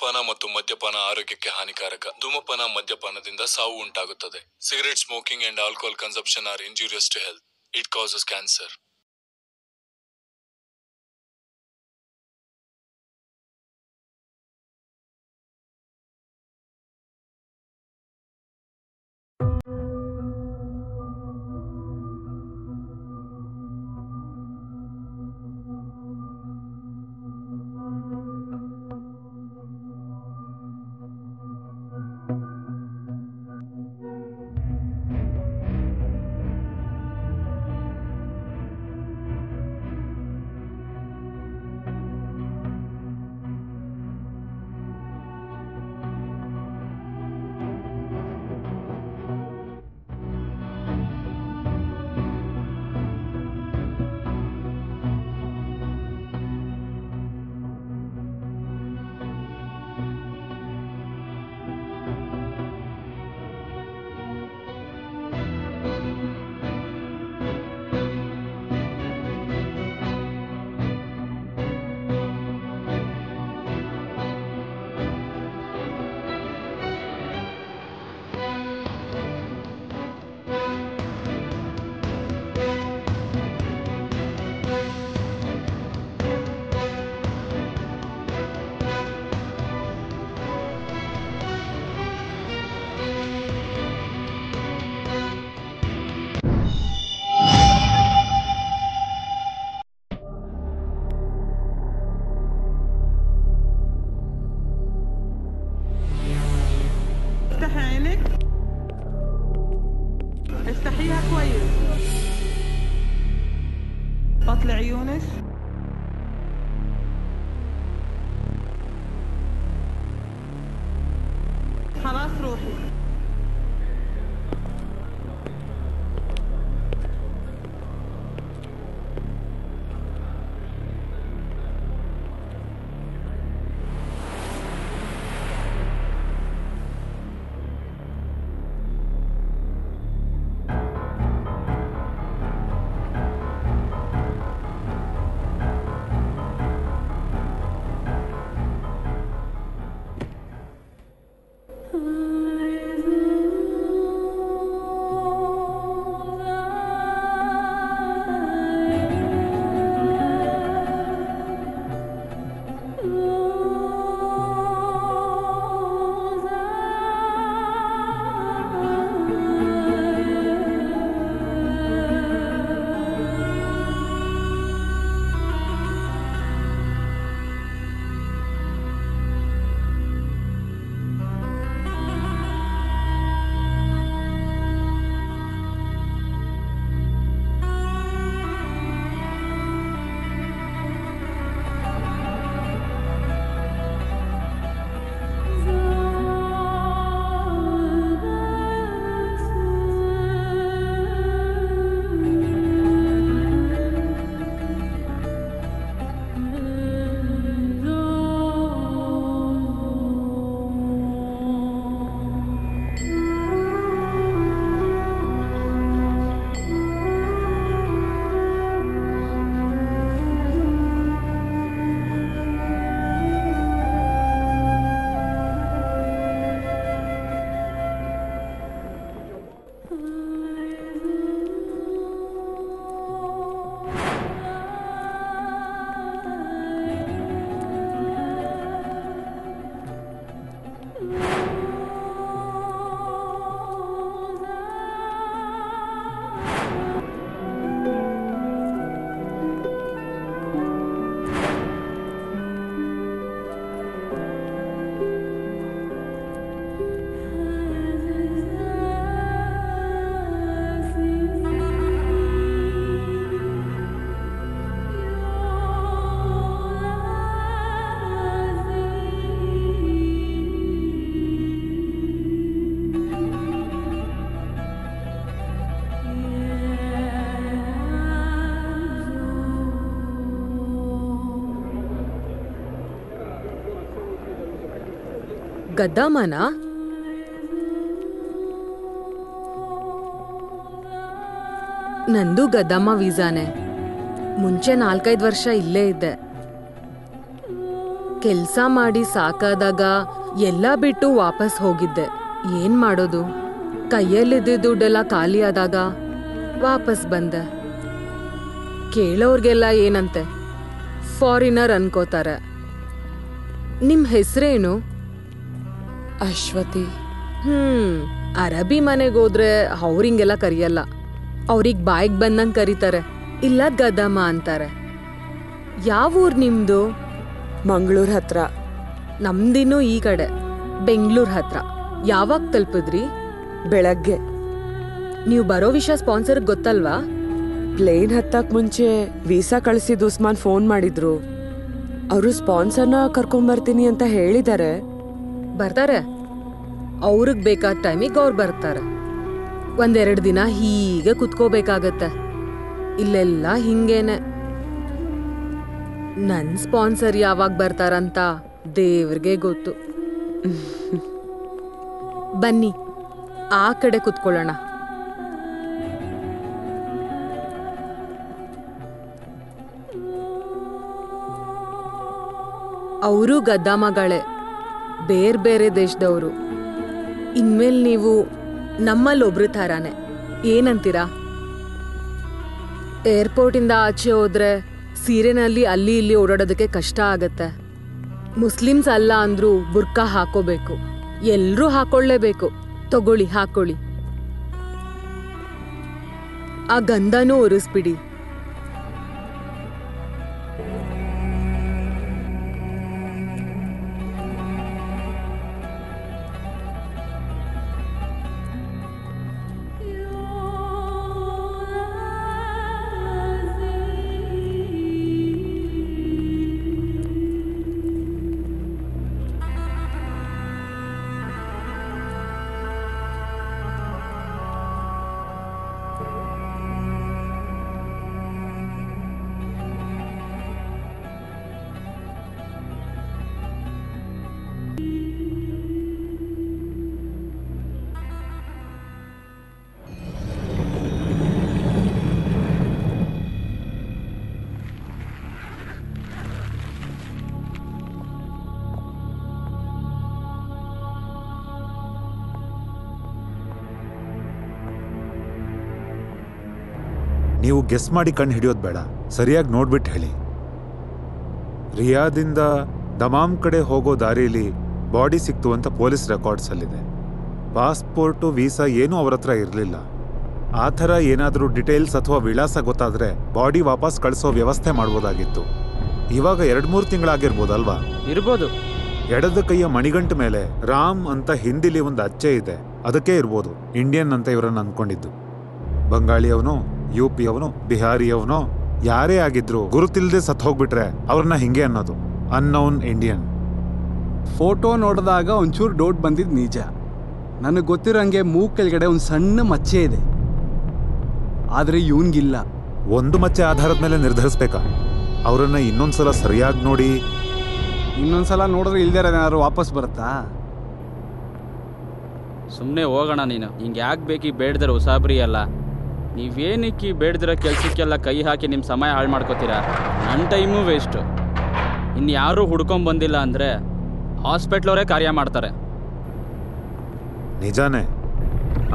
ಧೂಮಪಾನ ಮತ್ತು ಮದ್ಯಪಾನ ಆರೋಗ್ಯಕ್ಕೆ ಹಾನಿಕಾರಕ. ಧೂಮಪಾನ ಮದ್ಯಪಾನದಿಂದ ಸಾವು ಉಂಟಾಗುತ್ತದೆ. Cigarette smoking and alcohol consumption are injurious to health. It causes cancer. افتحيها كويس. بطلي عيونك. خلاص روحي. ಗದ್ದಾಮನ ನಂದು ಗದ್ದಾಮ ವೀಸಾನೆ. ಮುಂಚೆ 4-5 ವರ್ಷ ಇಲ್ಲೇ ಇದ್ದೆ. ಕೆಲ್ಸ ಮಾಡಿ ಸಾಕಾದಾಗ ಎಲ್ಲ ಬಿಟ್ಟು ವಾಪಸ್ ಹೋಗಿದ್ದೆ. ಏನ್ ಮಾಡೋದು, ಕೈಯಲ್ಲಿದ್ದ ದುಡ್ಡೆಲ್ಲ ಖಾಲಿ ಆದಾಗ ವಾಪಸ್ ಬಂದೆ. ಕೇಳೋರ್ಗೆಲ್ಲ ಏನಂತೆ, ಫಾರಿನರ್ ಅನ್ಕೋತಾರೆ. ನಿಮ್ ಹೆಸರೇನು? ಅಶ್ವತಿ. ಅರಬಿ ಮನೆಗೋದ್ರೆ ಅವ್ರಿಂಗೆಲ್ಲ ಕರಿಯಲ್ಲ. ಅವ್ರಿಗೆ ಬಾಯಿಗೆ ಬಂದಂಗ್ ಕರೀತಾರೆ, ಇಲ್ಲ ಗದಮ ಅಂತಾರೆ. ಯಾವ ಊರ್ ನಿಮ್ದು? ಮಂಗಳೂರು ಹತ್ರ. ನಮ್ದಿನ್ನು ಈ ಕಡೆ ಬೆಂಗಳೂರು ಹತ್ರ. ಯಾವಾಗ ತಲುಪಿದ್ರಿ? ಬೆಳಗ್ಗೆ. ನೀವು ಬರೋ ವಿಷಯ ಸ್ಪಾನ್ಸರ್ ಗೊತ್ತಲ್ವಾ? ಪ್ಲೇನ್ ಹತ್ತಕ್ ಮುಂಚೆ ವೀಸಾ ಕಳಿಸಿದ್ದು ಉಸ್ಮಾನ್ ಫೋನ್ ಮಾಡಿದ್ರು. ಅವರು ಸ್ಪಾನ್ಸರ್ನ ಕರ್ಕೊಂಬರ್ತೀನಿ ಅಂತ ಹೇಳಿದ್ದಾರೆ. ಬರ್ತಾರೆ, ಅವ್ರಿಗೆ ಬೇಕಾದ ಟೈಮಿಗೆ ಅವ್ರು ಬರ್ತಾರೆ. 1-2 ದಿನ ಹೀಗೆ ಕುತ್ಕೋಬೇಕಾಗತ್ತೆ. ಇಲ್ಲೆಲ್ಲ ಹಿಂಗೇನೆ. ನನ್ ಸ್ಪಾನ್ಸರ್ ಯಾವಾಗ ಬರ್ತಾರಂತ ದೇವ್ರಿಗೆ ಗೊತ್ತು. ಬನ್ನಿ ಆ ಕಡೆ ಕುತ್ಕೊಳ್ಳೋಣ. ಅವರು ಗದ್ದಾಮಗಳೇ, ಬೇರೆ ಬೇರೆ ದೇಶದವರು. ಇನ್ಮೇಲೆ ನೀವು ನಮ್ಮಲ್ಲೊಬ್ರು ಥರಾನೆ. ಏನಂತೀರಾ? ಏರ್ಪೋರ್ಟಿಂದ ಆಚೆ ಹೋದ್ರೆ ಸೀರೆನಲ್ಲಿ ಅಲ್ಲಿ ಇಲ್ಲಿ ಓಡಾಡೋದಕ್ಕೆ ಕಷ್ಟ ಆಗತ್ತೆ. ಮುಸ್ಲಿಮ್ಸ್ ಅಲ್ಲ ಅಂದ್ರೂ ಬುರ್ಕಾ ಹಾಕೋಬೇಕು. ಎಲ್ರೂ ಹಾಕೊಳ್ಳೇಬೇಕು. ತಗೊಳ್ಳಿ, ಹಾಕೊಳ್ಳಿ. ಆ ಗಂಧನೂ ಒರೆಸ್ಬಿಡಿ. ನೀವು ಗೆಸ್ ಮಾಡಿ ಕಣ್ಣು ಹಿಡಿಯೋದು ಬೇಡ, ಸರಿಯಾಗಿ ನೋಡ್ಬಿಟ್ಟು ಹೇಳಿ. ರಿಯಾದಿಂದ ದಮಾಮ್ ಕಡೆ ಹೋಗೋ ದಾರಿಯಲ್ಲಿ ಬಾಡಿ ಸಿಕ್ತು ಅಂತ ಪೊಲೀಸ್ ರೆಕಾರ್ಡ್ಸಲ್ಲಿದೆ. ಪಾಸ್ಪೋರ್ಟು ವೀಸಾ ಏನೂ ಅವ್ರ ಹತ್ರ ಇರಲಿಲ್ಲ. ಆ ಥರ ಏನಾದರೂ ಡಿಟೇಲ್ಸ್ ಅಥವಾ ವಿಳಾಸ ಗೊತ್ತಾದರೆ ಬಾಡಿ ವಾಪಸ್ ಕಳಿಸೋ ವ್ಯವಸ್ಥೆ ಮಾಡ್ಬೋದಾಗಿತ್ತು. ಇವಾಗ 2-3 ತಿಂಗಳಾಗಿರ್ಬೋದಲ್ವಾ? ಇರ್ಬೋದು. ಎಡದ ಕೈಯ ಮಣಿಗಂಟು ಮೇಲೆ ರಾಮ್ ಅಂತ ಹಿಂದಿಲಿ ಒಂದು ಅಚ್ಚೆ ಇದೆ, ಅದಕ್ಕೆ ಇರ್ಬೋದು ಇಂಡಿಯನ್ ಅಂತ ಇವರನ್ನು ಅಂದ್ಕೊಂಡಿದ್ದು. ಬಂಗಾಳಿಯವನು, UP ಅವನು, ಬಿಹಾರಿಯವನೋ ಯಾರೇ ಆಗಿದ್ರು ಗುರುತಿಲ್ದೆ ಸತ್ತು ಹೋಗ್ಬಿಟ್ರೆ ಅವ್ರನ್ನ ಹಿಂಗೆ ಅನ್ನೋದು, ಅನ್ನೌನ್ ಇಂಡಿಯನ್. ಫೋಟೋ ನೋಡಿದಾಗ ಒಂಚೂರು ಡೌಟ್ ಬಂದಿದ್ದು ನಿಜ. ನನಗೆ ಗೊತ್ತಿರೋಂಗೆ ಮೂಗ್ ಕೆಳಗಡೆ ಒಂದು ಸಣ್ಣ ಮಚ್ಚೆ ಇದೆ, ಆದರೆ ಇವನ್ಗಿಲ್ಲ. ಒಂದು ಮಚ್ಚೆ ಆಧಾರದ ಮೇಲೆ ನಿರ್ಧರಿಸ್ಬೇಕಾ? ಅವರನ್ನ ಇನ್ನೊಂದ್ಸಲ ಸರಿಯಾಗಿ ನೋಡಿ. ಇನ್ನೊಂದ್ಸಲ ನೋಡಿದ್ರೆ ಇಲ್ದೇ ಇರೋದೇನಾದ್ರು ವಾಪಸ್ ಬರುತ್ತಾ? ಸುಮ್ಮನೆ ಹೋಗೋಣ. ನೀನು ಹಿಂಗೆ ಯಾಕೆ ಬೇಕಿ ಬೇಡ್ದಿರೋ ಉಸಾಬ್ರಿ ಅಲ್ಲ. ನೀವೇನಕ್ಕೆ ಬೇಡ್ದಿರೋ ಕೆಲಸಕ್ಕೆಲ್ಲ ಕೈ ಹಾಕಿ ನಿಮ್ಮ ಸಮಯ ಹಾಳು ಮಾಡ್ಕೋತೀರಾ? ನನ್ನ ಟೈಮು ವೇಸ್ಟು. ಇನ್ಯಾರೂ ಹುಡ್ಕೊಂಬಂದಿಲ್ಲ ಅಂದರೆ ಹಾಸ್ಪಿಟ್ಲವರೇ ಕಾರ್ಯ ಮಾಡ್ತಾರೆ. ನಿಜಾನೇ,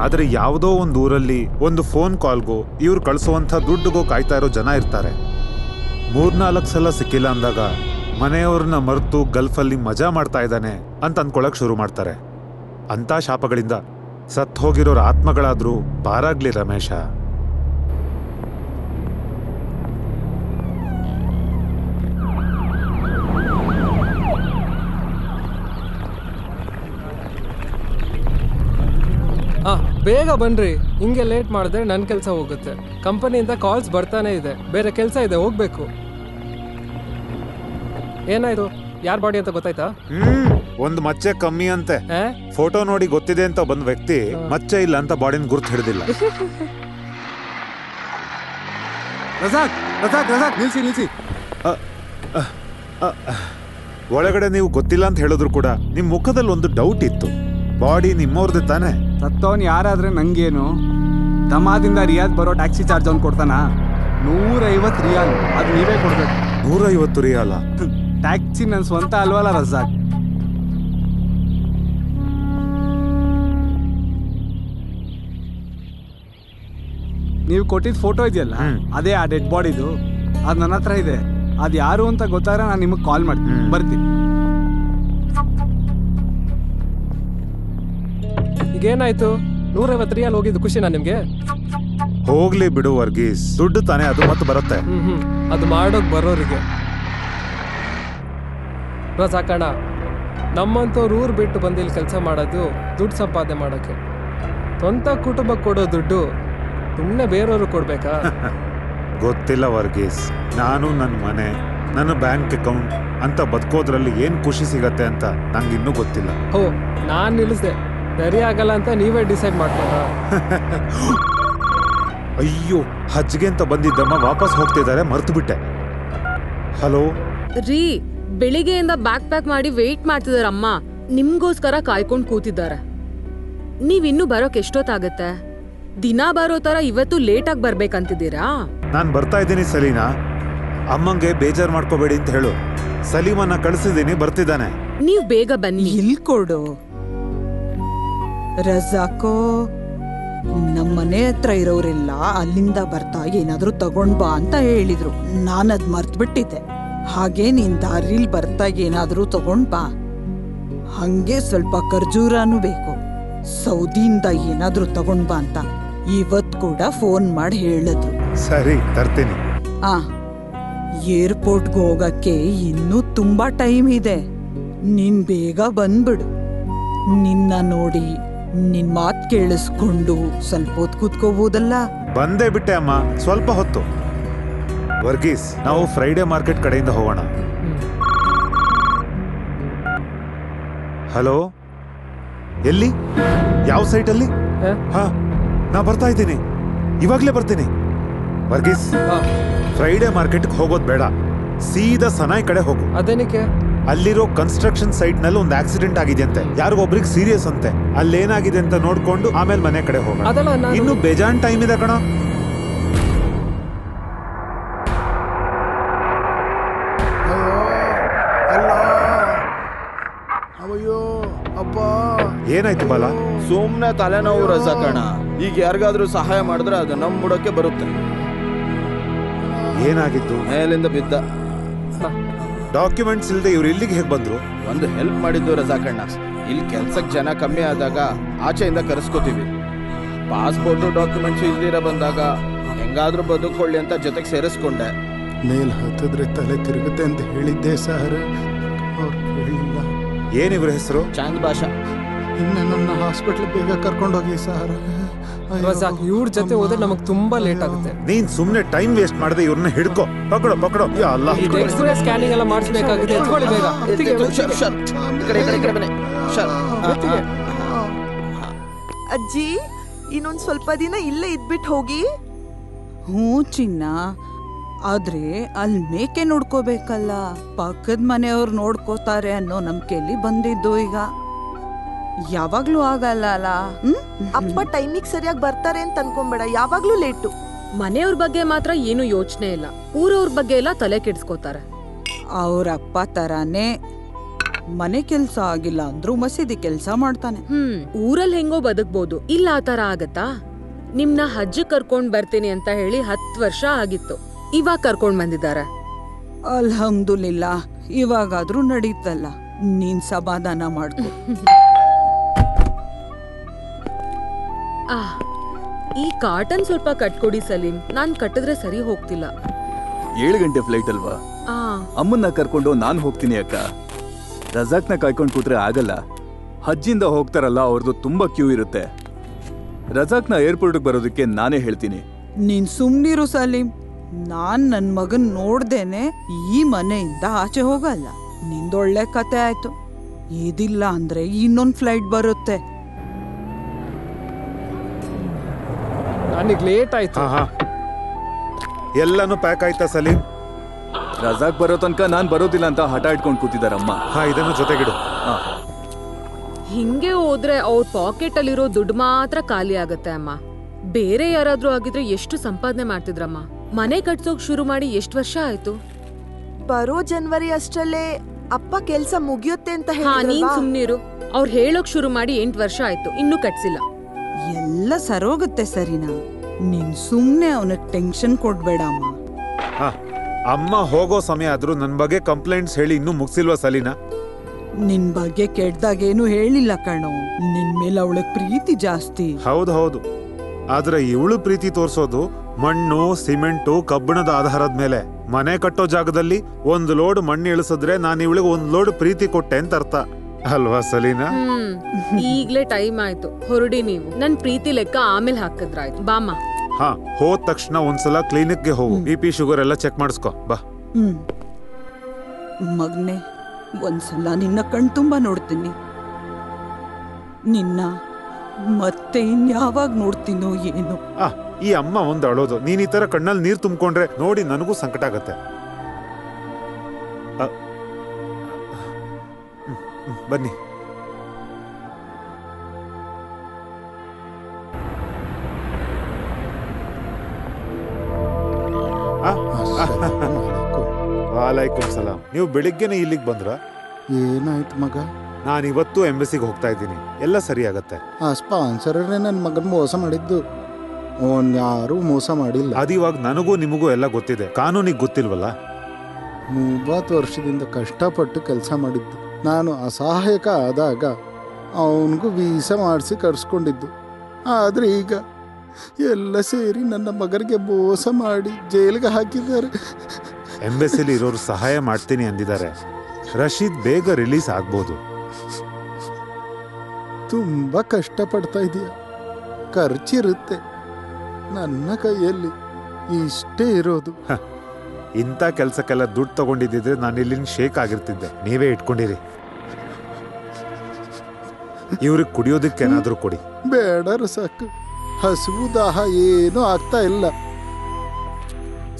ಆದರೆ ಯಾವುದೋ ಒಂದು ಊರಲ್ಲಿ ಒಂದು ಫೋನ್ ಕಾಲ್ಗೂ ಇವ್ರು ಕಳಿಸುವಂಥ ದುಡ್ಡುಗೂ ಕಾಯ್ತಾ ಇರೋ ಜನ ಇರ್ತಾರೆ. 3-4 ಸಲ ಸಿಕ್ಕಿಲ್ಲ ಅಂದಾಗ ಮನೆಯವ್ರನ್ನ ಮರೆತು ಗಲ್ಫಲ್ಲಿ ಮಜಾ ಮಾಡ್ತಾ ಇದ್ದಾನೆ ಅಂತ ಅಂದ್ಕೊಳಕ್ ಶುರು ಮಾಡ್ತಾರೆ. ಅಂಥ ಶಾಪಗಳಿಂದ ಸತ್ತು ಹೋಗಿರೋರ ಆತ್ಮಗಳಾದ್ರೂ ಪಾರಾಗ್ಲಿ ರಮೇಶ. ಬೇಗ ಬನ್ರಿ, ಹಿಂಗೆ ಲೇಟ್ ಮಾಡಿದ್ರೆ ನನ್ನ ಕೆಲಸ ಹೋಗುತ್ತೆ. ಕಂಪನಿಯಿಂದ ಕಾಲ್ಸ್ ಬರ್ತಾನೆ ಇದೆ, ಬೇರೆ ಕೆಲಸ ಇದೆ, ಹೋಗ್ಬೇಕು. ಏನಾಯ್ತು? ಯಾರ್ ಬಾಡಿ ಅಂತ ಗೊತ್ತಾಯ್ತಾ? ಒಂದು ಮಚ್ಚೆ ಕಮ್ಮಿ ಅಂತೆ. ಫೋಟೋ ನೋಡಿ ಗೊತ್ತಿದೆ ಅಂತ ಬಂದ ವ್ಯಕ್ತಿ ಮಚ್ಚೆ ಇಲ್ಲ ಅಂತ ಬಾಡಿನ ಗುರ್ತು ಹಿಡಿದಿಲ್ಲ. ರಜಾಕ್ ರಜಾಕ್ ರಜಾಕ್ ನಿಲ್ಸಿ ನಿಲ್ಸಿ. ಒಳಗಡೆ ನೀವು ಗೊತ್ತಿಲ್ಲ ಅಂತ ಹೇಳಿದ್ರು ಕೂಡ ನಿಮ್ ಮುಖದಲ್ಲಿ ಒಂದು ಡೌಟ್ ಇತ್ತು. ಬಾಡಿ ನಿಮ್ಮವ್ರದ್ದು ತಾನೆ? ಸತ್ತವನ್ ಯಾರಾದ್ರೆ ನಂಗೇನು? ದಮಾದಿಂದ ರಿಯಾದ್ ಬರೋ ಟ್ಯಾಕ್ಸಿ ಚಾರ್ಜ್ ಅವ್ನು ಕೊಡ್ತಾನ? 150 ರಿಯಾಲ್. ಅದು ನೀವೇ ಕೊಡ್ಬೇಕು. 150 ರಿಯಾಲ? ಟ್ಯಾಕ್ಸಿ ನನ್ನ ಸ್ವಂತ ಅಲ್ವಲ್ಲ ರಜಾಕ್. ನೀವು ಕೊಟ್ಟಿದ್ದ ಫೋಟೋ ಇದೆಯಲ್ಲ, ಅದೇ ಆ ಡೆಡ್ ಬಾಡಿದು. ಅದು ನನ್ನ ಹತ್ರ ಇದೆ. ಅದು ಯಾರು ಅಂತ ಗೊತ್ತಾದ್ರೆ ನಾನು ನಿಮಗೆ ಕಾಲ್ ಮಾಡ್ತೀನಿ. ಬರ್ತೀನಿ. ಈಗೇನಾಯ್ತು? 150 ರಿಯಾಲ್ ಹೋಗಿದ್ದು ಖುಷಿನಾ ನಿಮ್ಗೆ? ಹೋಗ್ಲಿ ಬಿಡು ವರ್ಗೀಸ್, ದುಡ್ಡು ತಾನೇ, ಅದು ಮತ್ತೆ ಬರುತ್ತೆ. ಅದು ಮಾಡೋಕ್ ಬರೋರಿಗೆ. ಸಾಕಣ್ಣ, ನಮ್ಮಂತವ್ರು ಊರು ಬಿಟ್ಟು ಬಂದು ಇಲ್ಲಿ ಕೆಲಸ ಮಾಡೋದು ದುಡ್ಡು ಸಂಪಾದನೆ ಮಾಡೋಕ್ಕೆ. ಸ್ವಂತ ಕುಟುಂಬಕ್ಕೆ ಕೊಡೋ ದುಡ್ಡು ಸುಮ್ಮನೆ ಬೇರೆಯವರು ಕೊಡ್ಬೇಕಾ? ಗೊತ್ತಿಲ್ಲ ವರ್ಗೀಸ್, ನಾನು ನನ್ನ ಮನೆ, ನನ್ನ ಬ್ಯಾಂಕ್ ಅಕೌಂಟ್ ಅಂತ ಬದುಕೋದ್ರಲ್ಲಿ ಏನ್ ಖುಷಿ ಸಿಗತ್ತೆ ಅಂತ ನಂಗಿನ್ನೂ ಗೊತ್ತಿಲ್ಲ. ಹೋ, ನಾನು ನಿಲ್ಲಿಸ್ದೆ. ಸರಿ ಆಗಲ್ಲ ಅಂತ ನೀವೇ ಡಿಸೈಡ್ ಮಾಡ್ಕೊಂಡ? ಅಯ್ಯೋ, ಹಜ್ಗೆ ಅಂತ ಬಂದಿದ್ದಮ್ಮ ವಾಪಸ್ ಹೋಗ್ತಿದ್ದಾರೆ, ಮರ್ತು ಬಿಟ್ಟೆ. ಹಲೋ ರೀ, ಬೆಳಿಗ್ಗೆಯಿಂದ ಬ್ಯಾಕ್ ಪ್ಯಾಕ್ ಮಾಡಿ ವೆಯ್ಟ್ ಮಾಡ್ತಿದಾರ ಅಮ್ಮ. ನಿಮ್ಗೋಸ್ಕರ ಕಾಯ್ಕೊಂಡು ಕೂತಿದ್ದಾರೆ. ನೀವಿನ್ನೂ ಬರೋಕ್ ಎಷ್ಟೊತ್ತಾಗತ್ತೆ? ದಿನ ಬರೋ ತರ ಇವತ್ತು ಲೇಟಾಗಿ ಬರ್ಬೇಕಂತಿದ್ದೀರಾ? ನಾನ್ ಬರ್ತಾ ಇದ್ದೀನಿ ಸಲೀನಾ. ಅಮ್ಮಂಗೆ ಬೇಜಾರ್ ಮಾಡ್ಕೋಬೇಡಿ ಅಂತ ಹೇಳು. ಸಲೀಮನ್ನ ಕಳಿಸಿದ್ದೀನಿ, ಬರ್ತಿದ್ದಾನೆ. ನೀವ್ ಬೇಗ ಬನ್ನಿ. ಇಲ್ ಕೊಡು ರಜಾಕೋ. ನಮ್ಮನೆ ಹತ್ರ ಇರೋರೆಲ್ಲ ಅಲ್ಲಿಂದ ಬರ್ತಾ ಏನಾದ್ರೂ ತಗೊಂಡ್ ಬಾ ಅಂತ ಹೇಳಿದ್ರು. ನಾನದ್ ಮರ್ತ್ ಬಿಟ್ಟಿದ್ದೆ. ಹಾಗೆ ನೀನ್ ದಾರಿಲ್ ಬರ್ತಾ ಏನಾದ್ರೂ ತಗೊಂಡ್ ಬಾ. ಹಂಗೆ ಸ್ವಲ್ಪ ಖರ್ಜೂರನೂ ಬೇಕು. ಸೌದಿಯಿಂದ ಏನಾದ್ರೂ ತಗೊಂಡ್ ಬಾ ಅಂತ ಇವತ್ ಕೂಡ ಫೋನ್ ಮಾಡಿ ಹೇಳಿದ್ರು. ಸರಿ, ತರ್ತೀನಿ. ಏರ್ಪೋರ್ಟ್ಗೆ ಹೋಗಕ್ಕೆ ಇನ್ನೂ ತುಂಬಾ ಟೈಮ್ ಇದೆ. ನೀನ್ ಬೇಗ ಬಂದ್ಬಿಡು. ನಿನ್ನ ನೋಡಿ ನಿನ್ ಮಾತ್ ಕೇಳಿಸ್ಕೊಂಡು ಸ್ವಲ್ಪ ಹೊತ್ತು ಕೂತ್ಕೋಬಹುದಲ್ಲ? ಬಂದೇ ಬಿಟ್ಟೆ ಅಮ್ಮ, ಸ್ವಲ್ಪ ಹೊತ್ತು. ವರ್ಗೀಸ್, ನಾವು ಫ್ರೈಡೆ ಮಾರ್ಕೆಟ್ ಕಡೆಯಿಂದ ಹೋಗೋಣ. ಹಲೋ, ಎಲ್ಲಿ? ಯಾವ ಸೈಟಲ್ಲಿ? ಹಾ, ನಾ ಬರ್ತಾ ಇದ್ದೀನಿ, ಇವಾಗ್ಲೇ ಬರ್ತೀನಿ. ವರ್ಗೀಸ್, ಫ್ರೈಡೆ ಮಾರ್ಕೆಟ್ಗೆ ಹೋಗೋದು ಬೇಡ, ಸೀದಾ ಸನಾಯ್ ಕಡೆ ಹೋಗು. ಅದೇನಕ್ಕೆ? ಅಲ್ಲಿರೋ ಕನ್ಸ್ಟ್ರಕ್ಷನ್ ಸೈಟ್ ನಲ್ಲಿ ಒಂದು ಆಕ್ಸಿಡೆಂಟ್ ಆಗಿದೆಯಂತೆ. ಯಾರಿಗೊಬ್ರಿಗೆ ಸೀರಿಯಸ್ ಅಂತೆ. ಅಲ್ಲೇನಾಗಿದೆ ಅಂತ ನೋಡ್ಕೊಂಡು ಆಮೇಲೆ ಮನೆ ಕಡೆ ಹೋಗೋಣ. ಇನ್ನು ಬೇಜಾನ್ ಟೈಮ್ ಇದೆ ಕಣ. ಏನಾಯ್ತು ಬಾಲ? ಸುಮ್ನೆ ತಲೆನೋವು ರಜಾಕಣ. ಈಗ ಯಾರಿಗಾದ್ರೂ ಸಹಾಯ ಮಾಡಿದ್ರೆ ಅದು ನಮ್ ಬುಡಕ್ಕೆ ಬರುತ್ತೆ. ಏನಾಗಿತ್ತು? ಮೇಲಿಂದ ಬಿದ್ದ. ಡಾಕ್ಯುಮೆಂಟ್ಸ್ ಇಲ್ಲದೆ ಇವ್ರು ಇಲ್ಲಿಗೆ ಹೇಗೆ ಬಂದ್ರು? ಒಂದು ಹೆಲ್ಪ್ ಮಾಡಿದ್ದು ರಜಾಕಣ್ಣ. ಇಲ್ಲಿ ಕೆಲ್ಸಕ್ಕೆ ಜನ ಕಮ್ಮಿ ಆದಾಗ ಆಚೆಯಿಂದ ಕರೆಸ್ಕೋತೀವಿ. ಪಾಸ್ಪೋರ್ಟು ಡಾಕ್ಯುಮೆಂಟ್ಸ್ ಇಲ್ದಿರ ಬಂದಾಗ ಹೆಂಗಾದ್ರೂ ಬದುಕೊಳ್ಳಿ ಅಂತ ಜೊತೆಗೆ ಸೇರಿಸ್ಕೊಂಡೆ. ಮೇಲ್ ಹತ್ತಿದ್ರೆ ತಲೆ ತಿರುಗುತ್ತೆ ಅಂತ ಹೇಳಿದ್ದೆ ಸರ್. ಏನಿವ್ರ ಹೆಸರು? ಚಾಂದ್ ಭಾಷಾ. ಇನ್ನು ನನ್ನ ಹಾಸ್ಪಿಟ್ಲ್ ಬೇಗ ಕರ್ಕೊಂಡೋಗಿ ಸರ್. ಇವ್ರ ಜೊತೆ ಹೋದ್ರೆ ನಮಗ್ ತುಂಬಾ ಲೇಟ್ ಆಗುತ್ತೆ. ನೀನ್ ಸುಮ್ನೆ ಟೈಮ್ ವೇಸ್ಟ್ ಮಾಡದೆ ಇವ್ರನ್ನ ಹಿಡ್ಕೋ. ಪಕಡೋ ಪಕಡೋ. ಎಕ್ಸ್ರೇ ಸ್ಕ್ಯಾನಿಂಗ್ ಎಲ್ಲ ಮಾಡಿಸ್ಬೇಕಾಗುತ್ತೆ. ಎತ್ಕೊಳ್ಳಿ ಬೇಗ. ಅಜ್ಜಿ, ಇನ್ನೊಂದ್ ಸ್ವಲ್ಪ ದಿನ ಇಲ್ಲೇ ಇದ್ಬಿಟ್ಟು ಹೋಗಿ. ಹ್ಞೂ ಚಿನ್ನ, ಆದ್ರೆ ಅಲ್ಲಿ ಮೇಕೆ ನೋಡ್ಕೋಬೇಕಲ್ಲ. ಪಕ್ಕದ ಮನೆಯವ್ರು ನೋಡ್ಕೋತಾರೆ ಅನ್ನೋ ನಂಬಿಕೆಯಲ್ಲಿ ಬಂದಿದ್ದು. ಈಗ ಯಾವಾಗ್ಲೂ ಆಗಲ್ಲ ಅಲ್ಲ. ಅಪ್ಪ ಟೈಮಿಗೆ ಸರಿಯಾಗಿ ಬರ್ತಾರೆ ಅಂತ ಅನ್ಕೊಂಬೇಡ, ಯಾವಾಗ್ಲೂ ಲೇಟು. ಮನೆಯವ್ರ ಬಗ್ಗೆ ಮಾತ್ರ ಏನು ಯೋಚನೆ ಇಲ್ಲ, ಊರವ್ರ ಬಗ್ಗೆ ಎಲ್ಲ ತಲೆ ಕೆಡಿಸ್ಕೋತಾರೆ. ಅವ್ರಪ್ಪ ತರಾನೇ ಮನೆ ಕೆಲ್ಸ ಆಗಿಲ್ಲ ಅಂದ್ರೂ ಮಸೀದಿ ಕೆಲ್ಸ ಮಾಡ್ತಾನೆ. ಊರಲ್ಲಿ ಹೆಂಗೋ ಬದುಕ್ಬೋದು, ಇಲ್ಲ ಆ ತರ ಆಗತ್ತಾ? ನಿಮ್ನ ಹಜ್ಜ್ ಕರ್ಕೊಂಡ್ ಬರ್ತೀನಿ ಅಂತ ಹೇಳಿ 10 ವರ್ಷ ಆಗಿತ್ತು, ಇವಾಗ ಕರ್ಕೊಂಡ್ ಬಂದಿದ್ದಾರೆ. ಅಲ್ಹಮ್ದುಲಿಲ್ಲಾ, ಇವಾಗಾದ್ರೂ ನಡೀತಲ್ಲ. ನೀನ್ ಸಮಾಧಾನ ಮಾಡ್ಕೊ. ಈ ಕಾಟನ್ ಸ್ವಲ್ಪ ಕಟ್ಕೊಡಿ ಸಲೀಂ, ನಾನ್ ಕಟ್ಟಿದ್ರೆ ಸರಿ ಹೋಗ್ತಿಲ್ಲ. 7 ಗಂಟೆ ಫ್ಲೈಟ್ ಅಲ್ವಾ? ಅಮ್ಮನ್ನ ಕರ್ಕೊಂಡು ನಾನ್ ಹೋಗ್ತೀನಿ ಅಕ್ಕ. ರಜಾಕ್ನ ಕಾಯ್ಕೊಂಡು ಕೂತ್ರೆ ಆಗಲ್ಲ. ಹಜ್ಜಿಂದ ಹೋಗ್ತಾರಲ್ಲ, ಅವ್ರದ್ದು ತುಂಬಾ ಕ್ಯೂ ಇರುತ್ತೆ. ರಜಾಕ್ನ ಏರ್ಪೋರ್ಟ್ಗೆ ಬರೋದಕ್ಕೆ ನಾನೇ ಹೇಳ್ತೀನಿ. ನೀನ್ ಸುಮ್ನಿರು ಸಲೀಂ. ನಾನ್ ನನ್ ಮಗನ್ ನೋಡ್ದೇನೆ ಈ ಮನೆಯಿಂದ ಆಚೆ ಹೋಗಲ್ಲ. ನಿಂದೊಳ್ಳೆ ಕತೆ ಆಯ್ತು. ಇದಿಲ್ಲ ಅಂದ್ರೆ ಇನ್ನೊಂದ್ ಫ್ಲೈಟ್ ಬರುತ್ತೆ. ನನಗೆ ಲೇಟ್ ಆಯ್ತು. ಎಲ್ಲಾನು ಪ್ಯಾಕ್ ಆಯ್ತಾ ಸಲೀಂ? ರಜಾಕ್ ಬರೋ ತನಕ ನಾನ್ ಬರೋದಿಲ್ಲ ಅಂತ ಹಠ ಇಟ್ಕೊಂಡು ಕೂತಿದಾರಮ್ಮ. ಇದನ್ನು ಜೊತೆಗಿಡು. ಹಿಂಗೆ ಹೋದ್ರೆ ಅವ್ರ ಪಾಕೆಟ್ ಅಲ್ಲಿರೋ ದುಡ್ಡು ಮಾತ್ರ ಖಾಲಿ ಆಗತ್ತೆ ಅಮ್ಮ. ಬೇರೆ ಯಾರಾದ್ರೂ ಆಗಿದ್ರೆ ಎಷ್ಟು ಸಂಪಾದನೆ ಮಾಡ್ತಿದ್ರಮ್ಮ. ಮನೆ ಕಟ್ಸೋಕ್ ಶುರು ಮಾಡಿ ಎಷ್ಟು ವರ್ಷ ಆಯ್ತು? ಬರೋ ಜನವರಿ ಅಷ್ಟರಲ್ಲೇ ಅಪ್ಪ ಕೆಲ್ಸ ಮುಗಿಯುತ್ತೆ ಅಂತ ಹಾ ನೀನ್ ಹೇಳಿದ್ರಲ್ವಾ? ಸುಮ್ನಿರು. ಅವ್ರು ಹೇಳೋಕ್ ಶುರು ಮಾಡಿ 8 ವರ್ಷ ಆಯ್ತು, ಇನ್ನೂ ಕಟ್ಸಿಲ್ಲ. ಎಲ್ಲ ಸರೋಗುತ್ತೆ ಸರಿನಾ, ನೀನ್ ಸುಮ್ನೆ ಅವನಿಗೆ ಟೆನ್ಷನ್ ಕೊಡ್ಬೇಡ ಅಮ್ಮ. ಹಾ, ಅಮ್ಮ ಹೋಗೋ ಸಮಯ ಆದ್ರೂ ನನ್ನ ಬಗ್ಗೆ ಕಂಪ್ಲೇಂಟ್ಸ್ ಹೇಳಿ ಇನ್ನೂ ಮುಗಿಸಿಲ್ವಾ ಸಲೀನಾ? ನಿನ್ ಬಗ್ಗೆ ಕೆಟ್ಟದಾಗೇನು ಹೇಳಿಲ್ಲ ಕಣೋ, ನಿನ್ ಮೇಲೆ ಅವಳಿಗೆ ಪ್ರೀತಿ ಜಾಸ್ತಿ. ಹೌದು, ಆದ್ರೆ ಇವಳು ಪ್ರೀತಿ ತೋರ್ಸೋದು ಮಣ್ಣು, ಸಿಮೆಂಟು, ಕಬ್ಬಿಣದ ಆಧಾರದ ಮೇಲೆ. ಮನೆ ಕಟ್ಟೋ ಜಾಗದಲ್ಲಿ 1 ಲೋಡ್ ಮಣ್ಣು ಇಳಿಸಿದ್ರೆ ನಾನು ಇವಳಿಗೆ 1 ಲೋಡ್ ಪ್ರೀತಿ ಕೊಟ್ಟೆ ಅಂತ ಅರ್ಥ ಅಲ್ವಾ ಸಲೀನಾ? ಈಗ್ಲೇ ಟೈಮ್ ಆಯ್ತು, ಹೊರಡಿ ನೀವು. ನನ್ ಪ್ರೀತಿ ಲೆಕ್ಕ ಆಮೇಲೆ ಹಾಕಿದ್ರಾಯ್ತು. ಬಾಮ್ಮ. ಹಾ, ಹೋದ ತಕ್ಷಣ ಒಂದ್ಸಲ ಕ್ಲಿನಿಕ್ಗೆ ಹೋಗು, BP ಶುಗರ್ ಎಲ್ಲ ಚೆಕ್ ಮಾಡಿಸ್ಕೊ ಬಾ. ಮಗ್ನೆ, ಒಂದ್ಸಲ ನಿನ್ನ ಕಣ್ತುಂಬ ನೋಡ್ತೀನಿ, ನಿನ್ನ ಮತ್ತೆ ಇನ್ಯಾವಾಗ ನೋಡ್ತೀನೋ ಏನು. ಈ ಅಮ್ಮ ಒಂದ್ ಅಳೋದು, ನೀನ್ ಈ ತರ ಕಣ್ಣಲ್ಲಿ ನೀರ್ ತುಂಬಿಕೊಂಡ್ರೆ ನೋಡಿ ನನಗೂ ಸಂಕಟ ಆಗತ್ತೆ. ಬನ್ನಿ. ವಾಲೈಕುಂ ಸಲಾಂ. ನೀವು ಬೆಳಿಗ್ಗೆನೆ ಇಲ್ಲಿಗೆ ಬಂದ್ರ? ಏನಾಯ್ತು ಮಗ? ನಾನಿವತ್ತು ಎಂಬಸಿಗೆ ಹೋಗ್ತಾ ಇದ್ದೀನಿ, ಎಲ್ಲ ಸರಿ ಆಗತ್ತೆ. ಆ ಸ್ಪಾನ್ಸರೇ ನನ್ನ ಮಗನ್ ಮೋಸ ಮಾಡಿದ್ದು, ಯಾರು ಮೋಸ ಮಾಡಿಲ್ಲ. ಅದಿವಾಗ ನನಗೂ ನಿಮಗೂ ಎಲ್ಲ ಗೊತ್ತಿದೆ, ಕಾನೂನಿಗೆ ಗೊತ್ತಿಲ್ವಲ್ಲ? 30 ವರ್ಷದಿಂದ ಕಷ್ಟಪಟ್ಟು ಕೆಲಸ ಮಾಡಿದ್ದು. ನಾನು ಅಸಹಾಯಕ ಆದಾಗ ಅವನಿಗೂ ವೀಸಾ ಮಾಡಿಸಿ ಕರ್ಸ್ಕೊಂಡಿದ್ದು. ಆದರೆ ಈಗ ಎಲ್ಲ ಸೇರಿ ನನ್ನ ಮಗನಿಗೆ ಮೋಸ ಮಾಡಿ ಜೈಲಿಗೆ ಹಾಕಿದ್ದಾರೆ. ಎಂಬಸಿಲಿ ಇರೋರು ಸಹಾಯ ಮಾಡ್ತೀನಿ ಅಂದಿದ್ದಾರೆ. ರಶೀದ್ ಬೇಗ ರಿಲೀಸ್ ಆಗ್ಬೋದು. ತುಂಬ ಕಷ್ಟಪಡ್ತಾ ಇದೀಯ, ಖರ್ಚಿರುತ್ತೆ. ನನ್ನ ಕೈಯಲ್ಲಿ ಇಷ್ಟೇ ಇರೋದು. ಇಂಥ ಕೆಲ್ಸಕ್ಕೆಲ್ಲ ದುಡ್ಡು ತಗೊಂಡಿದ್ದಿದ್ರೆ ನಾನು ಇಲ್ಲಿನ ಶೇಕ್ ಆಗಿರ್ತಿದ್ದೆ. ನೀವೇ ಇಟ್ಕೊಂಡಿರಿ. ಇವ್ರಿಗೆ ಕುಡಿಯೋದಕ್ಕೆ ಏನಾದ್ರೂ ಕೊಡಿ. ಬೇಡ ಸಾಕು, ಹಸಿವು ದಾಹ ಏನೂ ಆಗ್ತಾ ಇಲ್ಲ.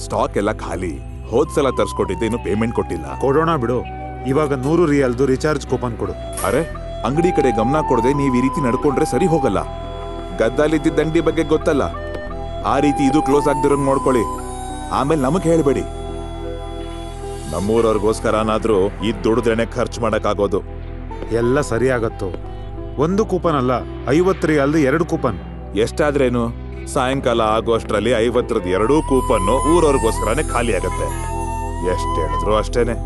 ಸ್ಟಾಕ್ ಎಲ್ಲ ಖಾಲಿ. ಹೋದ್ಸಲ ತರ್ಸ್ಕೊಟ್ಟಿದ್ದೆ, ಇನ್ನು ಪೇಮೆಂಟ್ ಕೊಟ್ಟಿಲ್ಲ. ಕೊಡೋಣ ಬಿಡು. ಇವಾಗ 100 ರಿಯಾಲ್ದು ರಿಚಾರ್ಜ್ ಕೂಪನ್ ಕೊಡು. ಅರೆ, ಅಂಗಡಿ ಕಡೆ ಗಮನ ಕೊಡದೆ ನೀವ್ ಈ ರೀತಿ ನಡ್ಕೊಂಡ್ರೆ ಸರಿ ಹೋಗಲ್ಲ. ಗದ್ದಲಿದ್ದಿದ್ದ ಅಂಗಡಿ ಬಗ್ಗೆ ಗೊತ್ತಲ್ಲ, ಆ ರೀತಿ ಇದು ಕ್ಲೋಸ್ ಆಗ್ದಿರೋಂಗ್ ನೋಡ್ಕೊಳ್ಳಿ. ಆಮೇಲೆ ನಮಗ್ ಹೇಳ್ಬೇಡಿ. ನಮ್ಮೂರವ್ರಿಗೋಸ್ಕರನಾದ್ರೂ ಈ ದುಡ್ದೇನೆ ಖರ್ಚು ಮಾಡಕ್ಕಾಗೋದು. ಎಲ್ಲ ಸರಿ ಆಗತ್ತು. 1 ಕೂಪನ್ ಅಲ್ಲ, 50 ರಿಯಾಲ್ದು 2 ಕೂಪನ್. ಎಷ್ಟಾದ್ರೇನು ಸಾಯಂಕಾಲ ಆಗೋಷ್ಟರಲ್ಲಿ 50ರದ 2 ಕೂಪನ್ನು ಊರವ್ರಿಗೋಸ್ಕರನೇ ಖಾಲಿ ಆಗತ್ತೆ. ಎಷ್ಟ್ ಹೇಳಿದ್ರು ಅಷ್ಟೇನೆ.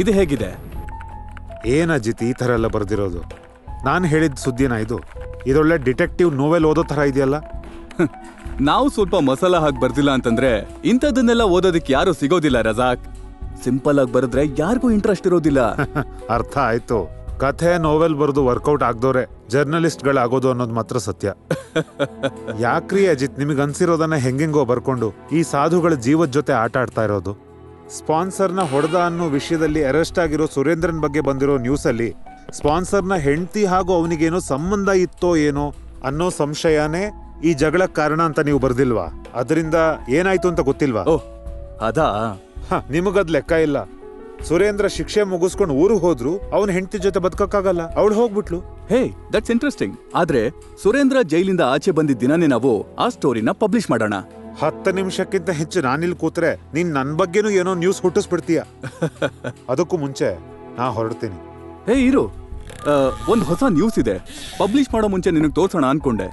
ಇದು ಹೇಗಿದೆ? ಏನ್ ಅಜಿತ್ ಈ ತರ ಎಲ್ಲ ಬರ್ದಿರೋದು? ನಾನು ಹೇಳಿದ ಸುದ್ದಿನ ಇದು? ಇದೊಳ್ಳೆ ಡಿಟೆಕ್ಟಿವ್ ನೋವೆಲ್ ಓದೋ ತರ ಇದೆಯಲ್ಲ. ನಾವು ಸ್ವಲ್ಪ ಮಸಾಲ ಹಾಕಿ ಬರ್ದಿಲ್ಲ ಅಂತಂದ್ರೆ ಇಂಥದನ್ನೆಲ್ಲ ಓದೋದಕ್ಕೆ ಯಾರು ಸಿಗೋದಿಲ್ಲ ರಜಾಕ್. ಸಿಂಪಲ್ ಆಗಿ ಬರೆದ್ರೆ ಯಾರಿಗೂ ಇಂಟ್ರೆಸ್ಟ್ ಇರೋದಿಲ್ಲ. ಅರ್ಥ ಆಯ್ತು. ಕಥೆ ನೋವೆಲ್ ಬರೆದು ವರ್ಕೌಟ್ ಆಗ್ದವ್ರೆ ಜರ್ನಲಿಸ್ಟ್ಗಳಾಗೋದು ಅನ್ನೋದು ಮಾತ್ರ ಸತ್ಯ. ಯಾಕ್ರಿ ಅಜಿತ್ ನಿಮಗೆ ಅನ್ಸಿರೋದನ್ನ ಹೆಂಗೆಂಗೋ ಬರ್ಕೊಂಡು ಈ ಸಾಧುಗಳ ಜೀವದ ಜೊತೆ ಆಟ ಆಡ್ತಾ ಇರೋದು? ಸ್ಪಾನ್ಸರ್ನ ಹೊಡೆದ ಅನ್ನೋ ವಿಷಯದಲ್ಲಿ ಅರೆಸ್ಟ್ ಆಗಿರೋ ಸುರೇಂದ್ರನ್ ಬಗ್ಗೆ ಬಂದಿರೋ ನ್ಯೂಸಲ್ಲಿ ಸ್ಪಾನ್ಸರ್ನ ಹೆಂಡತಿ ಹಾಗೂ ಅವನಿಗೇನೋ ಸಂಬಂಧ ಇತ್ತೋ ಏನೋ ಅನ್ನೋ ಸಂಶಯನೇ ಈ ಜಗಳಕ್ಕೆ ಕಾರಣ ಅಂತ ನೀವು ಬರ್ದಿಲ್ವಾ? ಅದರಿಂದ ಏನಾಯ್ತು ಅಂತ ಗೊತ್ತಿಲ್ವಾ? ಅದಾ? ನಿಮಗದ್ ಲೆಕ್ಕ ಇಲ್ಲ. ಸುರೇಂದ್ರ ಶಿಕ್ಷೆ ಮುಗಿಸ್ಕೊಂಡು ಊರಿಗೆ ಹೋದ್ರು ಅವನ ಹೆಂಡತಿ ಜೊತೆ ಬದುಕಕ್ಕಾಗಲ್ಲ, ಅವಳು ಹೋಗ್ಬಿಟ್ಲು. ಹೇ, ದಟ್ಸ್ ಇಂಟ್ರೆಸ್ಟಿಂಗ್. ಆದ್ರೆ ಸುರೇಂದ್ರ ಜೈಲಿಂದ ಆಚೆ ಬಂದಿದ್ದ ದಿನನೇ ನಾವು ಆ ಸ್ಟೋರಿನ ಪಬ್ಲಿಷ್ ಮಾಡೋಣ. 10 ನಿಮಿಷಕ್ಕಿಂತ ಹೆಚ್ಚು ನಾನಿಲ್ ಕೂತ್ರೆ ನೀನ್ ನನ್ ಬಗ್ಗೆನೂ ಏನೋ ನ್ಯೂಸ್ ಹುಟ್ಟಿಸ್ಬಿಡ್ತೀಯ. ಅದಕ್ಕೂ ಮುಂಚೆ ನಾ ಹೊರಡ್ತೀನಿ. ಹೇ ಇರು, ಒಂದ್ ಹೊಸ ನ್ಯೂಸ್ ಇದೆ. ಪಬ್ಲಿಷ್ ಮಾಡೋ ಮುಂಚೆ ನಿನಗೆ ತೋರ್ಸೋಣ ಅನ್ಕೊಂಡೆ.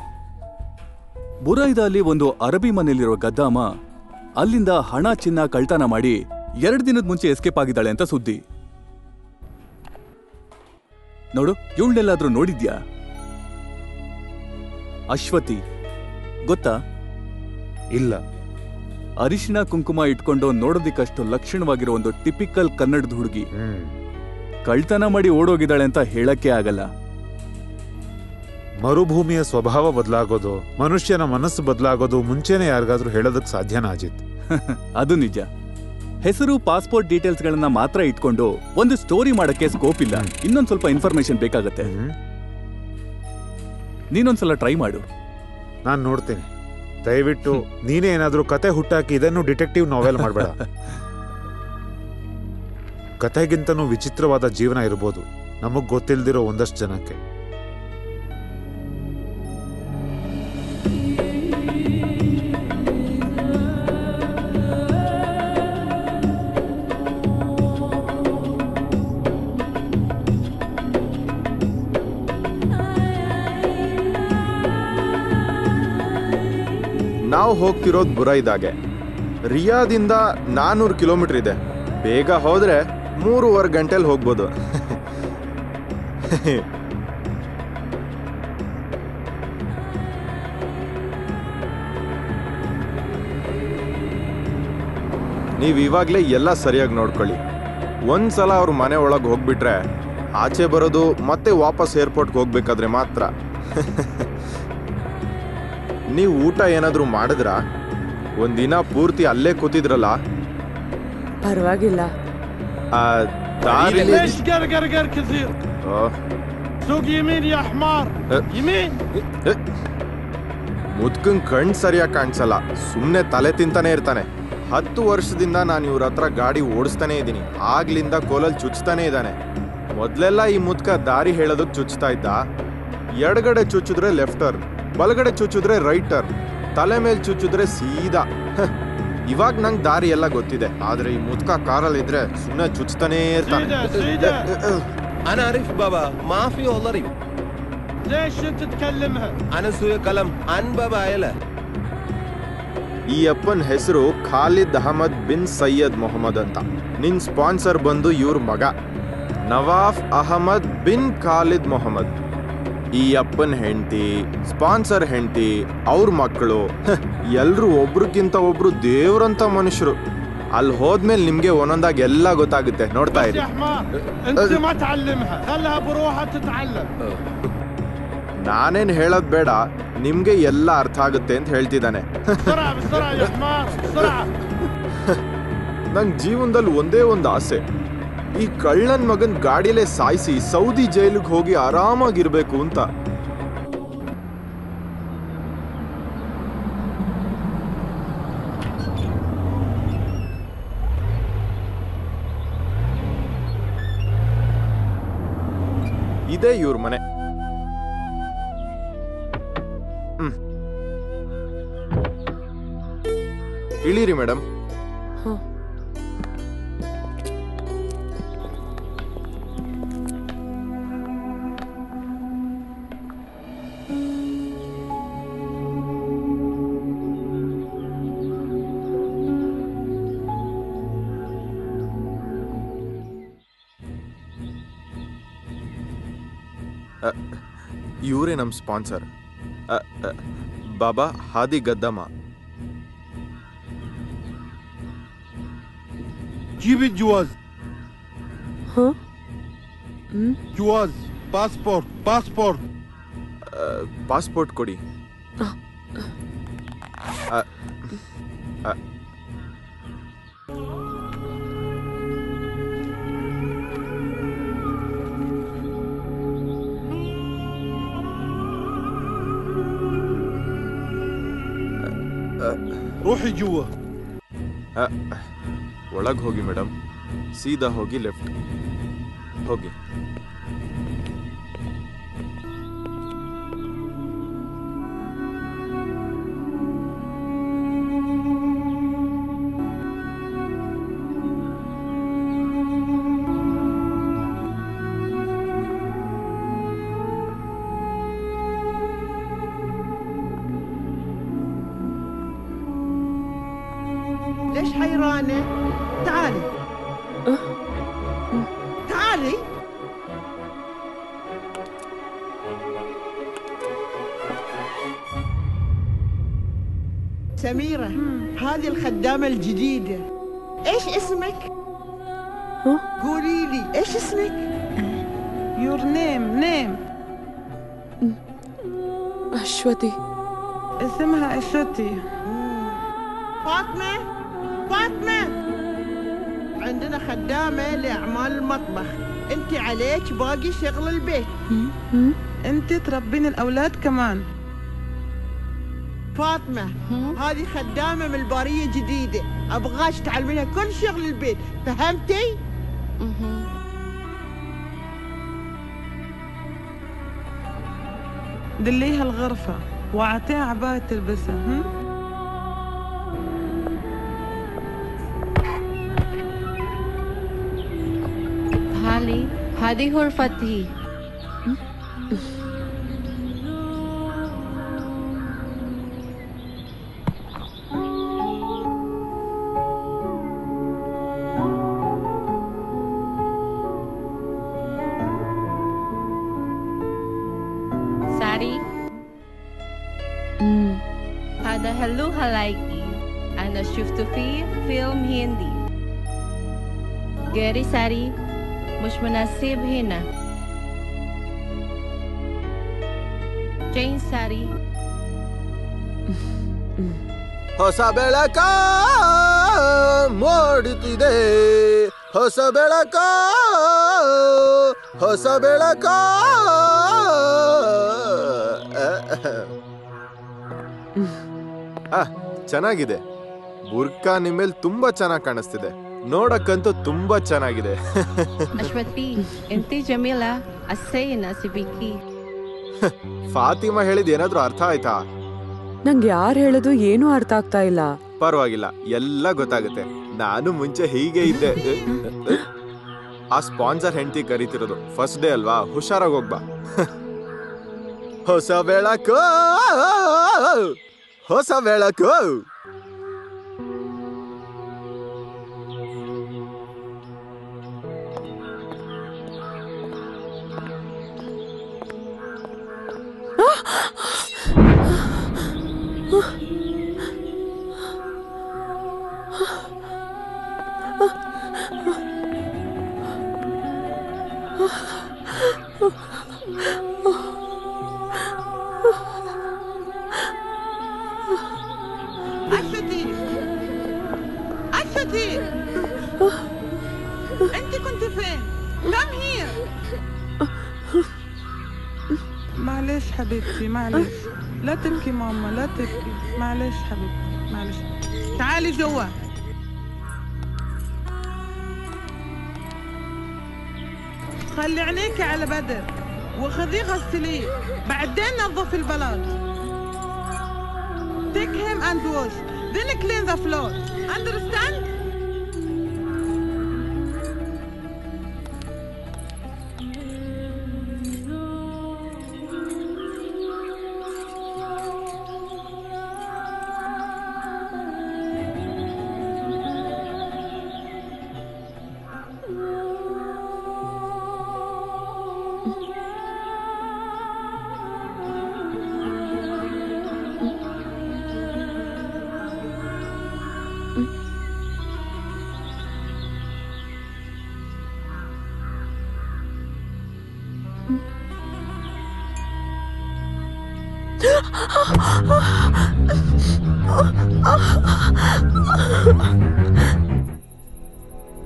ಬುರೈದಲ್ಲಿ ಒಂದು ಅರಬಿ ಮನೆಯಲ್ಲಿರೋ ಗದ್ದಾಮ ಅಲ್ಲಿಂದ ಹಣ ಚಿನ್ನ ಕಳ್ತನ ಮಾಡಿ 2 ದಿನದ ಮುಂಚೆ ಎಸ್ಕೇಪ್ ಆಗಿದ್ದಾಳೆ ಅಂತ ಸುದ್ದಿ. ನೋಡು, ಇವಳನ್ನೆಲ್ಲಾದ್ರೂ ನೋಡಿದ್ಯಾ? ಅಶ್ವತಿ ಗೊತ್ತಾ? ಇಲ್ಲ. ಅರಿಶಿನ ಕುಂಕುಮ ಇಟ್ಕೊಂಡು ನೋಡೋದಿಕ್ಕಷ್ಟು ಲಕ್ಷಣವಾಗಿರೋ ಒಂದು ಟಿಪಿಕಲ್ ಕನ್ನಡದ ಹುಡುಗಿ ಕಳ್ತನ ಮಾಡಿ ಓಡೋಗಿದ್ದಾಳೆ ಅಂತ ಹೇಳಕ್ಕೆ ಆಗಲ್ಲ. ಮರುಭೂಮಿಯ ಸ್ವಭಾವ ಬದಲಾಗೋದು, ಮನುಷ್ಯನ ಮನಸ್ಸು ಬದಲಾಗೋದು ಮುಂಚೆನೆ ಯಾರಿಗಾದ್ರೂ ಹೇಳೋದಕ್ಕೆ ಸಾಧ್ಯನಾ ಅಜಿತ್? ಅದು ನಿಜ. ಹೆಸರು, ಪಾಸ್ಪೋರ್ಟ್ ಡೀಟೇಲ್ಸ್ ಗಳನ್ನ ಮಾತ್ರ ಇಟ್ಕೊಂಡು ಒಂದು ಸ್ಟೋರಿ ಮಾಡಕ್ಕೆ ಸ್ಕೋಪ್ ಇಲ್ಲ. ಇನ್ನೊಂದ್ ಸ್ವಲ್ಪ ಇನ್ಫಾರ್ಮೇಶನ್ ಬೇಕಾಗತ್ತೆ. ನೀನೊಂದ್ಸಲ ಟ್ರೈ ಮಾಡು. ನಾನ್ ನೋಡ್ತೀನಿ. ದಯವಿಟ್ಟು ನೀನೇ ಏನಾದ್ರೂ ಕತೆ ಹುಟ್ಟಾಕಿ ಇದನ್ನು ಡಿಟೆಕ್ಟಿವ್ ನಾವೆಲ್ ಮಾಡಬೇಡ. ಕಥೆಗಿಂತನೂ ವಿಚಿತ್ರವಾದ ಜೀವನ ಇರ್ಬೋದು ನಮಗ್ ಗೊತ್ತಿಲ್ದಿರೋ ಒಂದಷ್ಟು ಜನಕ್ಕೆ. ನಾವು ಹೋಗ್ತಿರೋದು ಬುರೈದಾಗೆ. ರಿಯಾದಿಂದ 400 ಕಿಲೋಮೀಟರ್ ಇದೆ. ಬೇಗ ಹೋದ್ರೆ 3.5 ಗಂಟೆಲಿ ಹೋಗ್ಬೋದು. ನೀವು ಇವಾಗಲೇ ಎಲ್ಲ ಸರಿಯಾಗಿ ನೋಡ್ಕೊಳ್ಳಿ. ಒಂದ್ಸಲ ಅವ್ರ ಮನೆ ಒಳಗೆ ಹೋಗ್ಬಿಟ್ರೆ ಆಚೆ ಬರೋದು ಮತ್ತೆ ವಾಪಸ್ ಏರ್ಪೋರ್ಟ್ಗೆ ಹೋಗ್ಬೇಕಾದ್ರೆ ಮಾತ್ರ. ನೀವು ಊಟ ಏನಾದರೂ ಮಾಡಿದ್ರ? ಒಂದಿನ ಪೂರ್ತಿ ಅಲ್ಲೇ ಕೂತಿದ್ರಲ್ಲ. ಪರವಾಗಿಲ್ಲ. ಮುದ್ಕಂಗ್ ಕಣ್ ಸರಿಯಾಗಿ ಕಾಣಿಸಲ್ಲ, ಸುಮ್ಮನೆ ತಲೆ ತಿಂತಾನೆ ಇರ್ತಾನೆ. 10 ವರ್ಷದಿಂದ ನಾನು ಇವ್ರ ಹತ್ರ ಗಾಡಿ ಓಡಿಸ್ತಾನೆ ಇದ್ದೀನಿ. ಆಗ್ಲಿಂದ ಕೋಲಲ್ಲಿ ಚುಚ್ತಾನೆ ಇದ್ದಾನೆ. ಮೊದ್ಲೆಲ್ಲ ಈ ಮುದ್ಕ ದಾರಿ ಹೇಳೋದಕ್ಕೆ ಚುಚ್ತಾ ಇದ್ದ. ಎಡಗಡೆ ಚುಚ್ಚಿದ್ರೆ ಲೆಫ್ಟ್ ಟರ್ನ್, ಬಲಗಡೆ ಚುಚ್ಚಿದ್ರೆ ರೈಟ್ ಟರ್ನ್, ತಲೆ ಮೇಲೆ ಚುಚ್ಚಿದ್ರೆ ಸೀದಾ. ಇವಾಗ ನಂಗೆ ದಾರಿ ಎಲ್ಲ ಗೊತ್ತಿದೆ, ಆದ್ರೆ ಈ ಮುದ್ಕ ಕಾರಲ್ಲಿ ಇದ್ರೆ ಸುಮ್ಮನೆ ಚುಚ್ತಾನೇ ಇರ್ತಾನೆ. أنا أعرف بابا ما في والله ريب. ليش أنت تكلمها؟ أنا سوي كلام عن بابا عيلة. ಈ ಅಪ್ಪನ ಹೆಸರು ಖಾಲಿದ್ ಅಹಮದ್ ಬಿನ್ ಸೈಯದ್ ಮೊಹಮ್ಮದ್ ಅಂತ. ನಿನ್ ಸ್ಪಾನ್ಸರ್ ಬಂದು ಇವ್ರ ಮಗ ನವಾಫ್ ಅಹಮದ್ ಬಿನ್ ಖಾಲಿದ್ ಮೊಹಮ್ಮದ್. ಈ ಅಪ್ಪನ ಹೆಂಡತಿ, ಸ್ಪಾನ್ಸರ್ ಹೆಂಡತಿ, ಅವ್ರ ಮಕ್ಕಳು ಎಲ್ರು ಒಬ್ರಿಗಿಂತ ಒಬ್ರು ದೇವ್ರಂತ ಮನುಷ್ಯರು. ಅಲ್ಲಿ ಹೋದ್ಮೇಲೆ ನಿಮ್ಗೆ ಒಂದೊಂದಾಗಿ ಎಲ್ಲ ಗೊತ್ತಾಗುತ್ತೆ, ನೋಡ್ತಾ ಇರಿ. ನಾನೇನ್ ಹೇಳೋದ್ ಬೇಡ, ನಿಮ್ಗೆ ಎಲ್ಲ ಅರ್ಥ ಆಗುತ್ತೆ ಅಂತ ಹೇಳ್ತಿದ್ದಾನೆ. ನನ್ ಜೀವನದಲ್ಲಿ ಒಂದೇ ಒಂದು ಆಸೆ, ಈ ಕಳ್ಳನ್ ಮಗನ್ ಗಾಡಿಯಲ್ಲೇ ಸಾಯಿಸಿ ಸೌದಿ ಜೈಲಿಗೆ ಹೋಗಿ ಆರಾಮಾಗಿರ್ಬೇಕು ಅಂತ. ಇದೇ ಇವ್ರ ಮನೆ. ಇಳೀರಿ ಮೇಡಮ್. ಇವರೇ ನಮ್ಮ ಸ್ಪಾನ್ಸರ್, ಬಾಬಾ ಹಾದಿ ಗದ್ದಮ್ಮ. جيب الجواز. جواز باسبورت. ಪಾಸ್ಪೋರ್ಟ್ ಕೊಡಿ. روحي جوا. ಒಳಗೆ ಹೋಗಿ ಮೇಡಮ್, ಸೀದಾ ಹೋಗಿ ಲೆಫ್ಟ್ ಹೋಗಿ. ليش حيرانة؟ تعالي تعالي. سميرة، هذه الخدامة الجديدة. ايش اسمك؟ قولي لي ايش اسمك؟ Your name. ಅಶ್ವತಿ. اسمها أشوتي. فاطمة عندنا خدامة لأعمال المطبخ. انت عليك باقي شغل البيت. انت تربين الأولاد كمان. فاطمة هذه خدامة من البارية جديدة، أبغاش تعلمينها كل شغل البيت، فهمتي؟ دليها الغرفة وأعطيها عباية تلبسها. هالي هذه غرفتي. ساري هذا هلو هلايكي. أنا شفت فيه فيلم هندي. غيري ساري مش مناسب هنا. جين ساري ಹೊಸ ಬೆಳಕ ಮೂಡುತ್ತಿದೆ, ಹೊಸ ಬೆಳಕ, ಹೊಸ ಬೆಳಕ. ಚೆನ್ನಾಗಿದೆ. ಬುರ್ಕಾ ನಿಮ್ಮೇಲ್ ತುಂಬಾ ಚೆನ್ನಾಗಿ ಕಾಣಿಸ್ತಿದೆ. ನೋಡಕ್ಕಂತೂ ತುಂಬಾ ಚೆನ್ನಾಗಿದೆ. ಅಶ್ವತಿ ಎಂತಿ ಜಮೀಲಾ ಅಸ್ಸೇನ ಸಿಬಿಕಿ. ಫಾತಿಮಾ ಹೇಳಿದ ಏನಾದ್ರೂ ಅರ್ಥ ಆಯ್ತಾ? ನಂಗೆ ಯಾರು ಹೇಳೋದು ಏನೂ ಅರ್ಥ ಆಗ್ತಾ ಇಲ್ಲ. ಪರವಾಗಿಲ್ಲ, ಎಲ್ಲ ಗೊತ್ತಾಗುತ್ತೆ. ನಾನು ಮುಂಚೆ ಹೀಗೆ ಇದ್ದೆ. ಆ ಸ್ಪಾನ್ಸರ್ ಹೆಂಡತಿ ಕರೀತಿರೋದು. ಫಸ್ಟ್ ಡೇ ಅಲ್ವಾ, ಹುಷಾರಾಗಿ ಹೋಗ್ಬಾ. ಹೊಸ ಬೆಳಕು, ಹೊಸ ಬೆಳಕು. أشتي أنت كنت فين؟ Come here. معلش حبيبتي معلش، لا تبكي ماما لا تبكي، معلش حبيبتي معلش. تعالي جوا. خلي عينيكي على بدر وخذيه غسليه، بعدين نظفي البلاط. Take him and wash, then clean the floor. Understand?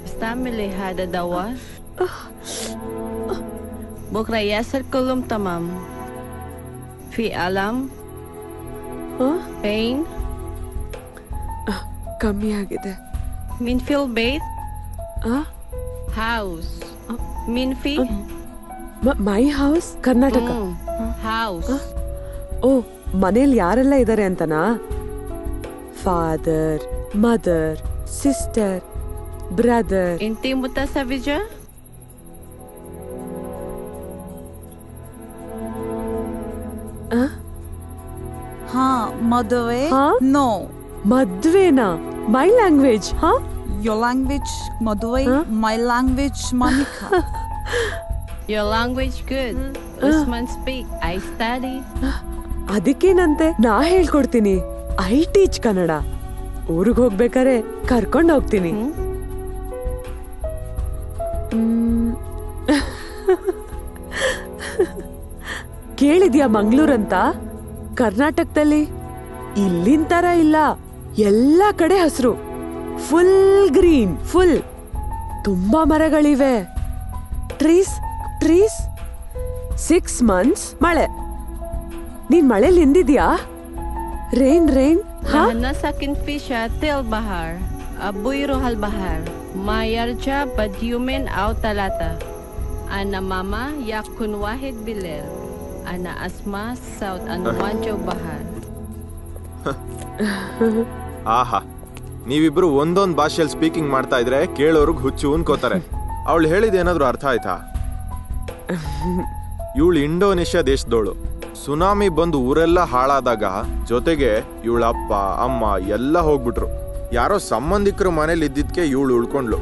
استعملي هذا الدواء. بكرة يصير كلهم تمام. في ألم pain ಕಮ್ಮಿ ಆಗಿದೆ. مين في البيت؟ house مين في my house Karnataka. house ಓ, ಮನೇಲಿ ಯಾರೆಲ್ಲ ಇದ್ದಾರೆ ಅಂತನಾ? Father, mother, sister, brother. انت متزوجة؟ ಹಾ ಮದುವೆ? ನೋ. ಮದ್ವೆನಾ? My language. ಹಾ, ಯೋರ್ ಲ್ಯಾಂಗ್ವೇಜ್ ಮದುವೆ, ಮೈ ಲ್ಯಾಂಗ್ವೇಜ್ ಮನಿಕಾ. Your language good. Usman speak. I study. ಅದಕ್ಕೇನಂತೆ, ನಾ ಹೇಳ್ಕೊಡ್ತೀನಿ. I teach Kannada. ಊರಿಗೆ ಹೋಗ್ಬೇಕಾರೆ ಕರ್ಕೊಂಡು ಹೋಗ್ತೀನಿ. ಕೇಳಿದ್ಯಾ ಮಂಗ್ಳೂರಂತ? ಕರ್ನಾಟಕದಲ್ಲಿ ಇಲ್ಲಿನ ತರ ಇಲ್ಲ. ಎಲ್ಲ ಕಡೆ ಹಸಿರು, ಫುಲ್ ಗ್ರೀನ್, ಫುಲ್. ತುಂಬಾ ಮರಗಳಿವೆ. Trees trees. 6 months ಮಳೆ. ನೀನ್ ಮಳೆಲಿ ಹಿಂದಿದ್ಯಾ? Rain rain. نحن ساكن في شاطئ البحر. أبوي يروح البحر. ما يرجع بديومين أو ثلاثة. أنا ماما يكون واحد بالليل. أنا أسماء صوت أنوان جو بحر. ಆಹಾ, ನೀವಿಬ್ರು ಒಂದೊಂದು ಭಾಷೆಯಲ್ಲಿ ಸ್ಪೀಕಿಂಗ್ ಮಾಡ್ತಾ ಇದ್ರೆ ಕೇಳೋರ್ಗ್ ಹುಚ್ಚು ಅನ್ಕೋತಾರೆ. ಅವಳು ಹೇಳಿದೇನಾದ್ರೂ ಅರ್ಥ ಆಯ್ತಾ? ಇವಳು ಇಂಡೋನೇಷ್ಯಾ ದೇಶದವಳು. ಸುನಾಮಿ ಬಂದು ಊರೆಲ್ಲ ಹಾಳಾದಾಗ ಜೊತೆಗೆ ಇವಳ ಅಪ್ಪ ಅಮ್ಮ ಎಲ್ಲ ಹೋಗ್ಬಿಟ್ರು. ಯಾರೋ ಸಂಬಂಧಿಕರು ಮನೇಲಿ ಇದ್ದಿದ್ಕೆ ಇವಳು ಉಳ್ಕೊಂಡ್ಲು.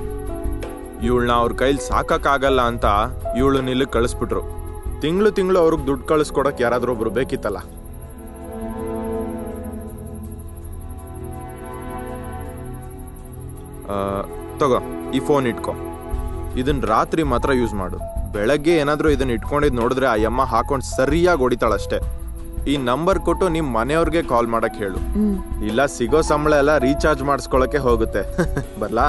ಇವಳನ್ನ ಅವ್ರ ಕೈಲಿ ಸಾಕಾಗಲ್ಲ ಅಂತ ಇವಳು ನಿಲ್ಲಿಗೆ ಕಳಿಸ್ಬಿಟ್ರು. ತಿಂಗಳು ಅವ್ರಿಗೆ ದುಡ್ಡು ಕಳಿಸ್ಕೊಡಕ್ ಯಾರಾದ್ರೂ ಒಬ್ರು ಬೇಕಿತ್ತಲ್ಲ. ತಗೋ, ಈ ಫೋನ್ ಇಟ್ಕೊ. ಇದನ್ನ ರಾತ್ರಿ ಮಾತ್ರ ಯೂಸ್ ಮಾಡು. ಬೆಳಗ್ಗೆ ಏನಾದ್ರೂ ಇದನ್ನ ಇಟ್ಕೊಂಡಿದ್ ನೋಡಿದ್ರೆ ಆ ಯಮ್ಮ ಹಾಕೊಂಡು ಸರಿಯಾಗಿ ಹೊಡಿತಾಳಷ್ಟೇ. ಈ ನಂಬರ್ ಕೊಟ್ಟು ನಿಮ್ ಮನೆಯವ್ರಿಗೆ ಕಾಲ್ ಮಾಡಕ್ ಹೇಳು. ಇಲ್ಲ ಸಿಗೋ ಸಂಬಳ ಎಲ್ಲ ರೀಚಾರ್ಜ್ ಮಾಡಿಸ್ಕೊಳಕ್ಕೆ ಹೋಗುತ್ತೆ. ಬರ್ಲಾ?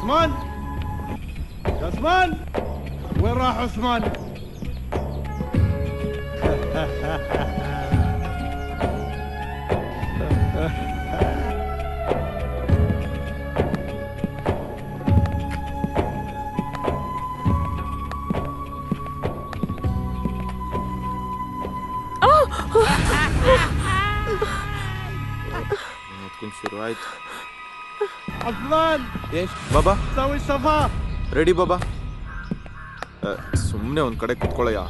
عثمان يا عثمان، وين راح عثمان؟ تكون شروعات عثمان ايش بابا سوي صفا ರೆಡಿ ಬಾಬಾ. ಸುಮ್ಮನೆ ಒಂದ್ ಕಡೆ ಕುತ್ಕೊಳ್ಳಯ್ಯ.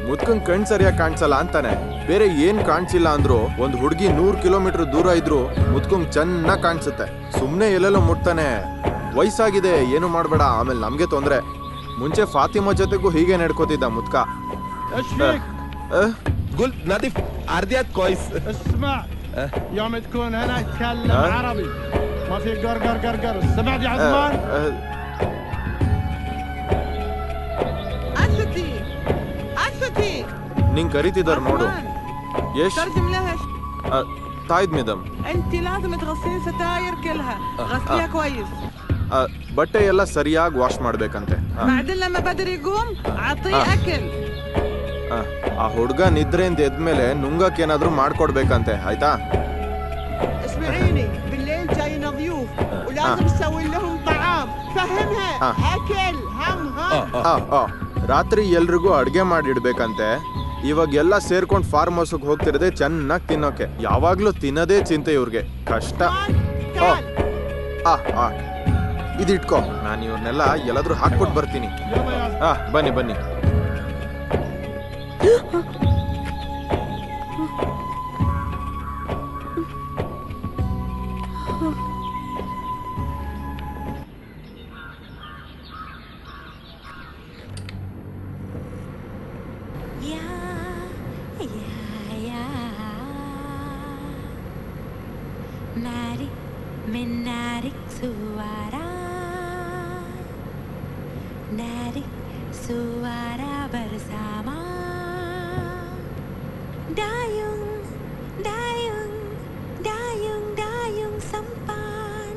ಮುದ್ಕಂಗ್ ಕಣ್ ಸರಿಯಾಗಿ ಕಾಣಿಸಲ್ಲ ಅಂತಾನೆ. ಬೇರೆ ಏನ್ ಕಾಣಿಸಿಲ್ಲ ಅಂದ್ರು ಒಂದ್ ಹುಡುಗಿ 100 ಕಿಲೋಮೀಟರ್ ದೂರ ಇದ್ರು ಮುದ್ಕಂಗ್ ಚೆನ್ನಾಗ್ ಕಾಣಿಸುತ್ತೆ. ಸುಮ್ನೆ ಎಲ್ಲೆಲ್ಲೋ ಮುಟ್ತಾನೆ. ವಯಸ್ಸಾಗಿದೆ, ಏನು ಮಾಡ್ಬೇಡ, ಆಮೇಲೆ ನಮ್ಗೆ ತೊಂದ್ರೆ. ಮುಂಚೆ ಫಾತಿಮಾ ಜೊತೆಗೂ ಹೀಗೆ ನಡ್ಕೋತಿದ್ದ ಮುದ್ಕ. قلت نادف عرضيات كويس. اسمع يوم تكون هنا اتكلم عربي، ما في قر قر قر قر. سمعت يا عثمان؟ أسكتي ನಿಂಗ್ ಕರೀತಿದಾರ ನೋಡು. ಎಷ್ಟ್ ترجم لها. ತಾಯ್ದ್ ಮೇಡಮ್, انت لازم تغسلين ستاير كلها، غسليها كويس. ಬಟ್ಟೆ ಎಲ್ಲ ಸರಿಯಾಗಿ ವಾಶ್ ಮಾಡ್ಬೇಕಂತೆ. بعدين لما بدر يقوم اعطيه اكل. ಆ ಹುಡ್ಗ ನಿದ್ರೆಯಿಂದ ಎದ್ಮೇಲೆ ನುಂಗಕ್ ಏನಾದ್ರೂ ಮಾಡ್ಕೊಡ್ಬೇಕಂತೆ, ಆಯ್ತಾ? اسمعيني، بالليل جاينا ضيوف ولازم نسوي لهم طعام، فهمها. اكل هم. ರಾತ್ರಿ ಎಲ್ರಿಗೂ ಅಡ್ಗೆ ಮಾಡಿಡ್ಬೇಕಂತೆ. ಇವಾಗ ಎಲ್ಲ ಸೇರ್ಕೊಂಡು ಫಾರ್ಮ್ ಹೌಸ್ಗೆ ಹೋಗ್ತಿರದೆ ಚೆನ್ನಾಗಿ ತಿನ್ನೋಕೆ. ಯಾವಾಗ್ಲೂ ತಿನ್ನೋದೇ ಚಿಂತೆ ಇವ್ರಿಗೆ. ಕಷ್ಟ. ಇದಿಟ್ಕೋ, ನಾನು ಇವ್ರನ್ನೆಲ್ಲ ಎಲ್ಲಾದ್ರೂ ಹಾಕ್ಬಿಟ್ಟು ಬರ್ತೀನಿ. ಬನ್ನಿ ಬನ್ನಿ. Narik menarik suara, narik suara bersama. Dayung, dayung, dayung, dayung sampan.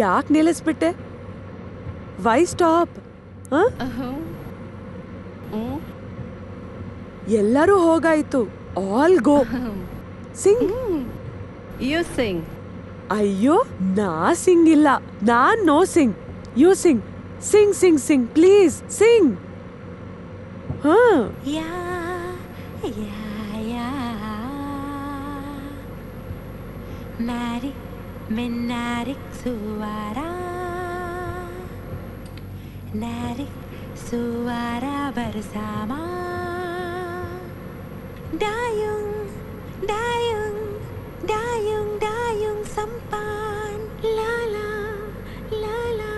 ಯಾಕೆ ನಿಲ್ಲಿಸ್ಬಿಟ್ಟೆ? Why stop? ಎಲ್ಲರೂ ಹೋಗಾಯ್ತು. All go. Sing. You sing. ಅಯ್ಯೋ, ನಾ ಸಿಂಗ್ ಇಲ್ಲ. ನಾನ್ no sing. You sing. Sing sing sing please sing. Ya, ya, ya. Narik menarik suara, narik suara bersama. Dayung, dayung, dayung, dayung. ಸಂಪಾನ್ ಲಾಲಾ ಲಾಲಾ.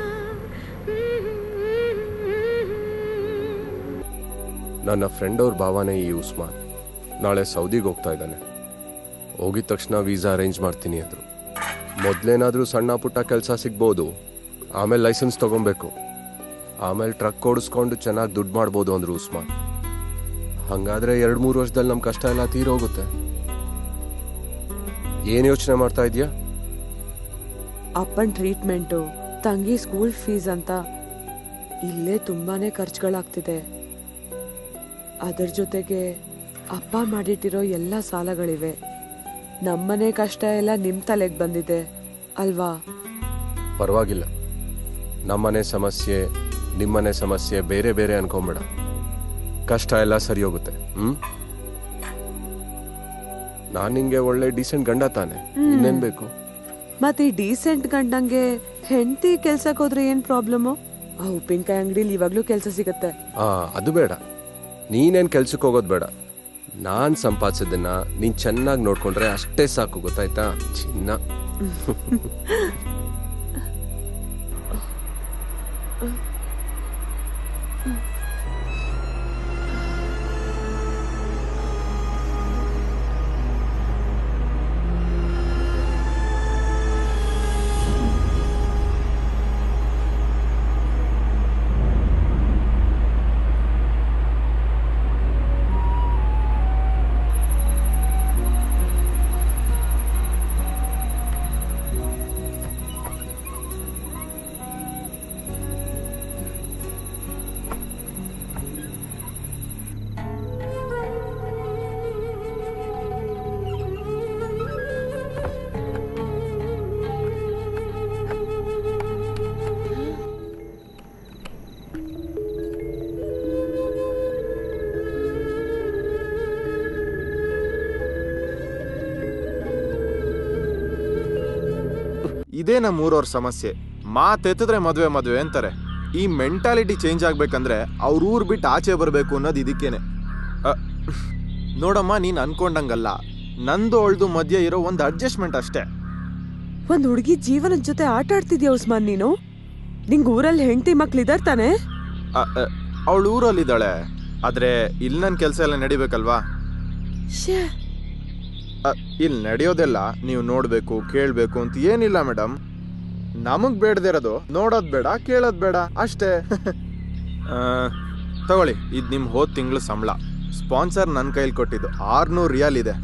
ನನ್ನ friend ಅವ್ರ ಭಾವನೆ ಈ ಉಸ್ಮಾನ್ ನಾಳೆ ಸೌದಿಗೆ ಹೋಗ್ತಾ ಇದ್ದಾನೆ. ಹೋಗಿದ ತಕ್ಷಣ ವೀಸಾ ಅರೇಂಜ್ ಮಾಡ್ತೀನಿ ಅಂದರು. ಮೊದಲೇನಾದರೂ ಸಣ್ಣ ಪುಟ್ಟ ಕೆಲಸ ಸಿಗ್ಬೋದು, ಆಮೇಲೆ ಲೈಸೆನ್ಸ್ ತೊಗೊಬೇಕು, ಆಮೇಲೆ ಟ್ರಕ್ ಓಡಿಸ್ಕೊಂಡು ಚೆನ್ನಾಗಿ ದುಡ್ಡು ಮಾಡ್ಬೋದು ಅಂದರು ಉಸ್ಮಾನ್. ಹಾಗಾದರೆ 2-3 ವರ್ಷದಲ್ಲಿ ನಮ್ಮ ಕಷ್ಟ ಎಲ್ಲ ತೀರೋಗುತ್ತೆ. ಏನು ಯೋಚನೆ ಮಾಡ್ತಾ ಇದೆಯಾ? ಅಪ್ಪನ ಟ್ರೀಟ್ಮೆಂಟು, ತಂಗಿ ಸ್ಕೂಲ್ ಫೀಸ್ ಅಂತ ಇಲ್ಲೇ ತುಂಬಾನೇ ಖರ್ಚುಗಳಾಗ್ತಿದೆ. ಅದರ ಜೊತೆಗೆ ಅಪ್ಪ ಮಾಡಿಟ್ಟಿರೋ ಎಲ್ಲ ಸಾಲಗಳಿವೆ. ನಮ್ಮನೆ ಕಷ್ಟ ಎಲ್ಲ ನಿಮ್ಮ ತಲೆಗೆ ಬಂದಿದೆ ಅಲ್ವಾ? ಪರವಾಗಿಲ್ಲ, ನಮ್ಮನೆ ಸಮಸ್ಯೆ ನಿಮ್ಮನೆ ಸಮಸ್ಯೆ ಬೇರೆ ಬೇರೆ ಅನ್ಕೊಂಬೇಡ. ಕಷ್ಟ ಎಲ್ಲ ಸರಿ ಹೋಗುತ್ತೆ. ನಾನು ನಿಂಗೆ ಒಳ್ಳೆ ಡೀಸೆಂಟ್ ಗಂಡ ತಾನೆ, ಇನ್ನೇನ್ ಬೇಕು? ಮತ್ತೆ ಈ ಡೀಸೆಂಟ್ ಗಂಡಂಗೆ ಹೆಂಡತಿ ಕೆಲ್ಸಕ್ಕೆ ಹೋದ್ರೆ ಏನ್ ಪ್ರಾಬ್ಲಮ್ಮು? ಆ ಉಪ್ಪಿನಕಾಯಿ ಅಂಗಡಿಲಿ ಇವಾಗ್ಲೂ ಕೆಲಸ ಸಿಗತ್ತೆ. ಅದು ಬೇಡ, ನೀನೇನ್ ಕೆಲ್ಸಕ್ಕೆ ಹೋಗೋದು ಬೇಡ. ನಾನ್ ಸಂಪಾದಿಸೋದನ್ನ ನೀನ್ ಚೆನ್ನಾಗಿ ನೋಡ್ಕೊಂಡ್ರೆ ಅಷ್ಟೇ ಸಾಕು, ಗೊತ್ತಾಯ್ತಾ ಚಿನ್ನ? ಇದೇ ನಮ್ಮ ಊರವ್ರ ಸಮಸ್ಯೆ. ಮಾತೆತ್ತಿದ್ರೆ ಮದುವೆ ಅಂತಾರೆ. ಈ ಮೆಂಟಾಲಿಟಿ ಚೇಂಜ್ ಆಗ್ಬೇಕಂದ್ರೆ ಅವ್ರ ಊರ್ ಬಿಟ್ಟು ಆಚೆ ಬರಬೇಕು ಅನ್ನೋದು ಇದಕ್ಕೇನೆ. ನೋಡಮ್ಮ, ನೀನ್ ಅನ್ಕೊಂಡಂಗಲ್ಲ, ನಂದು ಅವಳ್ದು ಮಧ್ಯೆ ಇರೋ ಒಂದು ಅಡ್ಜಸ್ಟ್ಮೆಂಟ್ ಅಷ್ಟೇ. ಒಂದ್ ಹುಡುಗಿ ಜೀವನದ ಜೊತೆ ಆಟ ಆಡ್ತಿದ್ಯಾ ಉಸ್ಮಾನ್ ನೀನು? ನಿಂಗ್ ಊರಲ್ಲಿ ಹೆಂಡತಿ ಮಕ್ಳಿದಾರ್ ತಾನೆ? ಅವಳು ಊರಲ್ಲಿದ್ದಾಳೆ, ಆದ್ರೆ ಇಲ್ಲಿ ನನ್ನ ಕೆಲಸ ಎಲ್ಲ ನಡಿಬೇಕಲ್ವಾ? ಇಲ್ಲಿ ನಡೆಯೋದೆಲ್ಲ ನೀವು ನೋಡ್ಬೇಕು ಕೇಳ್ಬೇಕು ಅಂತ ಏನಿಲ್ಲ ಮೇಡಮ್. ನಮಗ್ ಬೇಡದಿರೋದು ನೋಡೋದ್ ಬೇಡ, ಕೇಳೋದ್ ಬೇಡ ಅಷ್ಟೇ. ತಗೊಳ್ಳಿ, ಇದು ನಿಮ್ ಹೋದ್ ತಿಂಗಳು ಸಂಬಳ. ಸ್ಪಾನ್ಸರ್ ನನ್ನ ಕೈಲಿ ಕೊಟ್ಟಿದ್ದು 600 ರಿಯಾಲ್ ಇದೆ.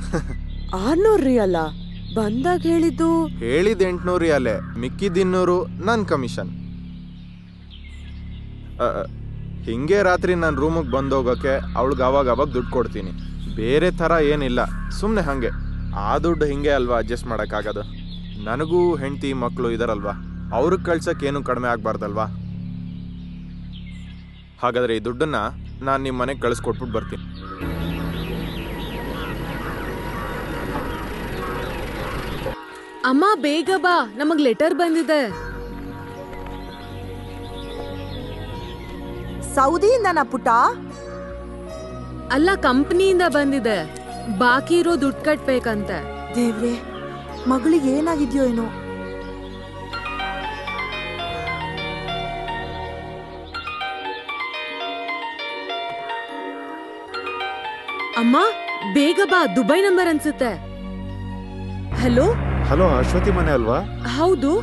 600 ರಿಯಾಲ? ಬಂದಾಗ ಹೇಳಿದ್ದು 800 ರಿಯಾಲೆ, ಮಿಕ್ಕಿದ 200 ನನ್ ಕಮಿಷನ್. ಹಿಂಗೆ ರಾತ್ರಿ ನನ್ನ ರೂಮಿಗೆ ಬಂದೋಗೋಕೆ ಅವಳಿಗೆ ಅವಾಗ ದುಡ್ಡು ಕೊಡ್ತೀನಿ. ಬೇರೆ ಥರ ಏನಿಲ್ಲ, ಸುಮ್ಮನೆ ಹಾಗೆ. ಆ ದುಡ್ಡು ಹಿಂಗೆ ಅಲ್ವಾ ಅಡ್ಜಸ್ಟ್ ಮಾಡೋಕ್ಕಾಗೋದು. ನನಗೂ ಹೆಂಡತಿ ಮಕ್ಕಳು ಇದಾರಲ್ವಾ, ಅವ್ರಿಗೆ ಕಳ್ಸೋಕ್ಕೇನು ಕಡಿಮೆ ಆಗಬಾರ್ದಲ್ವಾ? ಹಾಗಾದರೆ ಈ ದುಡ್ಡನ್ನು ನಾನು ನಿಮ್ಮ ಮನೆಗೆ ಕಳಿಸ್ಕೊಟ್ಬಿಟ್ಟು ಬರ್ತೀನಿ. ಅಮ್ಮ ಬೇಗ ಬಾ, ನಮಗ್ ಲೆಟರ್ ಬಂದಿದೆ. ಸೌದಿಯಿಂದನಾ ಪುಟ? ಅಲ್ಲ, ಕಂಪ್ನಿಯಿಂದ ಬಂದಿದೆ. ಬಾಕಿ ಇರೋ ದುಡ್ಡು ಕಟ್ಬೇಕಂತೆ. ದೇವ್ರೆ, ಮಗಳಿಗೆ ಏನಾಗಿದ್ಯೋ ಏನೋ. ಅಮ್ಮ ಬೇಗ ಬಾ, ದುಬೈ ನಂಬರ್ ಅನ್ಸುತ್ತೆ. ಹಲೋ ಹಲೋ, ಅಶ್ವತಿ ಮನೆ ಅಲ್ವಾ? ಹೌದು,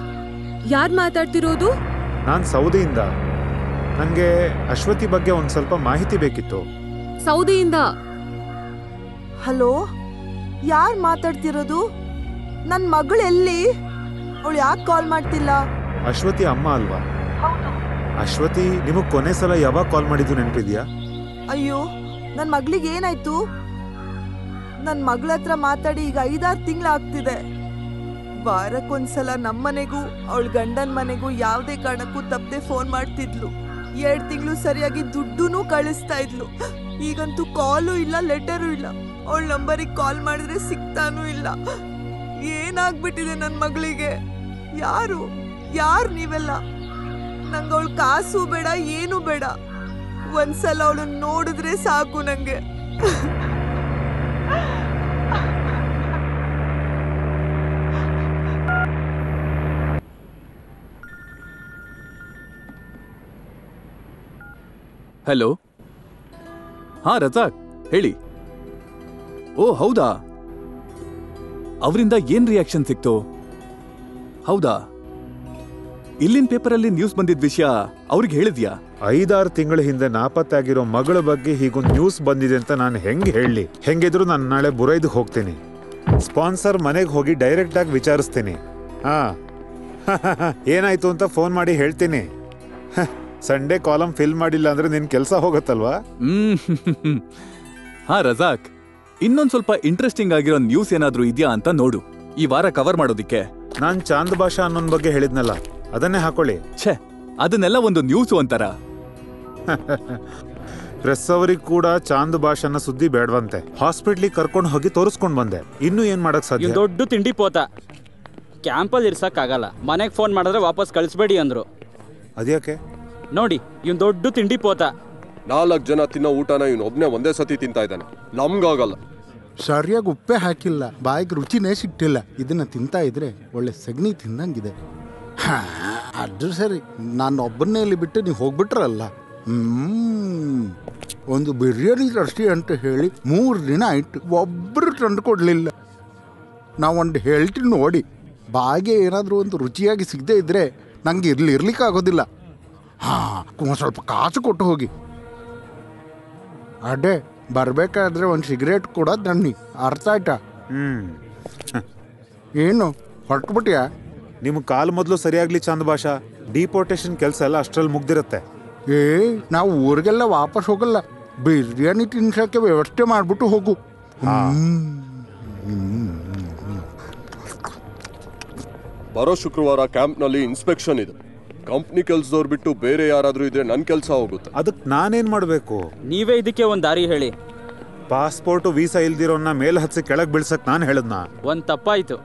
ಯಾರ್ ಮಾತಾಡ್ತಿರೋದು? ನಾನ್ ಸೌದಿಯಿಂದ. ನನ್ಗೆ ಅಶ್ವತಿ ಬಗ್ಗೆ ಒಂದ್ ಸ್ವಲ್ಪ ಮಾಹಿತಿ ಬೇಕಿತ್ತು. ಸೌದಿಯಿಂದ? ಹಲೋ, ಯಾರ್ ಮಾತಾಡ್ತಿರೋದು? ನನ್ ಮಗಳು ಎಲ್ಲಿ? ಅವಳು ಯಾಕೆ ಕಾಲ್ ಮಾಡ್ತಿಲ್ಲ? ಅಶ್ವತಿ ಅಮ್ಮ ಅಲ್ವಾ? ಅಶ್ವತಿ ನಿಮಗ್ ಕೊನೆ ಸಲ ಯಾವಾಗ ಕಾಲ್ ಮಾಡಿದ್ದು ನೆನಪಿದ್ಯಾ? ಅಯ್ಯೋ, ನನ್ ಮಗಳಿಗೆ ಏನಾಯ್ತು? ನನ್ ಮಗಳ ಹತ್ರ ಮಾತಾಡಿ ಈಗ 5-6 ತಿಂಗಳಾಗ್ತಿದೆ. ವಾರಕ್ಕೊಂದ್ಸಲ ನಮ್ಮನೆಗೂ ಅವಳ ಗಂಡನ ಮನೆಗೂ ಯಾವುದೇ ಕಾರಣಕ್ಕೂ ತಪ್ಪದೆ ಫೋನ್ ಮಾಡ್ತಿದ್ಲು. 2 ತಿಂಗಳು ಸರಿಯಾಗಿ ದುಡ್ಡು ಕಳಿಸ್ತಾ ಇದ್ಲು. ಈಗಂತೂ ಕಾಲು ಇಲ್ಲ, ಲೆಟರು ಇಲ್ಲ. ಅವಳ ನಂಬರಿಗೆ ಕಾಲ್ ಮಾಡಿದ್ರೆ ಸಿಗ್ತಾನೂ ಇಲ್ಲ. ಏನಾಗ್ಬಿಟ್ಟಿದೆ ನನ್ನ ಮಗಳಿಗೆ? ಯಾರು ನೀವೆಲ್ಲ? ನಂಗೆ ಅವಳ ಕಾಸು ಬೇಡ, ಏನು ಬೇಡ. ಒಂದ್ಸಲ ಅವಳನ್ನ ನೋಡಿದ್ರೆ ಸಾಕು ನಂಗೆ. ಹಲೋ. ಹಾ ರಜಾಕ್, ಹೇಳಿ. ಓ ಹೌದಾ, ಅವರಿಂದ ಏನ್ ರಿಯಾಕ್ಷನ್ ಸಿಕ್ತು? ಹೌದಾ, ಇಲ್ಲಿನ ಪೇಪರಲ್ಲಿ ನ್ಯೂಸ್ ಬಂದಿದ್ದ ವಿಷಯ ಅವ್ರಿಗೆ ಹೇಳಿದ್ಯಾ? 5-6 ತಿಂಗಳ ಹಿಂದೆ ನಾಪತ್ತೆ ಆಗಿರೋ ಮಗಳ ಬಗ್ಗೆ ಹೀಗೊಂದು ನ್ಯೂಸ್ ಬಂದಿದೆ ಅಂತ ನಾನು ಹೆಂಗೆ ಹೇಳಲಿ? ಹೆಂಗಿದ್ರು ನಾನು ನಾಳೆ ಬುರೈದ್ಗೆ ಹೋಗ್ತೀನಿ. ಸ್ಪಾನ್ಸರ್ ಮನೆಗೆ ಹೋಗಿ ಡೈರೆಕ್ಟ್ ಆಗಿ ವಿಚಾರಿಸ್ತೀನಿ. ಹಾ ಏನಾಯ್ತು ಅಂತ ಫೋನ್ ಮಾಡಿ ಹೇಳ್ತೀನಿ. ಸಂಡೇ ಕಾಲಮ್ ಫಿಲ್ ಮಾಡಿಲ್ಲ ಅಂದ್ರೆ ನಿನ್ ಕೆಲಸ ಹೋಗುತ್ತಲ್ವಾ? ಹಾ ರಜಾಕ್, ಇನ್ನೊಂದ್ ಸ್ವಲ್ಪ ಇಂಟ್ರೆಸ್ಟಿಂಗ್ ಆಗಿರೋ ನ್ಯೂಸ್ ಏನಾದ್ರೂ ಇದೆಯಾ ಅಂತ ನೋಡು, ಈ ವಾರ ಕವರ್ ಮಾಡೋದಿಕ್ಕೆ. ನಾನ್ ಚಾಂದ್ ಭಾಷಾ ಅನ್ನೋನ್ ಬಗ್ಗೆ ಹೇಳಿದ್ನಲ್ಲ, ಅದನ್ನೇ ಹಾಕೊಳ್ಳಿ. ಛೇ, ಅದನ್ನೆಲ್ಲ ಒಂದು ನ್ಯೂಸ್ ಅಂತಾರ? ಪ್ರೆಸ್ ಅವರಿಗೆ ಕೂಡ ಚಾಂದ್ ಭಾಷಾನ ಸುದ್ದಿ ಬೇಡವಂತೆ. ಹಾಸ್ಪಿಟ್ಲಿಗೆ ಕರ್ಕೊಂಡು ಹೋಗಿ ತೋರಿಸ್ಕೊಂಡ್ ಬಂದೆ. ಇನ್ನು ಏನ್ ಮಾಡಕ್ ಸಾಧ್ಯ? ದೊಡ್ಡ ತಿಂಡಿ ಪೋತ ಕ್ಯಾಂಪಲ್ಲಿ ಇರ್ಸಕ್ಕಾಗಲ್ಲ. ಮನೆಗೆ ಫೋನ್ ಮಾಡಿದ್ರೆ ವಾಪಸ್ ಕಳಿಸ್ಬೇಡಿ ಅಂದ್ರು. ಅದ್ಯಾಕೆ? ನೋಡಿ, ಇವನ್ ದೊಡ್ಡ ತಿಂಡಿ ಪೋತ. 4 ಜನ ತಿನ್ನೋ ಊಟನ ಇವನು ಒಬ್ನೇ ಒಂದೇ ಸತಿ ತಿಂತಾ ಇದ್ದಾನೆ. ನಮ್ಗಾಗಲ್ಲ. ಸರಿಯಾಗಿ ಉಪ್ಪೇ ಹಾಕಿಲ್ಲ, ಬಾಯಿಗೆ ರುಚಿನೇ ಸಿಕ್ತಿಲ್ಲ. ಇದನ್ನ ತಿಂತಾ ಇದ್ರೆ ಒಳ್ಳೆ ಸಗಣಿ ತಿಂದಂಗಿದೆ. ಅದು ಸರಿ, ನಾನು ಒಬ್ಬನ್ನೇ ಇಲ್ಲಿ ಬಿಟ್ಟು ನೀವು ಹೋಗ್ಬಿಟ್ರಲ್ಲ. ಒಂದು ಬಿರಿಯಾನಿ ತರ್ಸಿ ಅಂತ ಹೇಳಿ 3 ದಿನ ಆಯ್ತು, ಒಬ್ಬರು ತಂದು ಕೊಡ್ಲಿಲ್ಲ. ನಾವೊಂದು ಹೇಳ್ತೀನಿ ನೋಡಿ, ಬಾಯಿಗೆ ಏನಾದರೂ ಒಂದು ರುಚಿಯಾಗಿ ಸಿಗದೆ ಇದ್ರೆ ನಂಗೆ ಇರ್ಲಿಕ್ಕೆ ಆಗೋದಿಲ್ಲ. ಒಂದು ಸ್ವಲ್ಪ ಕಾಸು ಕೊಟ್ಟು ಹೋಗಿ. ಅದೇ ಬರ್ಬೇಕಾದ್ರೆ ಒಂದು ಸಿಗರೇಟ್ ಕೂಡ ತನ್ನಿ, ಅರ್ಥ ಆಯ್ತಾ? ಏನು ಹೊರಟ್ಬಿಟ್ಯಾ? ನಿಮ್ ಕಾಲ್ ಮೊದಲು ಸರಿಯಾಗ್ಲಿ ಚಾಂದ್ ಭಾಷಾ. ಡಿಪೋರ್ಟೇಷನ್ ಕೆಲಸ ಎಲ್ಲ ಅಷ್ಟ್ರಲ್ಲಿ ಮುಗ್ದಿರತ್ತೆ. ನಾವು ಊರಿಗೆಲ್ಲ ವಾಪಸ್ ಹೋಗಲ್ಲ, ಬಿರಿಯಾನಿ ತಿನ್ಸಕ್ಕೆ ವ್ಯವಸ್ಥೆ ಮಾಡ್ಬಿಟ್ಟು ಹೋಗು. ಬರೋ ಶುಕ್ರವಾರ ಕ್ಯಾಂಪ್ನಲ್ಲಿ ಇನ್ಸ್ಪೆಕ್ಷನ್ ಇದೆ. ಕಂಪ್ನಿ ಕೆಲ್ಸದವ್ರು ಬಿಟ್ಟು ಬೇರೆ ಯಾರಾದ್ರೂ ಇದ್ರೆ ನನ್ ಕೆಲಸ ಹೋಗುತ್ತೆ. ಅದಕ್ಕೆ ನಾನೇನ್ ಮಾಡ್ಬೇಕು? ನೀವೇ ಇದಕ್ಕೆ ಒಂದ್ ದಾರಿ ಹೇಳಿ. ಪಾಸ್ಪೋರ್ಟ್ ವೀಸಾ ಇಲ್ದಿರೋನ್ನ ಮೇಲೆ ಹತ್ಸಿ ಕೆಳಗ್ ಬೀಳ್ಸಕ್ ನಾನು ಹೇಳದ್ನ? ಒಂದ್ ತಪ್ಪಾಯ್ತು.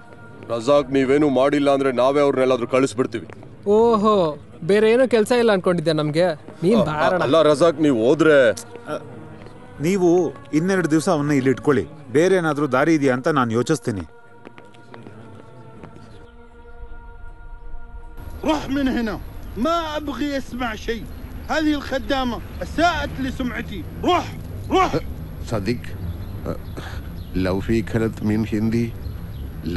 ರಜಾಕ್, ನೀವೇನು ಮಾಡಿಲ್ಲ ಅಂದ್ರೆ ನಾವೇ ಅವ್ರನ್ನೆಲ್ಲಾದ್ರೂ ಕಳಿಸ್ಬಿಡ್ತೀವಿ. ಓಹೋ, ಬೇರೆ ಏನೋ ಕೆಲಸ ಇಲ್ಲ ಅನ್ಕೊಂಡಿದ್ದೆ ನಮ್ಗೆ. ನೀನ್ ಅಲ್ಲ ರಜಾಕ್, ನೀವು ಹೋದ್ರೆ ನೀವು 2 ದಿವಸ ಅವನ್ನ ಇಲ್ಲಿ ಇಟ್ಕೊಳ್ಳಿ. ಬೇರೆ ಏನಾದ್ರೂ ದಾರಿ ಇದೆಯಾ ಅಂತ ನಾನು ಯೋಚಿಸ್ತೀನಿ. روح من هنا، ما ابغي اسمع شيء. هذه الخدامة اساءت لسمعتي. روح روح. صديق، لو في كانت من هندي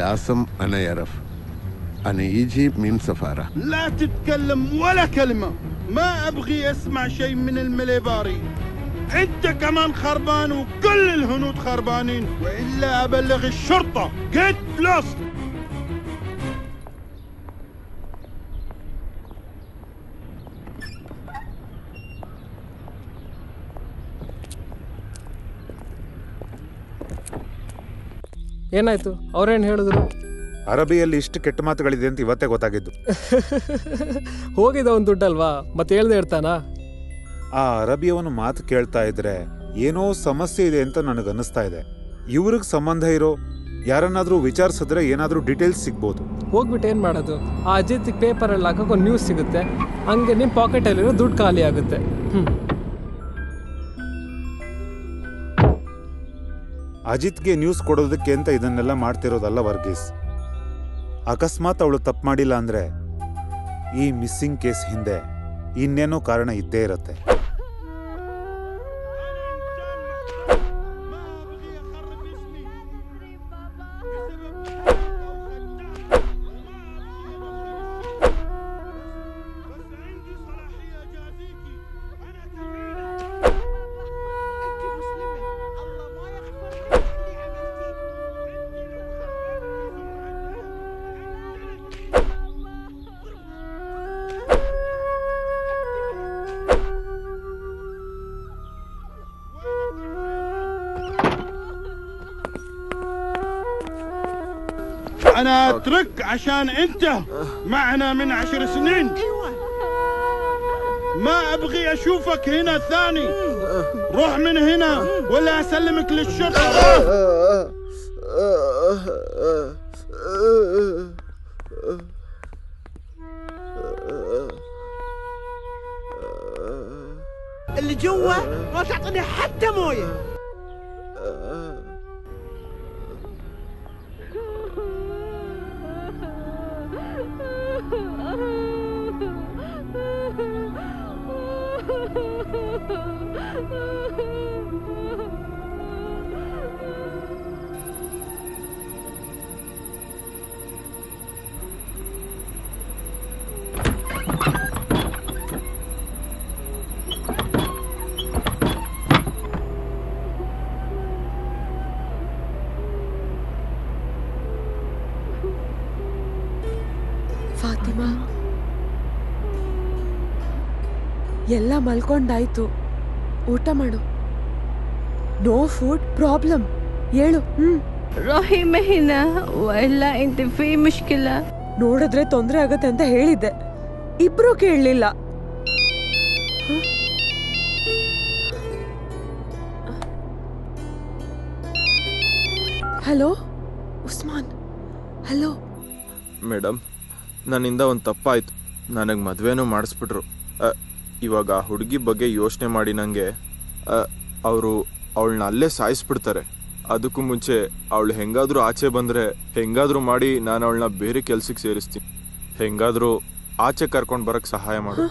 لازم انا يعرف. انا يجي من سفارة. لا تتكلم ولا كلمة، ما ابغي اسمع شيء من المليباري. انت كمان خربان وكل الهنود خربانين، والا ابلغ الشرطة. get lost. ಏನಾಯ್ತು? ಅವ್ರೇನು ಹೇಳಿದ್ರು? ಅರಬಿಯಲ್ಲಿ ಇಷ್ಟು ಕೆಟ್ಟ ಮಾತುಗಳಿದೆ ಅಂತ ಇವತ್ತೇ ಗೊತ್ತಾಗಿದ್ದು. ಹೋಗಿದ ಒಂದು ದುಡ್ಡಲ್ವಾ, ಮತ್ತೆ ಹೇಳ್ದೆ ಇರ್ತಾನ? ಆ ಅರಬಿಯವನು ಮಾತು ಕೇಳ್ತಾ ಇದ್ರೆ ಏನೋ ಸಮಸ್ಯೆ ಇದೆ ಅಂತ ನನಗನ್ನಿಸ್ತಾ ಇದೆ. ಇವ್ರಿಗೆ ಸಂಬಂಧ ಇರೋ ಯಾರನ್ನಾದ್ರೂ ವಿಚಾರಿಸಿದ್ರೆ ಏನಾದ್ರೂ ಡೀಟೇಲ್ಸ್ ಸಿಗ್ಬೋದು. ಹೋಗ್ಬಿಟ್ಟು ಏನ್ ಮಾಡೋದು? ಆ ಅಜಿತ್ ಪೇಪರಲ್ಲಿ ಹಾಕಕ್ಕೆ ಒಂದು ನ್ಯೂಸ್ ಸಿಗುತ್ತೆ, ಹಂಗೆ ನಿಮ್ಮ ಪಾಕೆಟಲ್ಲಿರೋ ದುಡ್ಡು ಖಾಲಿ ಆಗುತ್ತೆ. ಅಜಿತ್ಗೆ ನ್ಯೂಸ್ ಕೊಡೋದಕ್ಕೆ ಅಂತ ಇದನ್ನೆಲ್ಲ ಮಾಡ್ತಿರೋದಲ್ಲ ವರ್ಗೀಸ್. ಅಕಸ್ಮಾತ್ ಅವಳು ತಪ್ಪು ಮಾಡಿಲ್ಲ ಅಂದ್ರೆ ಈ ಮಿಸ್ಸಿಂಗ್ ಕೇಸ್ ಹಿಂದೆ ಇನ್ನೇನೋ ಕಾರಣ ಇದ್ದೇ ಇರತ್ತೆ. أنا أترك عشان أنت معنا من 10 سنين. ما أبغي أشوفك هنا ثاني. روح من هنا ولا أسلمك للشرطة. اللي جوا ما تعطيني حتى مويه. ಎಲ್ಲ ಮಲ್ಕೊಂಡಾಯ್ತು, ಊಟ ಮಾಡು. ನೋ ಫುಡ್ ಪ್ರಾಬ್ಲಮ್, ಹೇಳು. روحي ما هنا وإلا أنت في مشكلة. ನೋಡಿದ್ರೆ ತೊಂದರೆ ಆಗತ್ತೆ ಅಂತ ಹೇಳಿದ್ದೆ, ಇಬ್ರು ಕೇಳಲಿಲ್ಲ. Hello Usman, hello. ಮೇಡಮ್, ನನ್ನಿಂದ ಒಂದು ತಪ್ಪಾಯ್ತು. ನನಗೆ ಮದುವೆನೂ ಮಾಡಿಸ್ಬಿಟ್ರು. ಇವಾಗ ಆ ಹುಡುಗಿ ಬಗ್ಗೆ ಯೋಚನೆ ಮಾಡಿ ನನಗೆ ಅವರು ಅವಳನ್ನ ಅಲ್ಲೇ ಸಾಯಿಸ್ಬಿಡ್ತಾರೆ. ಅದಕ್ಕೂ ಮುಂಚೆ ಅವಳು ಹೆಂಗಾದರೂ ಆಚೆ ಬಂದರೆ ಹೆಂಗಾದರೂ ಮಾಡಿ ನಾನು ಅವಳನ್ನ ಬೇರೆ ಕೆಲ್ಸಕ್ಕೆ ಸೇರಿಸ್ತೀನಿ. ಹೆಂಗಾದರೂ ಆಚೆ ಕರ್ಕೊಂಡು ಬರೋಕ್ಕೆ ಸಹಾಯ ಮಾಡು.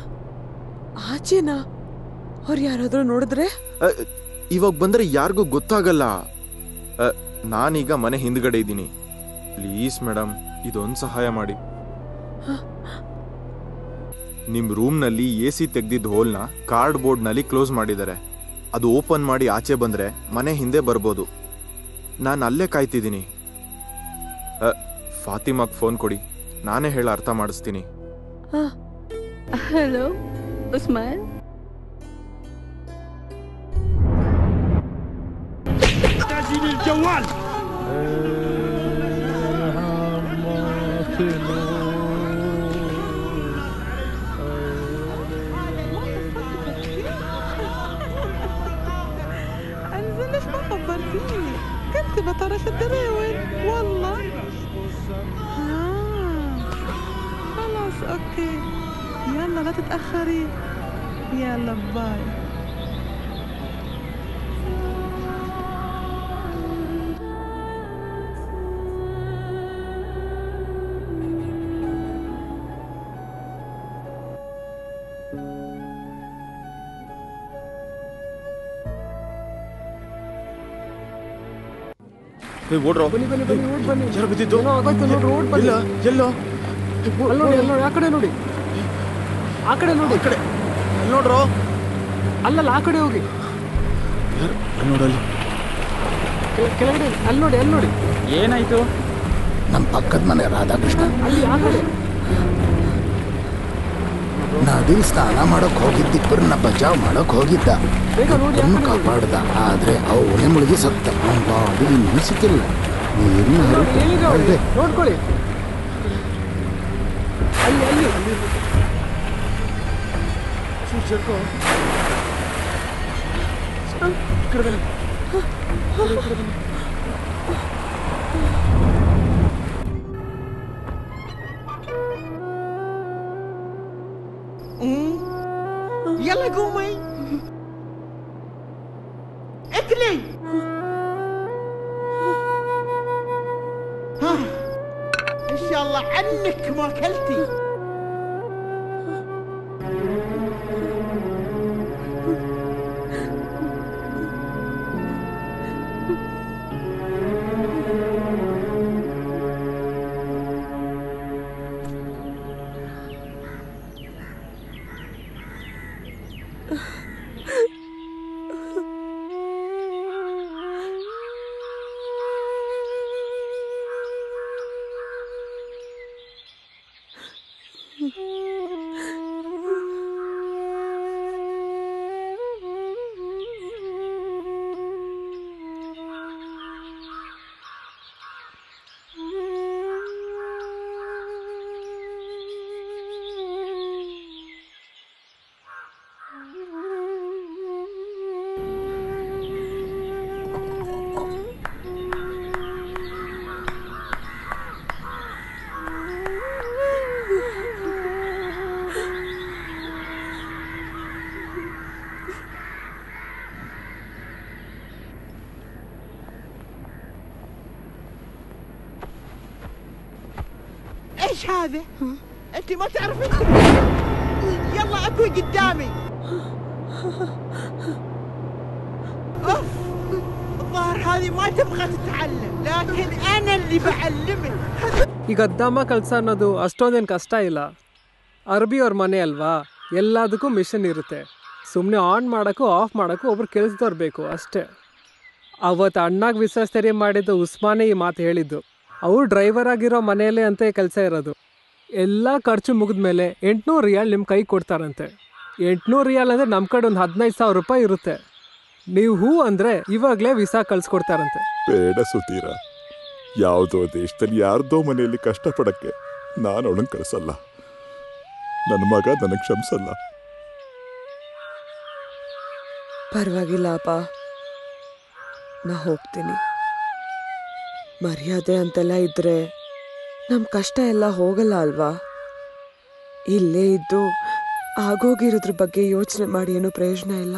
ಆಚೆನಾ? ಅವ್ರು ಯಾರಾದರೂ ನೋಡಿದ್ರೆ? ಇವಾಗ ಬಂದರೆ ಯಾರಿಗೂ ಗೊತ್ತಾಗಲ್ಲ. ನಾನೀಗ ಮನೆ ಹಿಂದ್ಗಡೆ ಇದ್ದೀನಿ. ಪ್ಲೀಸ್ ಮೇಡಮ್, ಇದೊಂದು ಸಹಾಯ ಮಾಡಿ. ನಿಮ್ಮ ರೂಮ್ನಲ್ಲಿ AC ತೆಗ್ದಿದ್ದ ಹೋಲ್ನ ಕಾರ್ಡ್ ಬೋರ್ಡ್ನಲ್ಲಿ ಕ್ಲೋಸ್ ಮಾಡಿದ್ದಾರೆ. ಅದು ಓಪನ್ ಮಾಡಿ ಆಚೆ ಬಂದರೆ ಮನೆ ಹಿಂದೆ ಬರ್ಬೋದು. ನಾನು ಅಲ್ಲೇ ಕಾಯ್ತಿದ್ದೀನಿ. ಫಾತಿಮಾಗೆ ಫೋನ್ ಕೊಡಿ, ನಾನೇ ಹೇಳ ಅರ್ಥ ಮಾಡಿಸ್ತೀನಿ. ಹಲೋ ಉಸ್ಮಾನ್. الجوال انزل ليش ما خبرتيني؟ كنت بطرش الدراوين والله. خلاص اوكي، يلا لا تتأخري. يلا باي. ಓಡ್ರೋ, ಬನ್ನಿ ಬನ್ನಿ ಬನ್ನಿ, ಓಡ್ ಬನ್ನಿ. ಯಾರು ಬಿದ್ದಿದ್ದು? ಏನೋ ಆಗೋಯ್ತು ನೋಡ್ರಿ, ಓಡ್ ಬನ್ನಿ. ಎಲ್ಲೋ ಅಲ್ಲಿ ನೋಡಿ, ಅಲ್ಲಿ ನೋಡಿ, ಆ ಕಡೆ ನೋಡಿ, ಆ ಕಡೆ ನೋಡಿ, ಕಡೆ ನೋಡ್ರೋ. ಅಲ್ಲಲ್ಲ, ಆ ಕಡೆ ಹೋಗಿ. ನೋಡಲ್ಲಿ ಕೆಳಗಡೆ ಅಲ್ಲಿ ನೋಡಿ, ಅಲ್ಲಿ ನೋಡಿ. ಏನಾಯ್ತು? ನಮ್ಮ ಪಕ್ಕದ ಮನೆ ರಾಧಾಕೃಷ್ಣ ಅಲ್ಲಿ ಆ ಕಡೆ ನದಿಲ್ ಸ್ನಾನ ಮಾಡಕ್ ಹೋಗಿದ್ದಿಬ್ಬರನ್ನ ಬಚಾವ್ ಮಾಡಕ್ ಹೋಗಿದ್ದ. ಇಬ್ಬರನ್ನು ಕಾಪಾಡ್ದ, ಆದ್ರೆ ಅವನೇ ಮುಳುಗಿ ಸತ್ತ. ಅವನ ಬಾಡಿ ಇನ್ನೂ ಸಿಕ್ಕಿಲ್ಲ. ನೀರಿನ ಹರಿದೆ. ನೋಡ್ಕೊಳ್ಳಿ, ಅಲ್ಲಿ ಅಲ್ಲಿ ಚರ್ಕೋ ಕಡೆ ಬನ್ನಿ. يلا قومي اكلي. ها ان شاء الله عنك ما اكلتي. ايش هذا؟ انت ما تعرفين؟ يلا اكوي قدامي. اوف، الظاهر هذه ما تبغى تتعلم، لكن انا اللي بعلمك. ಈಗ ಅದ್ದಮ್ಮ ಕೆಲಸ ಅನ್ನೋದು ಅಷ್ಟೊಂದೇನು ಕಷ್ಟ ಇಲ್ಲ. ಅರ್ಬಿ ಅವ್ರ ಮನೆ ಅಲ್ವಾ, ಎಲ್ಲದಕ್ಕೂ ಮಿಷನ್ ಇರುತ್ತೆ. ಸುಮ್ಮನೆ ಆನ್ ಮಾಡೋಕ್ಕೂ ಆಫ್ ಮಾಡೋಕ್ಕೂ ಒಬ್ರು ಕೆಲಸದವ್ರು ಬೇಕು ಅಷ್ಟೇ. ಅವತ್ತು ಅಣ್ಣಾಗ ವಿಶ್ವಾಸತೆರಿ ಮಾಡಿದ್ದು ಉಸ್ಮಾನೇ ಈ ಮಾತು ಹೇಳಿದ್ದು. ಅವ್ರು ಡ್ರೈವರ್ ಆಗಿರೋ ಮನೆಯಲ್ಲೇ ಅಂತ ಕೆಲಸ ಇರೋದು. ಎಲ್ಲ ಖರ್ಚು ಮುಗಿದ್ಮೇಲೆ 800 ರಿಯಾಲ್ ನಿಮ್ಮ ಕೈ ಕೊಡ್ತಾರಂತೆ. 800 ರಿಯಾಲ್ ಅಂದರೆ ನಮ್ಮ ಕಡೆ ಒಂದು 15,000 ರೂಪಾಯಿ ಇರುತ್ತೆ. ನೀವು ಹೂ ಅಂದರೆ ಇವಾಗಲೇ ವೀಸಾ ಕಳಿಸ್ಕೊಡ್ತಾರಂತೆ. ಬೇಡ ಸುಧೀರ, ಯಾವುದೋ ದೇಶದಲ್ಲಿ ಯಾರ್ದೋ ಮನೆಯಲ್ಲಿ ಕಷ್ಟಪಡಕ್ಕೆ ನಾನು ಅವಳನ್ನು ಕಳಿಸಲ್ಲ. ನನ್ನ ಮಗ ನನಗೆ ಕ್ಷಮಿಸಲ್ಲ. ಪರವಾಗಿಲ್ಲ ಅಪ್ಪ, ನಾ ಹೋಗ್ತೀನಿ. ಮರ್ಯಾದೆ ಅಂತೆಲ್ಲ ಇದ್ರೆ ನಮ್ಮ ಕಷ್ಟ ಎಲ್ಲ ಹೋಗಲ್ಲ ಅಲ್ವಾ? ಇಲ್ಲೇ ಇದ್ದು ಆಗೋಗಿರೋದ್ರ ಬಗ್ಗೆ ಯೋಚನೆ ಮಾಡಿ ಏನೂ ಪ್ರಯೋಜನ ಇಲ್ಲ.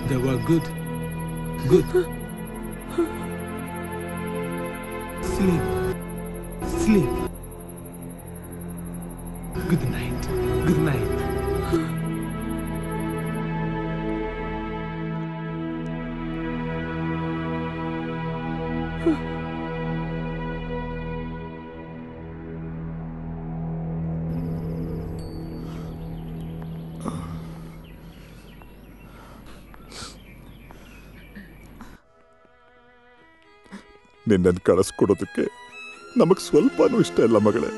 They were good. Good. Sleep. Sleep. Good night. Good night. ನಿನ್ನನ್ನು ಕಳಿಸ್ಕೊಡೋದಕ್ಕೆ ನಮಗೆ ಸ್ವಲ್ಪನೂ ಇಷ್ಟ ಇಲ್ಲ ಮಗಳೇ.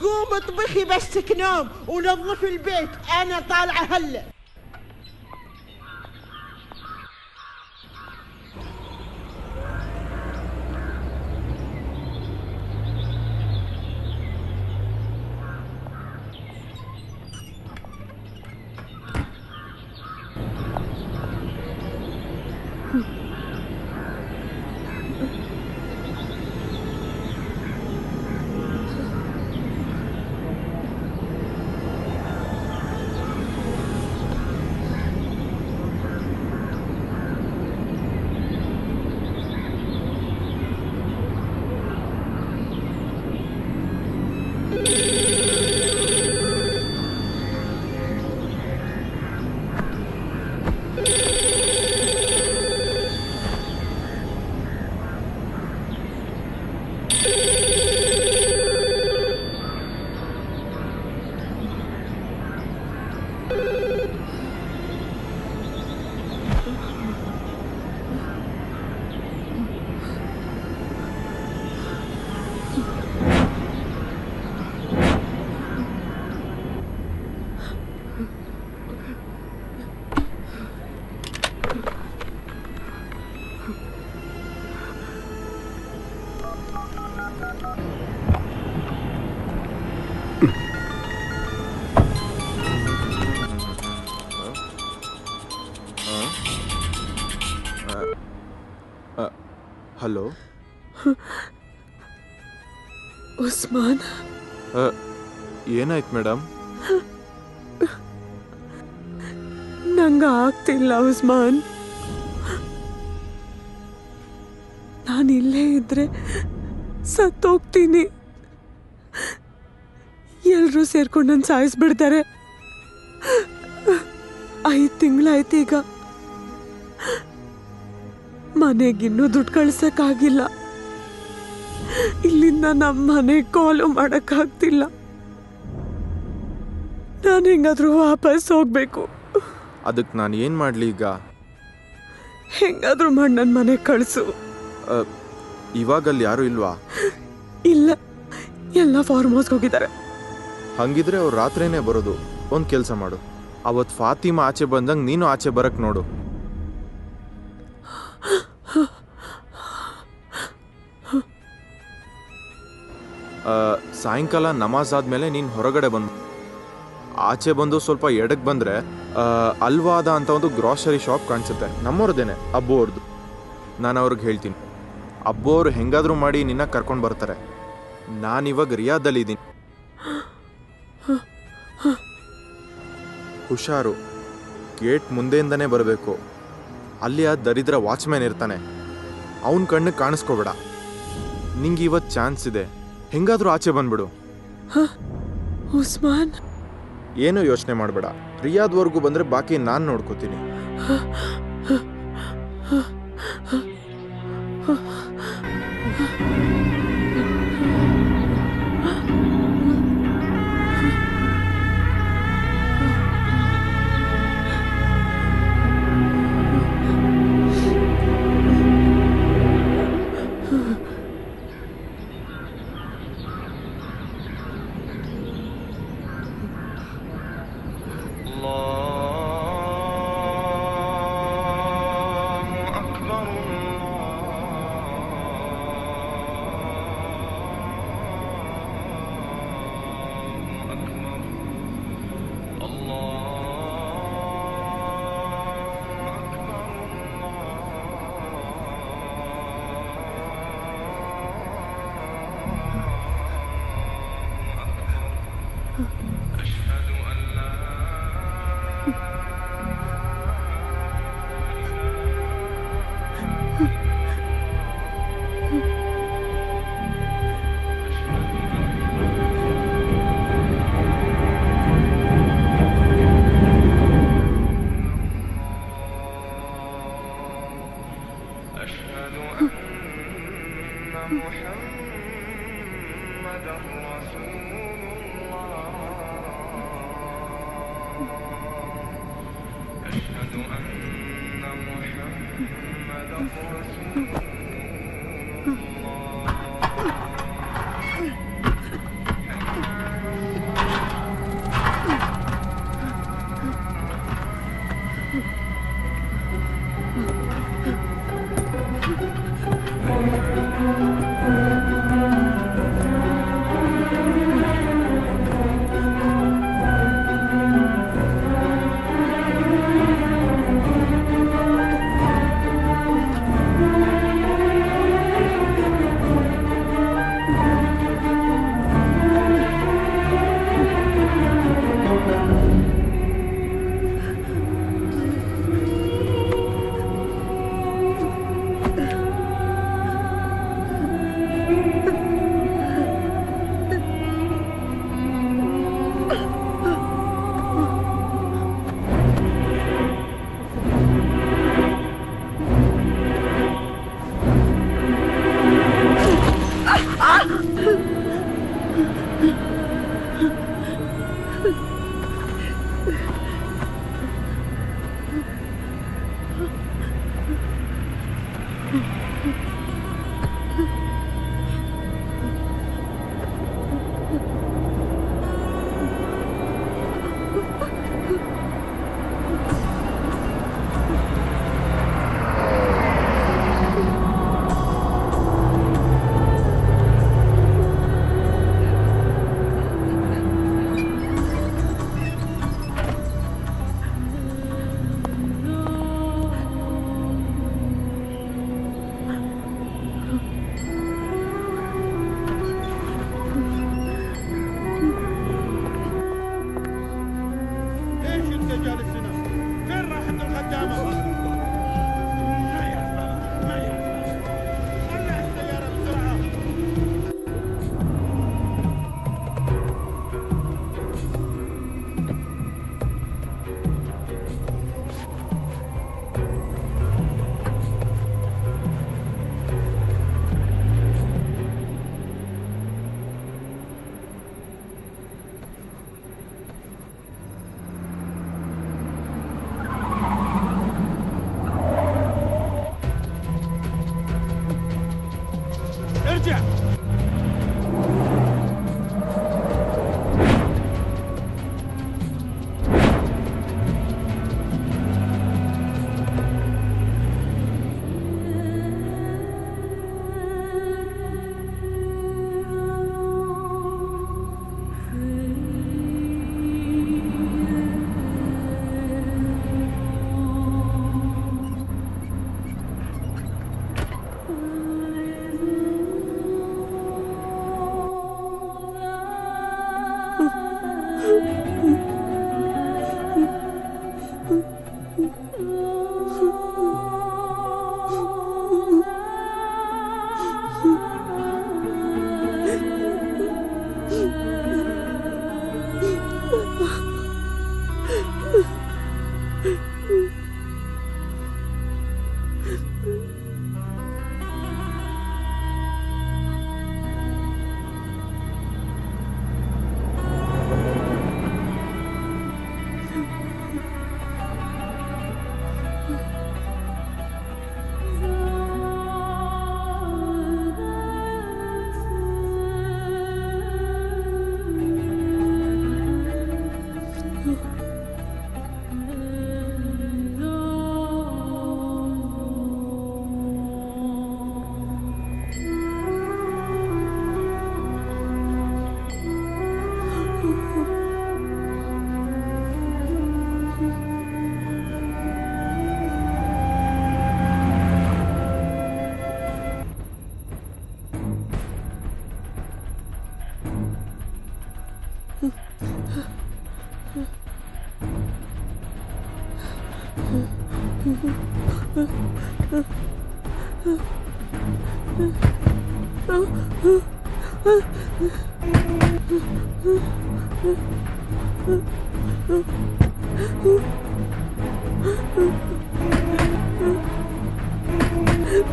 قوم اطبخي بس تنام ونظفي البيت، انا طالعه هلا. ಹಲೋ ಉಸ್ಮಾನ್, ಏನಾಯ್ತು ಮೇಡಮ್? ನಂಗೆ ಆಗ್ತಿಲ್ಲ ಉಸ್ಮಾನ್. ನಾನು ಇಲ್ಲೇ ಇದ್ರೆ ಸತ್ತೋಗ್ತೀನಿ. ಎಲ್ಲರೂ ಸೇರ್ಕೊಂಡು ನನ್ನ ಸಾಯಿಸ್ಬಿಡ್ತಾರೆ. 5 ತಿಂಗಳಾಯ್ತು ಈಗ. ಮನೆಗಿನ್ನೂ ದುಡ್ಡು ಕಳ್ಸಕ್ಕಾಗಿಲ್ಲ. ಇಲ್ಲಿಂದ ನಮ್ಮ ಮನೆಗೆ ಕಾಲು ಮಾಡೋಕ್ಕಾಗ್ತಿಲ್ಲ. ನಾನು ಹೆಂಗಾದ್ರೂ ವಾಪಸ್ ಹೋಗ್ಬೇಕು. ಅದಕ್ಕೆ ನಾನು ಏನು ಮಾಡಲಿ ಈಗ? ಹೆಂಗಾದ್ರೂ ಮಾಡಿ ನನ್ನ ಮನೆಗೆ ಕಳಿಸು. ಇವಾಗಲ್ಲಿ ಯಾರೂ ಇಲ್ವಾ? ಇಲ್ಲ, ಎಲ್ಲ ಫಾರ್ಮ್ ಹೌಸ್ಗೆ ಹೋಗಿದ್ದಾರೆ. ಹಂಗಿದ್ರೆ ಅವ್ರು ರಾತ್ರಿನೇ ಬರೋದು. ಒಂದು ಕೆಲಸ ಮಾಡು, ಅವತ್ತು ಫಾತಿಮಾ ಆಚೆ ಬಂದಂಗೆ ನೀನು ಆಚೆ ಬರಕ್ಕೆ ನೋಡು. ಸಾಯಂಕಾಲ ನಮಾಜ್ ಆದಮೇಲೆ ನೀನು ಹೊರಗಡೆ ಬಂದು ಆಚೆ ಬಂದು ಸ್ವಲ್ಪ ಎಡಕ್ಕೆ ಬಂದರೆ ಅಲ್ವಾದ ಅಂತ ಒಂದು ಗ್ರಾಸರಿ ಶಾಪ್ ಕಾಣಿಸುತ್ತೆ. ನಮ್ಮವ್ರದ್ದೇನೆ, ಅಬ್ಬು ಅವ್ರದ್ದು. ನಾನು ಅವ್ರಿಗೆ ಹೇಳ್ತೀನಿ, ಅಬ್ಬು ಅವರು ಹೆಂಗಾದರೂ ಮಾಡಿ ನಿನ್ನ ಕರ್ಕೊಂಡು ಬರ್ತಾರೆ. ನಾನಿವಾಗ ರಿಯಾದಲ್ಲಿದ್ದೀನಿ. ಹುಷಾರು, ಗೇಟ್ ಮುಂದೆಯಿಂದನೇ ಬರಬೇಕು. ಅಲ್ಲಿ ಆ ದರಿದ್ರ ವಾಚ್ಮ್ಯಾನ್ ಇರ್ತಾನೆ, ಅವನ ಕಣ್ಣಿಗೆ ಕಾಣಿಸ್ಕೋಬೇಡ. ನಿಂಗೆ ಇವತ್ತು ಚಾನ್ಸ್ ಇದೆ, ಹೆಂಗಾದ್ರೂ ಆಚೆ ಬಂದ್ಬಿಡು. ಉಸ್ಮಾನ್, ಏನೂ ಯೋಚನೆ ಮಾಡಬೇಡ. ರಿಯಾದ್ವರೆಗೂ ಬಂದರೆ ಬಾಕಿ ನಾನು ನೋಡ್ಕೋತೀನಿ.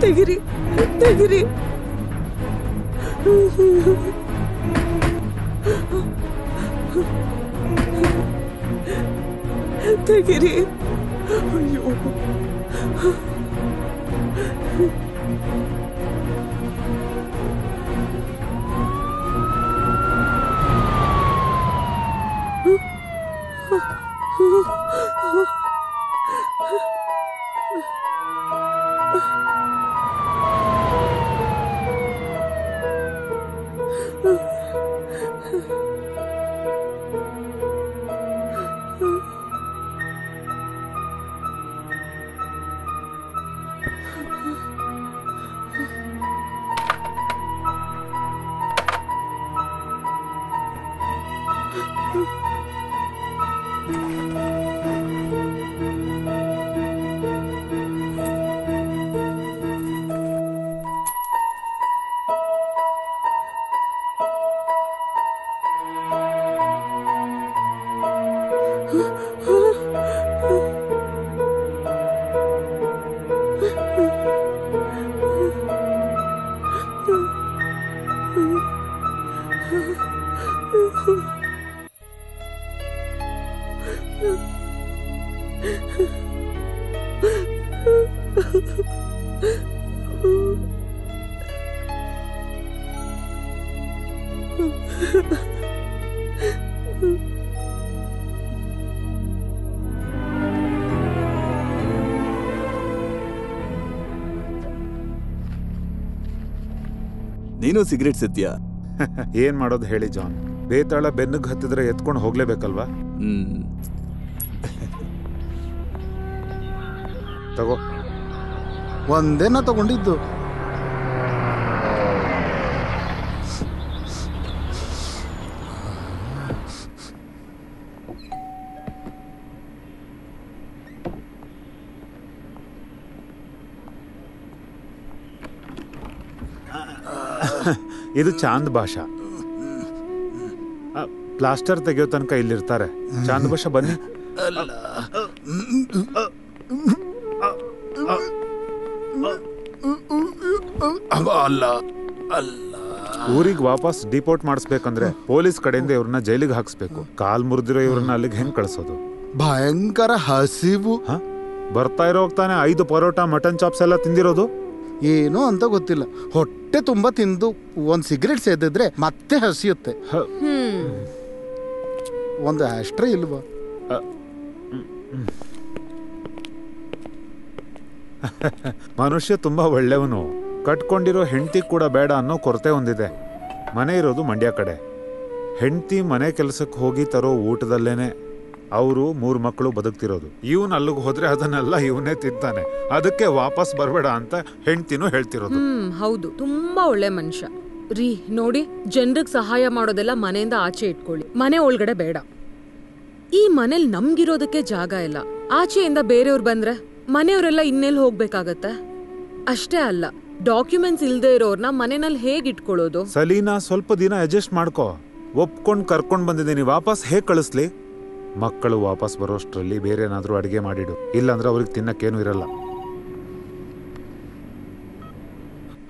ತೆಗಿರಿ ತೆಗಿರಿ. ತೆಗಿರಿ. ಅಯ್ಯೋ ನೀನು ಸಿಗರೇಟ್ ಸಿದ್ಯಾ? ಏನ್ ಮಾಡೋದು ಹೇಳಿ ಜಾನ್, ಬೇತಾಳ ಬೆನ್ನಿಗೆ ಹತ್ತಿದ್ರೆ ಎತ್ಕೊಂಡು ಹೋಗ್ಲೇಬೇಕಲ್ವಾ? ತಗೋ. ಒಂದೇನ ತಗೊಂಡಿದ್ದು. ಇದು ಚಾಂದ್ ಭಾಷಾ. ಪ್ಲಾಸ್ಟರ್ ತೆಗೆಯೋ ತನಕ ಇಲ್ಲಿರ್ತಾರೆ. ಚಾಂದ್ ಭಾಷಾ ಬನ್ನಿ. ಊರಿಗೆ ವಾಪಸ್ ಡಿಪೋರ್ಟ್ ಮಾಡಿಸ್ಬೇಕಂದ್ರೆ ಪೊಲೀಸ್ ಕಡೆಯಿಂದ ಇವ್ರನ್ನ ಜೈಲಿಗೆ ಹಾಕ್ಸ್ಬೇಕು. ಕಾಲ್ ಮುರಿದಿರೋ ಇವ್ರನ್ನ ಅಲ್ಲಿಗೆ ಹೆಂಗ್ ಕಳ್ಸೋದು? ಭಯಂಕರ ಹಸಿವು. ಬರ್ತಾ ಇರೋ ಹೋಗ್ತಾನೆ 5 ಪರೋಟ ಮಟನ್ ಚಾಪ್ಸ್ ಎಲ್ಲ ತಿಂದಿರೋದು. ಏನೋ ಅಂತ ಗೊತ್ತಿಲ್ಲ, ಹೊಟ್ಟೆ ತುಂಬಾ ತಿಂದು ಒಂದ್ ಸಿಗರೇಟ್ ಸೇದಿದ್ರೆ ಮತ್ತೆ ಹಸಿಯುತ್ತೆ. ಒಂದು ಅಷ್ಟ್ರೇ ಇಲ್ವಾ? ಮನುಷ್ಯ ತುಂಬಾ ಒಳ್ಳೆಯವನು. ಕಟ್ಕೊಂಡಿರೋ ಹೆಂಡತಿ ಕೂಡ ಬೇಡ ಅನ್ನೋ ಕೊರತೆ ಹೊಂದಿದೆ. ಮನೆ ಇರೋದು ಮಂಡ್ಯ ಕಡೆ. ಹೆಂಡತಿ ಮನೆ ಕೆಲಸಕ್ಕೆ ಹೋಗಿ ತರೋ ಊಟದಲ್ಲೇನೆ ಅವರು 3 ಮಕ್ಕಳು ಬದುಕ್ತಿರೋದು. ಇವನ್ ಅಲ್ಲಿಗೆ ಹೋದ್ರೆ ಅದನ್ನೆಲ್ಲ ಇವನೇ ತಿಂತಾನೆ. ಅದಕ್ಕೆ ವಾಪಸ್ ಬರ್ಬೇಡ ಅಂತ ಹೆಂಡತಿನೂ ಹೇಳ್ತಿರೋದು. ಹೌದು, ತುಂಬಾ ಒಳ್ಳೆ ಮನುಷ್ಯ ರೀ. ನೋಡಿ, ಜನರಿಗೆ ಸಹಾಯ ಮಾಡೋದೆಲ್ಲ ಮನೆಯಿಂದ ಆಚೆ ಇಟ್ಕೊಳ್ಳಿ, ಮನೆ ಒಳಗಡೆ ಬೇಡ. ಈ ಮನೇಲಿ ನಮ್ಗಿರೋದಕ್ಕೆ ಜಾಗ ಇಲ್ಲ. ಆಚೆಯಿಂದ ಬೇರೆಯವ್ರು ಬಂದ್ರೆ ಮನೆಯವರೆಲ್ಲ ಇನ್ನೆಲ್ಲಿ ಹೋಗ್ಬೇಕಾಗತ್ತೆ? ಅಷ್ಟೇ ಅಲ್ಲ, ಡಾಕ್ಯುಮೆಂಟ್ಸ್ ಇಲ್ದೇ ಇರೋರ್ನ ಮನೆಯಲ್ಲಿ ಹೇಗ್ ಇಟ್ಕೊಳ್ಳೋದು? ಸಲೀನಾ, ಸ್ವಲ್ಪ ದಿನ ಅಡ್ಜಸ್ಟ್ ಮಾಡ್ಕೋ. ಒಪ್ಕೊಂಡ್ ಕರ್ಕೊಂಡ್ ಬಂದಿದ್ದೀನಿ, ವಾಪಸ್ ಹೇಗ್ ಕಳಿಸ್ಲಿ? ಮಕ್ಕಳು ವಾಪಸ್ ಬರೋಷ್ಟರಲ್ಲಿ ಬೇರೆ ಏನಾದರೂ ಅಡುಗೆ ಮಾಡಿಡು, ಇಲ್ಲಾಂದ್ರೆ ಅವ್ರಿಗೆ ತಿನ್ನಕ್ಕೇನು ಇರಲ್ಲ.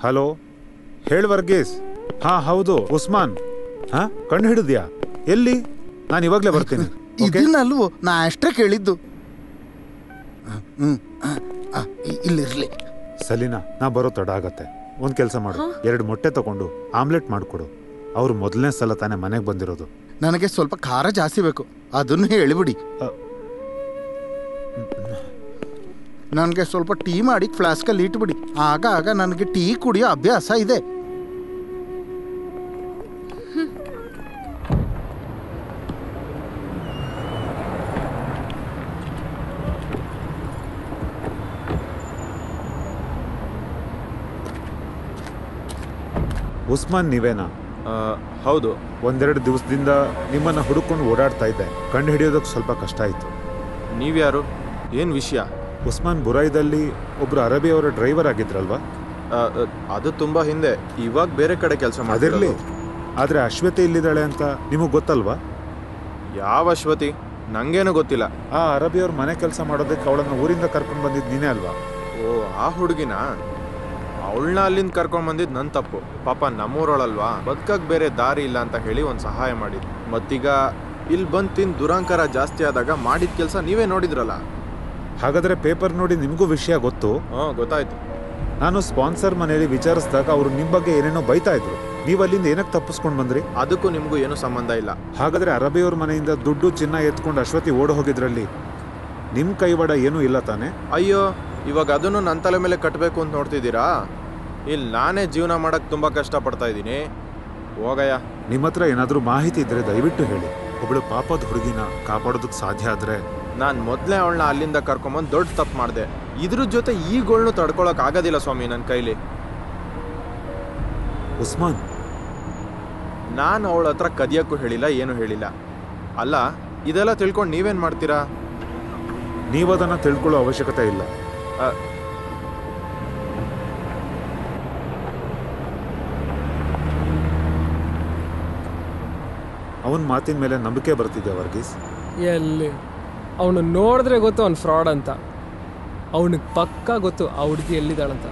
ಹಲೋ, ಹೇಳು ವರ್ಗೀಸ್. ಹಾ ಹೌದು, ಉಸ್ಮಾನ್. ಹಾ, ಕಂಡು ಹಿಡಿದ್ಯಾ? ಎಲ್ಲಿ? ನಾನು ಇವಾಗಲೇ ಬರ್ತೀನಿ. ಇದನ್ನಲ್ವೋ ನಾ ಅಷ್ಟೇ ಕೇಳಿದ್ದು. ಇಲ್ಲಿರ್ಲಿ. ಸಲೀನಾ, ನಾ ಬರೋ ತಡ ಆಗತ್ತೆ. ಒಂದು ಕೆಲಸ ಮಾಡು, 2 ಮೊಟ್ಟೆ ತಗೊಂಡು ಆಮ್ಲೆಟ್ ಮಾಡಿಕೊಡು. ಅವ್ರು ಮೊದಲನೇ ಸಲ ತಾನೇ ಮನೆಗೆ ಬಂದಿರೋದು. ನನಗೆ ಸ್ವಲ್ಪ ಖಾರ ಜಾಸ್ತಿ ಬೇಕು, ಅದನ್ನು ಹೇಳಿಬಿಡಿ. ನನಗೆ ಸ್ವಲ್ಪ ಟೀ ಮಾಡಿ ಫ್ಲಾಸ್ಕಲ್ಲಿ ಇಟ್ಬಿಡಿ. ಆಗ ನನಗೆ ಟೀ ಕುಡಿಯೋ ಅಭ್ಯಾಸ ಇದೆ. ಉಸ್ಮಾನ್ ನೀವೇನಾ? ಹೌದು. 1-2 ದಿವಸದಿಂದ ನಿಮ್ಮನ್ನು ಹುಡುಕೊಂಡು ಓಡಾಡ್ತಾ ಇದ್ದೆ. ಕಂಡು ಹಿಡಿಯೋದಕ್ಕೆ ಸ್ವಲ್ಪ ಕಷ್ಟ ಆಯಿತು. ನೀವ್ಯಾರು? ಏನು ವಿಷಯ? ಉಸ್ಮಾನ್ ಬುರೈದಲ್ಲಿ ಒಬ್ರು ಅರಬಿ ಅವರ ಡ್ರೈವರ್ ಆಗಿದ್ರಲ್ವಾ? ಅದು ತುಂಬ ಹಿಂದೆ. ಇವಾಗ ಬೇರೆ ಕಡೆ ಕೆಲಸ ಮಾಡಿರಲಿ. ಆದರೆ ಅಶ್ವತಿ ಇಲ್ಲಿದ್ದಾಳೆ ಅಂತ ನಿಮಗೆ ಗೊತ್ತಲ್ವಾ? ಯಾವ ಅಶ್ವತಿ? ನಂಗೇನು ಗೊತ್ತಿಲ್ಲ. ಆ ಅರಬಿ ಅವ್ರ ಮನೆ ಕೆಲಸ ಮಾಡೋದಕ್ಕೆ ಅವಳನ್ನು ಊರಿಂದ ಕರ್ಕೊಂಡು ಬಂದಿದ್ದು ನೀನೇ ಅಲ್ವಾ? ಓ, ಆ ಹುಡುಗಿನ? ಅವಳನ್ನ ಅಲ್ಲಿಂದ ಕರ್ಕೊಂಡು ಬಂದಿದ್ದು ನನ್ನ ತಪ್ಪು. ಪಾಪ ನಮ್ಮೂರೊಳಲ್ವಾ, ಬದುಕಕ್ಕೆ ಬೇರೆ ದಾರಿ ಇಲ್ಲ ಅಂತ ಹೇಳಿ ಒಂದು ಸಹಾಯ ಮಾಡಿದ್ದು. ಮತ್ತೀಗ ಇಲ್ಲಿ ಬಂದು ತಿಂದು ದುರಂಕಾರ ಜಾಸ್ತಿ ಆದಾಗ ಮಾಡಿದ ಕೆಲಸ ನೀವೇ ನೋಡಿದ್ರಲ್ಲ. ಹಾಗಾದರೆ ಪೇಪರ್ ನೋಡಿ ನಿಮಗೂ ವಿಷಯ ಗೊತ್ತು? ಗೊತ್ತಾಯ್ತು. ನಾನು ಸ್ಪಾನ್ಸರ್ ಮನೆಯಲ್ಲಿ ವಿಚಾರಿಸಿದಾಗ ಅವರು ನಿಮ್ಮ ಬಗ್ಗೆ ಏನೇನೋ ಬೈತಾ ಇದ್ರು. ನೀವು ಅಲ್ಲಿಂದ ಏನಕ್ಕೆ ತಪ್ಪಿಸ್ಕೊಂಡು ಬಂದ್ರಿ? ಅದಕ್ಕೂ ನಿಮಗೂ ಏನೂ ಸಂಬಂಧ ಇಲ್ಲ. ಹಾಗಾದರೆ ಅರಬಿಯವ್ರ ಮನೆಯಿಂದ ದುಡ್ಡು ಚಿನ್ನ ಎತ್ಕೊಂಡು ಅಶ್ವತಿ ಓಡಿ ಹೋಗಿದ್ರಲ್ಲಿ ನಿಮ್ಮ ಕೈವಾಡ ಏನೂ ಇಲ್ಲ ತಾನೆ? ಅಯ್ಯೋ, ಇವಾಗ ಅದನ್ನು ನನ್ನ ತಲೆ ಮೇಲೆ ಕಟ್ಟಬೇಕು ಅಂತ ನೋಡ್ತಿದ್ದೀರಾ? ಇಲ್ಲಿ ನಾನೇ ಜೀವನ ಮಾಡೋಕ್ಕೆ ತುಂಬ ಕಷ್ಟಪಡ್ತಾ ಇದ್ದೀನಿ. ಹೋಗಯ್ಯ. ನಿಮ್ಮ ಹತ್ರ ಏನಾದರೂ ಮಾಹಿತಿ ಇದ್ದರೆ ದಯವಿಟ್ಟು ಹೇಳಿ. ಒಬ್ಬಳು ಪಾಪದ ಹುಡುಗಿನ ಕಾಪಾಡೋದಕ್ಕೆ ಸಾಧ್ಯ ಆದರೆ. ನಾನು ಮೊದಲೇ ಅವಳನ್ನ ಅಲ್ಲಿಂದ ಕರ್ಕೊಂಬಂದು ದೊಡ್ಡ ತಪ್ಪು ಮಾಡಿದೆ. ಇದ್ರ ಜೊತೆ ಈಗೋಳನ್ನು ತಡ್ಕೊಳಕ್ ಆಗೋದಿಲ್ಲ ಸ್ವಾಮಿ ನನ್ನ ಕೈಲಿ. ಉಸ್ಮಾನ್, ನಾನು ಅವಳ ಹತ್ರ ಕದಿಯಕ್ಕೂ ಹೇಳಿಲ್ಲ, ಏನೂ ಹೇಳಿಲ್ಲ. ಅಲ್ಲ, ಇದೆಲ್ಲ ತಿಳ್ಕೊಂಡು ನೀವೇನು ಮಾಡ್ತೀರಾ? ನೀವದನ್ನು ತಿಳ್ಕೊಳ್ಳೋ ಅವಶ್ಯಕತೆ ಇಲ್ಲ. ಅವನ ಮಾತಿನ ಮೇಲೆ ನಂಬಿಕೆ ಬರ್ತಿದ್ಯಾ ವರ್ಗೀಸ್? ಎಲ್ಲಿ ಅವನು ನೋಡಿದ್ರೆ ಗೊತ್ತು ಅವ್ನು ಫ್ರಾಡ್ ಅಂತ. ಅವನಿಗೆ ಪಕ್ಕಾ ಗೊತ್ತು ಆ ಹುಡುಗಿ ಎಲ್ಲಿದ್ದಾಳಂತ.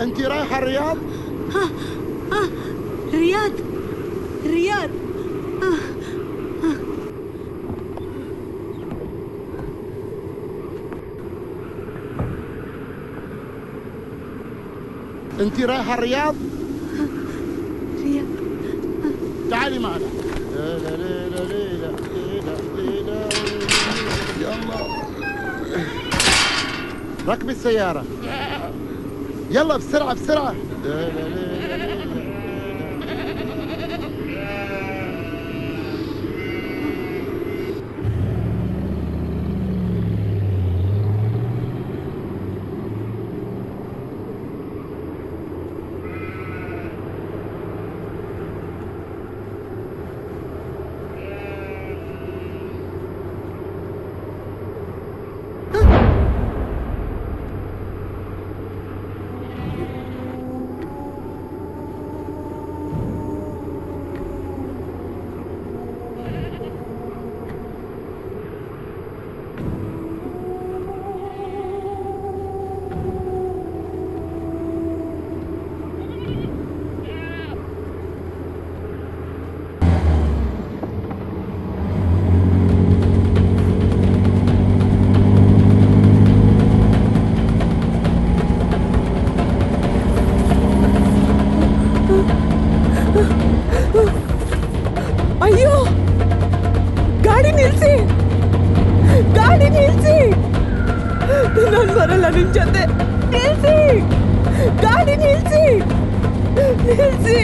انت رايحه الرياض؟ رياض رياض انت رايحه الرياض؟ رياض تعالي معنا. ليلى ليلى ليلى ليلى ليلى يلا ركبي السيارة يلا بسرعة بسرعة. ليلى ليلى ಅಯ್ಯೋ ಗಾಡಿ ನಿಲ್ಸಿ ಗಾಡಿ ನಿಲ್ಸಿ ನಾನು ಬರಲ್ಲ ನಿಮ್ ಜೊತೆ ನಿಲ್ಸಿ ಗಾಡಿ ನಿಲ್ಸಿ ನಿಲ್ಸಿ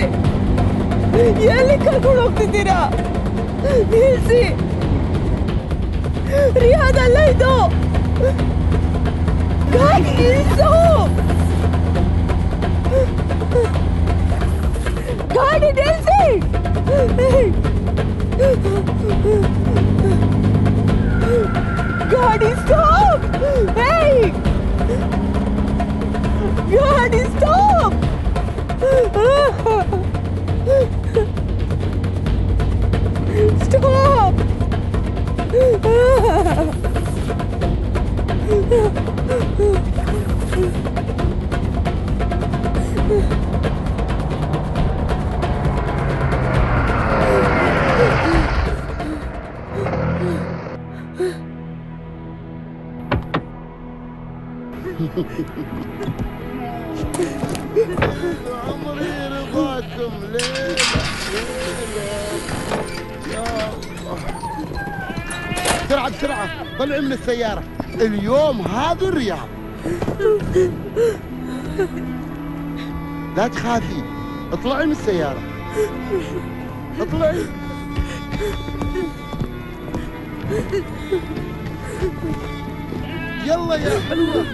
ಎಲ್ಲಿ ಕರ್ಕೊಂಡು ಹೋಗ್ತಿದ್ದೀರಾ ನಿಲ್ಸಿ ರಿಯಾದ್ ಅಲ್ಲ ಇದು ಗಾಡಿ ನಿಲ್ಸು ಗಾಡಿ ನಿಲ್ಸಿ ಗಾಡಿ ಸ್ಟಾಪ್ ಗಾಡಿ ಸ್ಟಾಪ್ ಸ್ಟಾಪ್ عمري رضاكم ليلى ليلى يا الله. بسرعة بسرعة طلعي من السيارة اليوم هذا الرياض. لا تخافي اطلعي من السيارة اطلعي. يلا يا حلوة.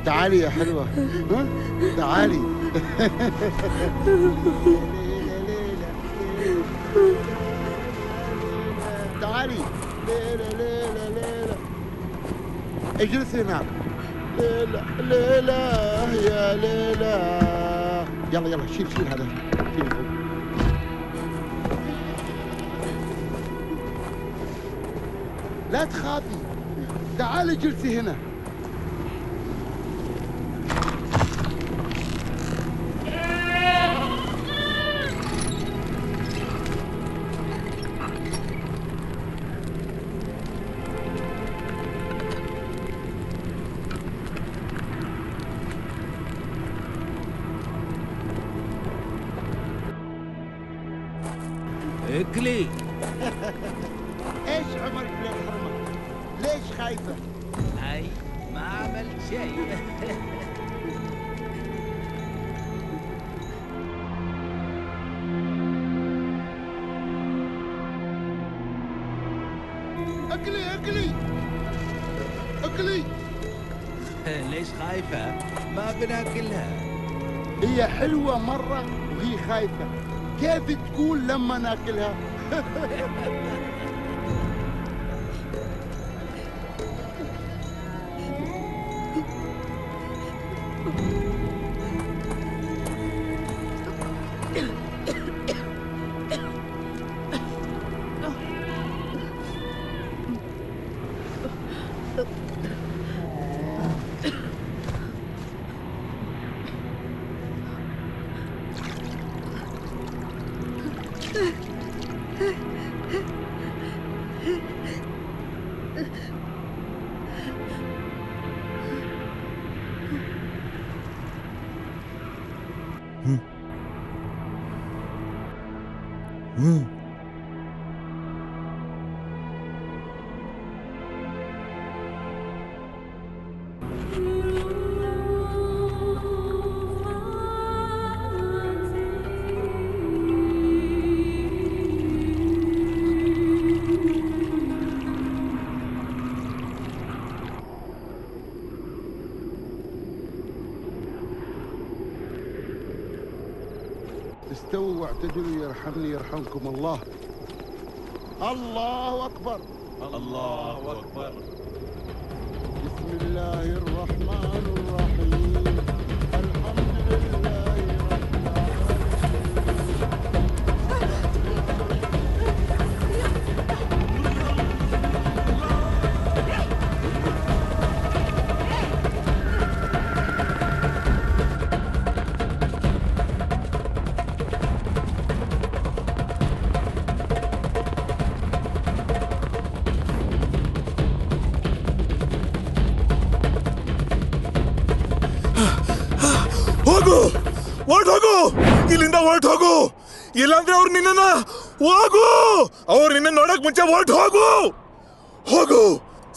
تعالي يا حلوة ها؟ تعالي. تعالي ليلى ليلى ليلى اجلسي هناك. ليلى ليلى يا ليلى يلا يلا شيل هذا شيل فوق. لا تخافي تعالي جلسي هنا. اكلي. ايش عمرك للحرمة؟ ليش خايفة؟ اي ما عملت شيء. اكلي اكلي اكلي. ليش خايفة؟ ما بناكلها. هي حلوة مرة وهي خايفة. كيف تقول لما ناكلها؟ استووا واعتدلوا يرحمني يرحمكم الله. الله أكبر. الله أكبر. بسم الله الرحمن الرحيم. الحمد لله ಹೊರಟೋಗು, ಇಲ್ಲಿಂದ ಹೊರಟೋಗು, ಇಲ್ಲಾಂದ್ರೆ ಅವ್ರು ನಿನ್ನ ಹೋಗು, ಅವ್ರು ನಿನ್ನ ನೋಡಕ್ ಮುಂಚೆ ಹೊರಟೋಗು, ಹೋಗು,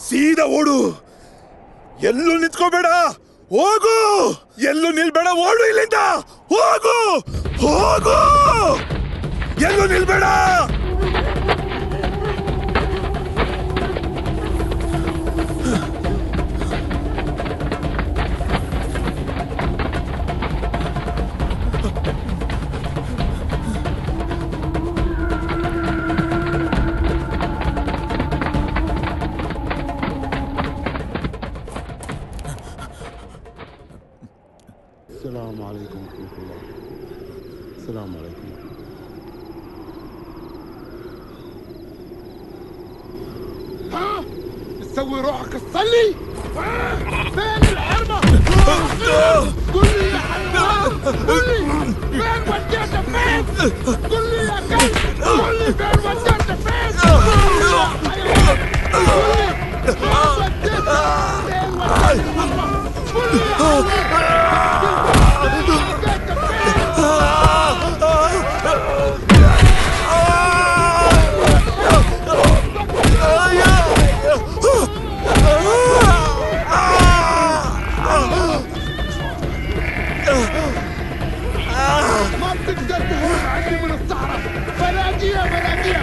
ಸೀದಾ ಓಡು, ಎಲ್ಲೂ ನಿಂತ್ಕೋಬೇಡ, ಹೋಗು, ಎಲ್ಲೂ ನಿಲ್ಬೇಡ, ಓಡು ಇಲ್ಲಿಂದ, ಹೋಗು, ಹೋಗು, ಎಲ್ಲೂ ನಿಲ್ಬೇಡ. السلام عليكم ورحمة الله. السلام عليكم. ها؟ تسوي روحك تصلي؟ فين الحرمة؟ قل لي يا حيوان، قل لي فين وديته فين؟ قل لي يا كلب، قل لي فين وديته فين؟ قل لي يا حيوان، قل لي فين وديته فين الحرمة؟ قل لي يا حيوان. ما بتقدر تهرب عني من الصحراء. بلاقيها بلاقيها.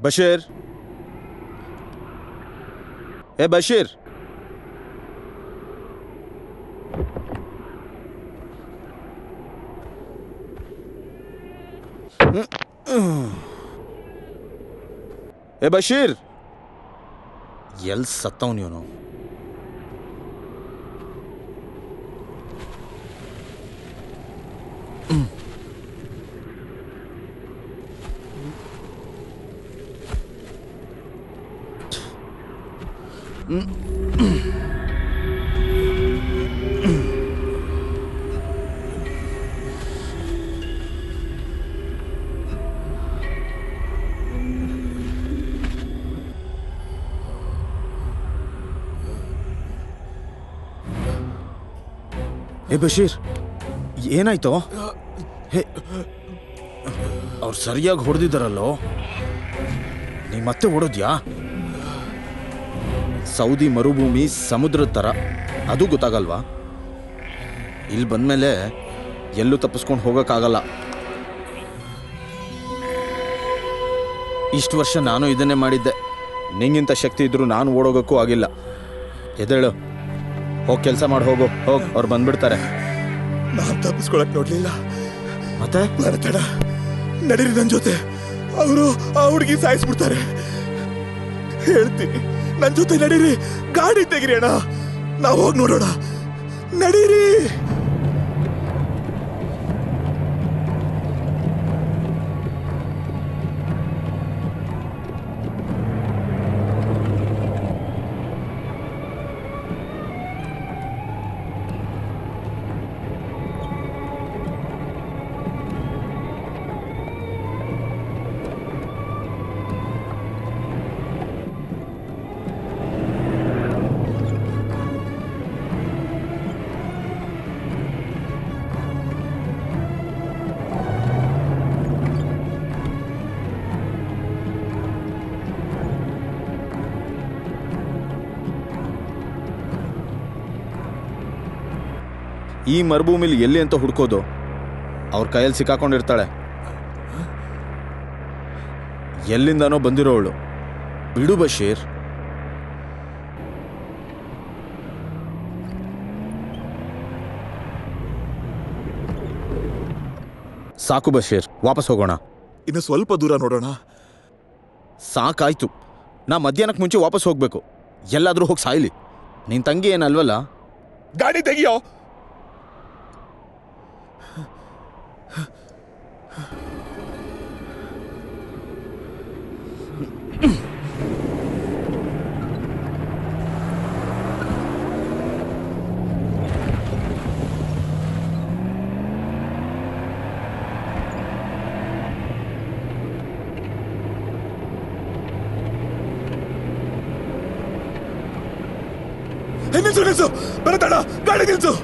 بشير، يا بشير، يا بشير، ಎಲ್ಲಿ ಸತ್ತವನು ಇವನು? ಏ ಬಶೀರ್, ಏನಾಯ್ತು? ಹೇ, ಅವ್ರು ಸರಿಯಾಗಿ ಹೊಡೆದಿದ್ದಾರಲ್ಲೋ, ನೀ ಮತ್ತೆ ಹೊಡೋದ್ಯಾ? ಸೌದಿ ಮರುಭೂಮಿ ಸಮುದ್ರದ ಥರ, ಅದು ಗೊತ್ತಾಗಲ್ವಾ? ಇಲ್ಲಿ ಬಂದಮೇಲೆ ಎಲ್ಲೂ ತಪ್ಪಿಸ್ಕೊಂಡು ಹೋಗೋಕ್ಕಾಗಲ್ಲ. ಇಷ್ಟು ವರ್ಷ ನಾನು ಇದನ್ನೇ ಮಾಡಿದ್ದೆ. ನಿಂಗಿಂತ ಶಕ್ತಿ ಇದ್ರೂ ನಾನು ಓಡೋಗೋಕ್ಕೂ ಆಗಿಲ್ಲ. ಎದ್ದೇಳು, ಹೋಗಿ ಕೆಲಸ ಮಾಡಿ ಹೋಗು. ಹೋಗಿ, ಅವ್ರು ಬಂದ್ಬಿಡ್ತಾರೆ. ನಾನು ತಪ್ಪಿಸ್ಕೊಳಕ್ ನೋಡ್ಲಿಲ್ಲ. ಮತ್ತೆ ಬರತಡ, ನಡೀರಿ ನನ್ನ ಜೊತೆ. ಅವರು ಆ ಹುಡುಗಿ ಸಾಯಿಸ್ಬಿಡ್ತಾರೆ. ಹೇಳ್ತೀನಿ, ನನ್ನ ಜೊತೆ ನಡೀರಿ. ಗಾಡಿ ತೆಗಿರಿ ಅಣ್ಣ, ನಾವು ಹೋಗಿ ನೋಡೋಣ. ನಡೀರಿ. ಈ ಮರುಭೂಮಿಲಿ ಎಲ್ಲಿ ಅಂತ ಹುಡ್ಕೋದು? ಅವ್ರ ಕೈಯಲ್ಲಿ ಸಿಕ್ಕಾಕೊಂಡಿರ್ತಾಳೆ. ಎಲ್ಲಿಂದನೋ ಬಂದಿರೋವಳು. ಬಿಡು ಬಶೀರ್. ಸಾಕು ಬಶೀರ್, ವಾಪಸ್ ಹೋಗೋಣ. ಇನ್ನು ಸ್ವಲ್ಪ ದೂರ ನೋಡೋಣ. ಸಾಕಾಯ್ತು. ನಾ ಮಧ್ಯಾಹ್ನಕ್ಕೆ ಮುಂಚೆ ವಾಪಸ್ ಹೋಗ್ಬೇಕು. ಎಲ್ಲಾದ್ರೂ ಹೋಗಿ ಸಾಯ್ಲಿ. ನಿನ್ ತಂಗಿ ಏನಲ್ವಲ್ಲ? ಗಾಡಿ ತೆಗಿಯೋ. ನಿಲ್ಸು ನಿಲ್ಸು, ಬರತಡ, ಗಾಡಿ ನಿಲ್ಸು.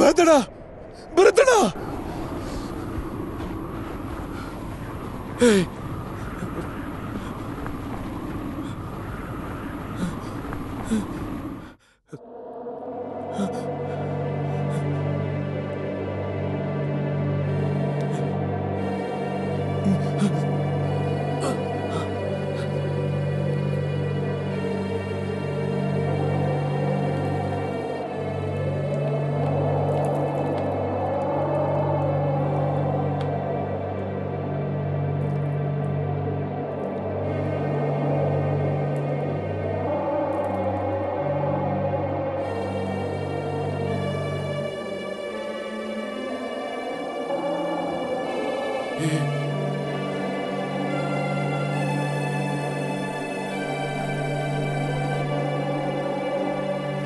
ಬರತಡ, ಬರತಡ.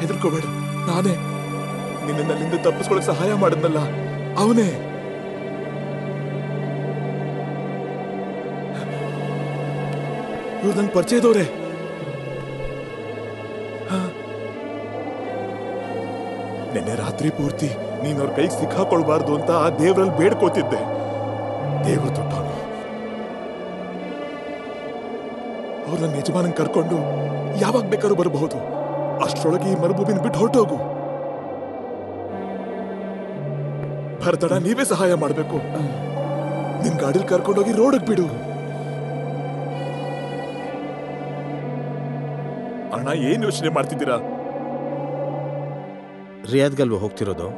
ಹೆದರ್ಕೋಬೇಡ, ನಾನೇ ನಿನ್ನ ಅಲ್ಲಿಂದ ತಪ್ಪಿಸ್ಕೊಳಕ್ ಸಹಾಯ ಮಾಡಿದ್ನಲ್ಲ, ಅವನೇ. ಇವ್ರು ನಂಗೆ ಪರಿಚಯದವ್ರೆ. ನಿನ್ನೆ ರಾತ್ರಿ ಪೂರ್ತಿ ನೀನ್ ಅವ್ರ ಕೈಗೆ ಸಿಕ್ಕಾಕೊಳ್ಬಾರ್ದು ಅಂತ ಆ ದೇವ್ರಲ್ಲಿ ಬೇಡ್ಕೋತಿದ್ದೆ. ದೇವ್ರು ತೊಟ್ಟವನು. ಅವ್ರು ನನ್ನ ಯಜಮಾನನ್ ಕರ್ಕೊಂಡು ಯಾವಾಗ ಬೇಕಾದ್ರೂ ಬರಬಹುದು. ಅಷ್ಟರೊಳಗೆ ಈ ಮರುಭೂಮಿನ ಬಿಟ್ಟು ಹೊರಟೋಗು. ಭರತಡ, ನೀವೇ ಸಹಾಯ ಮಾಡಬೇಕು. ನಿನ್ ಗಾಡಿಲಿ ಕರ್ಕೊಂಡೋಗಿ ರೋಡ್ಗೆ ಬಿಡು. ಅಣ್ಣ, ಏನ್ ಯೋಚನೆ ಮಾಡ್ತಿದ್ದೀರಾ? ರಿಯಾದ್ಗಲ್ವ ಹೋಗ್ತಿರೋದು?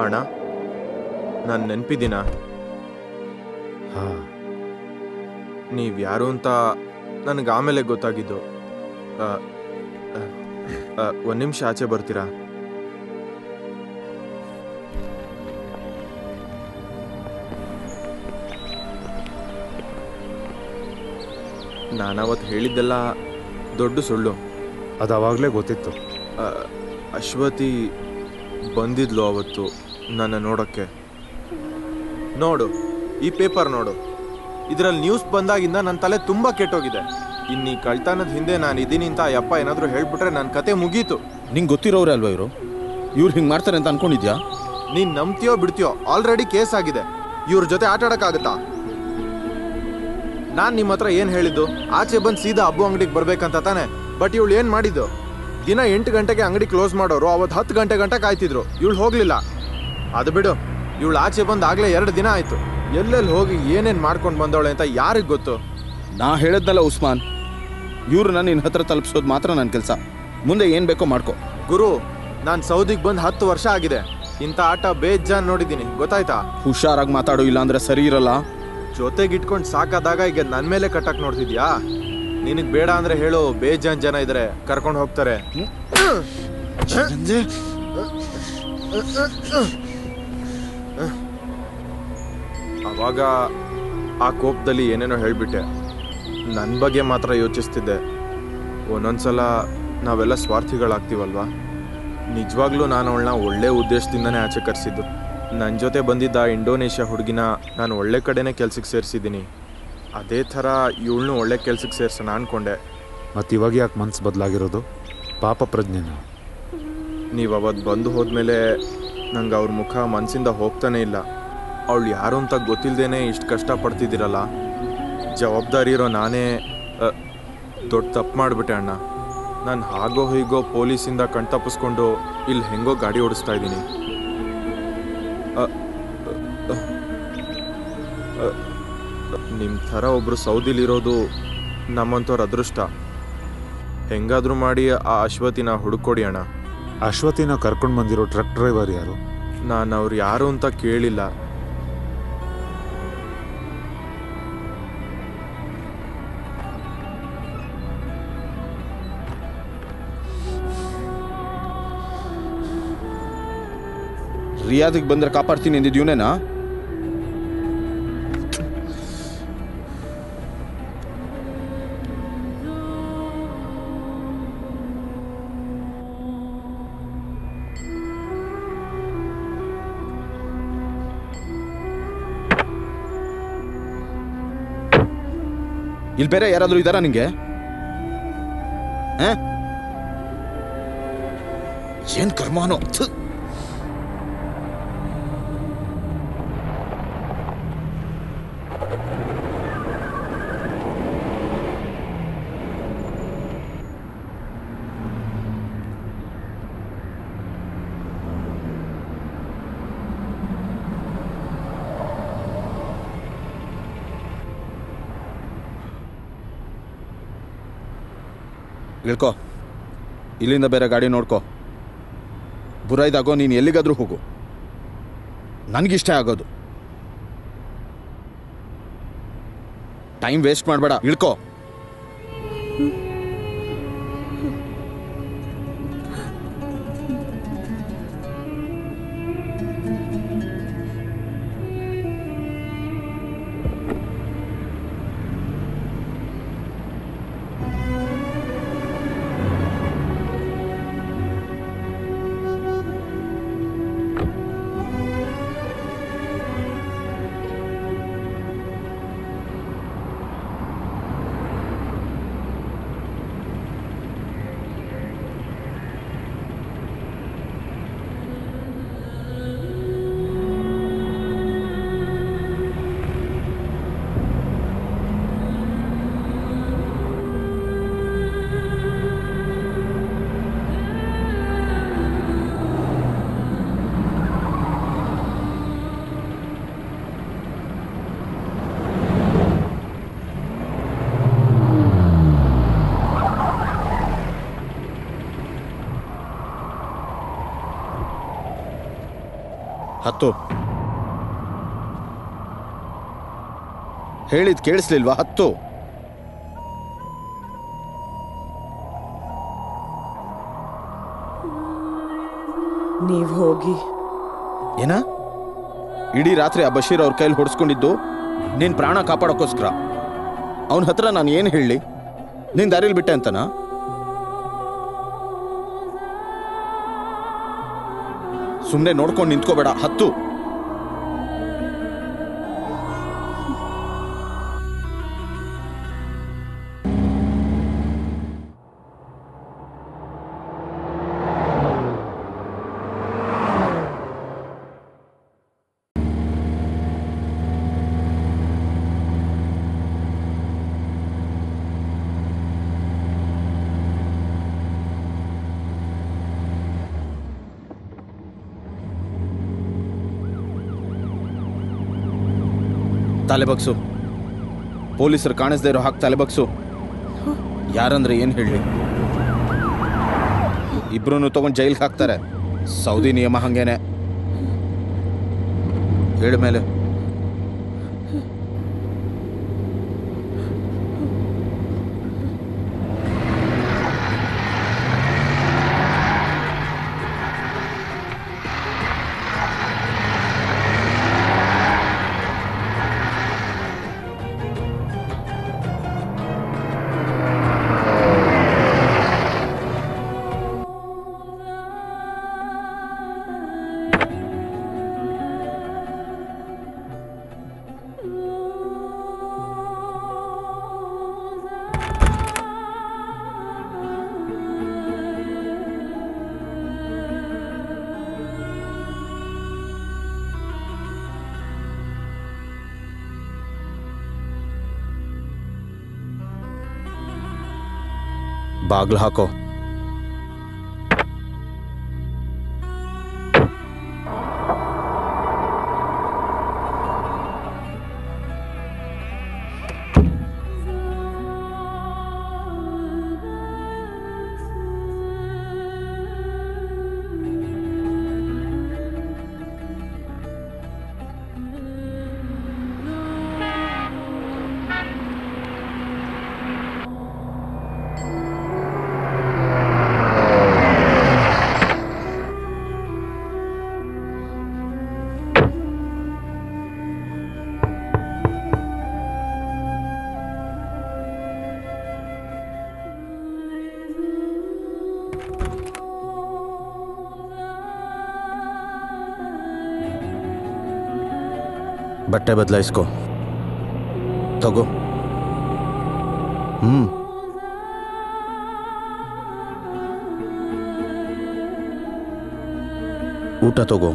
ಅಣ್ಣ, ನಾನು ನೆನಪಿದ್ದೀನ? ನೀವು ಯಾರು ಅಂತ ನನಗೆ ಆಮೇಲೆ ಗೊತ್ತಾಗಿದ್ದು. ಒಂದು ನಿಮಿಷ ಆಚೆ ಬರ್ತೀರಾ? ನಾನವತ್ತು ಹೇಳಿದ್ದೆಲ್ಲ ದೊಡ್ಡ ಸುಳ್ಳು. ಅದು ಅವಾಗಲೇ ಗೊತ್ತಿತ್ತು. ಅಶ್ವತಿ ಬಂದಿದ್ಲು ಅವತ್ತು ನನ್ನ ನೋಡೋಕ್ಕೆ. ನೋಡು, ಈ ಪೇಪರ್ ನೋಡು. ಇದರಲ್ಲಿ ನ್ಯೂಸ್ ಬಂದಾಗಿಂದ ನನ್ನ ತಲೆ ತುಂಬ ಕೆಟ್ಟೋಗಿದೆ. ಇನ್ನು ಈ ಕಳ್ತನದ ಹಿಂದೆ ನಾನು ಇದ್ದೀನಿ ಅಂತ ಯಪ್ಪ ಏನಾದರೂ ಹೇಳ್ಬಿಟ್ರೆ ನನ್ನ ಕತೆ ಮುಗೀತು. ನಿಂಗೆ ಗೊತ್ತಿರೋರೇ ಅಲ್ವಾ ಇವರು? ಇವ್ರು ಹಿಂಗೆ ಮಾಡ್ತಾರೆ ಅಂತ ಅನ್ಕೊಂಡಿದ್ಯಾ? ನೀನು ನಂಬ್ತೀಯೋ ಬಿಡ್ತೀಯೋ, ಆಲ್ರೆಡಿ ಕೇಸ್ ಆಗಿದೆ. ಇವ್ರ ಜೊತೆ ಆಟ ಆಡೋಕ್ಕಾಗತ್ತಾ? ನಾನು ನಿಮ್ಮ ಹತ್ರ ಏನು ಹೇಳಿದ್ದು? ಆಚೆ ಬಂದು ಸೀದಾ ಹಬ್ಬು ಅಂಗಡಿಗೆ ಬರ್ಬೇಕಂತ ತಾನೆ. ಬಟ್ ಇವಳು ಏನು ಮಾಡಿದ್ದು? ದಿನ 8 ಗಂಟೆಗೆ ಅಂಗಡಿ ಕ್ಲೋಸ್ ಮಾಡೋರು, ಅವತ್ತು 10 ಗಂಟೆ ಗಂಟೆ ಕಾಯ್ತಿದ್ರು. ಇವಳು ಹೋಗಲಿಲ್ಲ. ಅದು ಬಿಡು, ಇವಳು ಆಚೆ ಬಂದು ಆಗಲೇ 2 ದಿನ ಆಯಿತು. ಎಲ್ಲೆಲ್ಲಿ ಹೋಗಿ ಏನೇನು ಮಾಡ್ಕೊಂಡು ಬಂದವಳೆ ಅಂತ ಯಾರಿಗೆ ಗೊತ್ತು? ನಾ ಹೇಳಿದ್ನಲ್ಲ ಉಸ್ಮಾನ್, ಇವ್ರನ್ನ ನಿನ್ನ ಹತ್ರ ತಲುಪಿಸೋದು ಮಾತ್ರ ನನ್ನ ಕೆಲಸ. ಮುಂದೆ ಏನು ಬೇಕೋ ಮಾಡ್ಕೊ. ಗುರು, ನಾನು ಸೌದಿಗೆ ಬಂದು 10 ವರ್ಷ ಆಗಿದೆ. ಇಂಥ ಆಟ ಬೇಜಾನ್ ನೋಡಿದ್ದೀನಿ, ಗೊತ್ತಾಯ್ತಾ? ಹುಷಾರಾಗಿ ಮಾತಾಡು, ಇಲ್ಲಾಂದ್ರೆ ಸರಿ ಇರಲ್ಲ. ಜೊತೆಗಿಟ್ಕೊಂಡು ಸಾಕಾದಾಗ ಈಗ ನನ್ನ ಮೇಲೆ ಕಟ್ಟಕ್ಕೆ ನೋಡ್ತಿದ್ಯಾ? ನಿನಗೆ ಬೇಡ ಅಂದ್ರೆ ಹೇಳು, ಬೇಜಾನ್ ಜನ ಇದ್ರೆ ಕರ್ಕೊಂಡು ಹೋಗ್ತಾರೆ. ಅವಾಗ ಆ ಕೋಪದಲ್ಲಿ ಏನೇನೋ ಹೇಳ್ಬಿಟ್ಟೆ. ನನ್ನ ಬಗ್ಗೆ ಮಾತ್ರ ಯೋಚಿಸ್ತಿದ್ದೆ. ಒಂದೊಂದ್ಸಲ ನಾವೆಲ್ಲ ಸ್ವಾರ್ಥಿಗಳಾಗ್ತೀವಲ್ವಾ? ನಿಜವಾಗ್ಲೂ ನಾನು ಅವಳನ್ನ ಒಳ್ಳೆ ಉದ್ದೇಶದಿಂದನೇ ಆಚೆ ಕರೆಸಿದ್ದು. ನನ್ನ ಜೊತೆ ಬಂದಿದ್ದ ಇಂಡೋನೇಷ್ಯಾ ಹುಡುಗಿನ ನಾನು ಒಳ್ಳೆ ಕಡೆನೇ ಕೆಲ್ಸಕ್ಕೆ ಸೇರಿಸಿದ್ದೀನಿ. ಅದೇ ಥರ ಇವಳನ್ನೂ ಒಳ್ಳೆ ಕೆಲ್ಸಕ್ಕೆ ಸೇರ್ಸೋಣ ಅಂದ್ಕೊಂಡೆ. ಮತ್ತು ಇವಾಗ ಯಾಕೆ ಮನ್ಸು ಬದಲಾಗಿರೋದು? ಪಾಪ ಪ್ರಜ್ಞೆನ. ನೀವು ಅವತ್ತು ಬಂದು ಹೋದ್ಮೇಲೆ ನಂಗೆ ಅವ್ರ ಮುಖ ಮನಸ್ಸಿಂದ ಹೋಗ್ತಾನೆ ಇಲ್ಲ. ಅವಳು ಯಾರು ಅಂತ ಗೊತ್ತಿಲ್ಲದೇನೆ ಇಷ್ಟು ಕಷ್ಟಪಡ್ತಿದ್ದೀರಲ್ಲ. ಜವಾಬ್ದಾರಿ ಇರೋ ನಾನೇ ದೊಡ್ಡ ತಪ್ಪು ಮಾಡಿಬಿಟ್ಟೆ ಅಣ್ಣ. ನಾನು ಹಾಗೋ ಹೀಗೋ ಪೊಲೀಸಿಂದ ಕಣ್ತಪ್ಪಿಸ್ಕೊಂಡು ಇಲ್ಲಿ ಹೆಂಗೋ ಗಾಡಿ ಓಡಿಸ್ತಾ ಇದ್ದೀನಿ. ನಿಮ್ಮ ಥರ ಒಬ್ಬರು ಸೌದಿಲಿರೋದು ನಮ್ಮಂಥವ್ರ ಅದೃಷ್ಟ. ಹೆಂಗಾದರೂ ಮಾಡಿ ಆ ಅಶ್ವತಿನ ಹುಡುಕೊಡಿ ಅಣ್ಣ. ಅಶ್ವತಿನ ಕರ್ಕೊಂಡು ಬಂದಿರೋ ಟ್ರಕ್ ಡ್ರೈವರ್ ಯಾರು? ನಾನು ಅವ್ರು ಯಾರು ಅಂತ ಕೇಳಿಲ್ಲ. ರಿಯಾದಿಗೆ ಬಂದ್ರೆ ಕಾಪಾಡ್ತೀನಿ ಅಂದಿದ್ಯೂನೇನಾ? ಇಲ್ಲಿ ಬೇರೆ ಯಾರಾದರೂ ಇದ್ದಾರಾ ನಿಂಗೆ? ಏನ್ ಕರ್ಮಾನೋ. ಇಳ್ಕೋ, ಇಲ್ಲಿಂದ ಬೇರೆ ಗಾಡಿ ನೋಡ್ಕೋ. ಬುರಾಯ್ದಾಗೋ, ನೀನು ಎಲ್ಲಿಗಾದ್ರೂ ಹೋಗು, ನನಗಿಷ್ಟ ಆಗೋದು. ಟೈಮ್ ವೇಸ್ಟ್ ಮಾಡಬೇಡ, ಇಳ್ಕೋ. ಹತ್ತು. ಹೇಳಿದ್ ಕೇಳಿಸ್ಲಿಲ್ವಾ? ಹತ್ತು. ನೀವ್ ಹೋಗಿ. ಏನ? ಇಡೀ ರಾತ್ರಿ ಆ ಬಶೀರ್ ಅವ್ರ ಕೈಲಿ ಹೊಡ್ಸ್ಕೊಂಡಿದ್ದು ನಿನ್ ಪ್ರಾಣ ಕಾಪಾಡೋಕ್ಕೋಸ್ಕರ. ಅವನ ಹತ್ರ ನಾನು ಏನು ಹೇಳಿ? ನಿನ್ ದಾರಿಲಿ ಬಿಟ್ಟೆ ಅಂತನಾ? ಸುಮ್ಮನೆ ನೋಡ್ಕೊಂಡು ನಿಂತ್ಕೋಬೇಡ. ಹತ್ತು. ತಲೆಬಗ್ಸು. ಪೊಲೀಸರು ಕಾಣಿಸ್ದೇ ಇರೋ ಹಾಕಿ ತಲೆಬಗ್ಸು. ಯಾರಂದ್ರೆ ಏನು ಹೇಳಿ? ಇಬ್ರು ತಗೊಂಡು ಜೈಲ್ಗೆ ಹಾಕ್ತಾರೆ. ಸೌದಿ ನಿಯಮ ಹಂಗೇನೆ. ಹೇಳ ಮೇಲೆ ಬಾಗ್ಲು ಹಾಕೋ. ಬಟ್ಟೆ ಬದಲಾಯಿಸ್ಕೋ. ತಗೋ. ಊಟ ತಗೋ.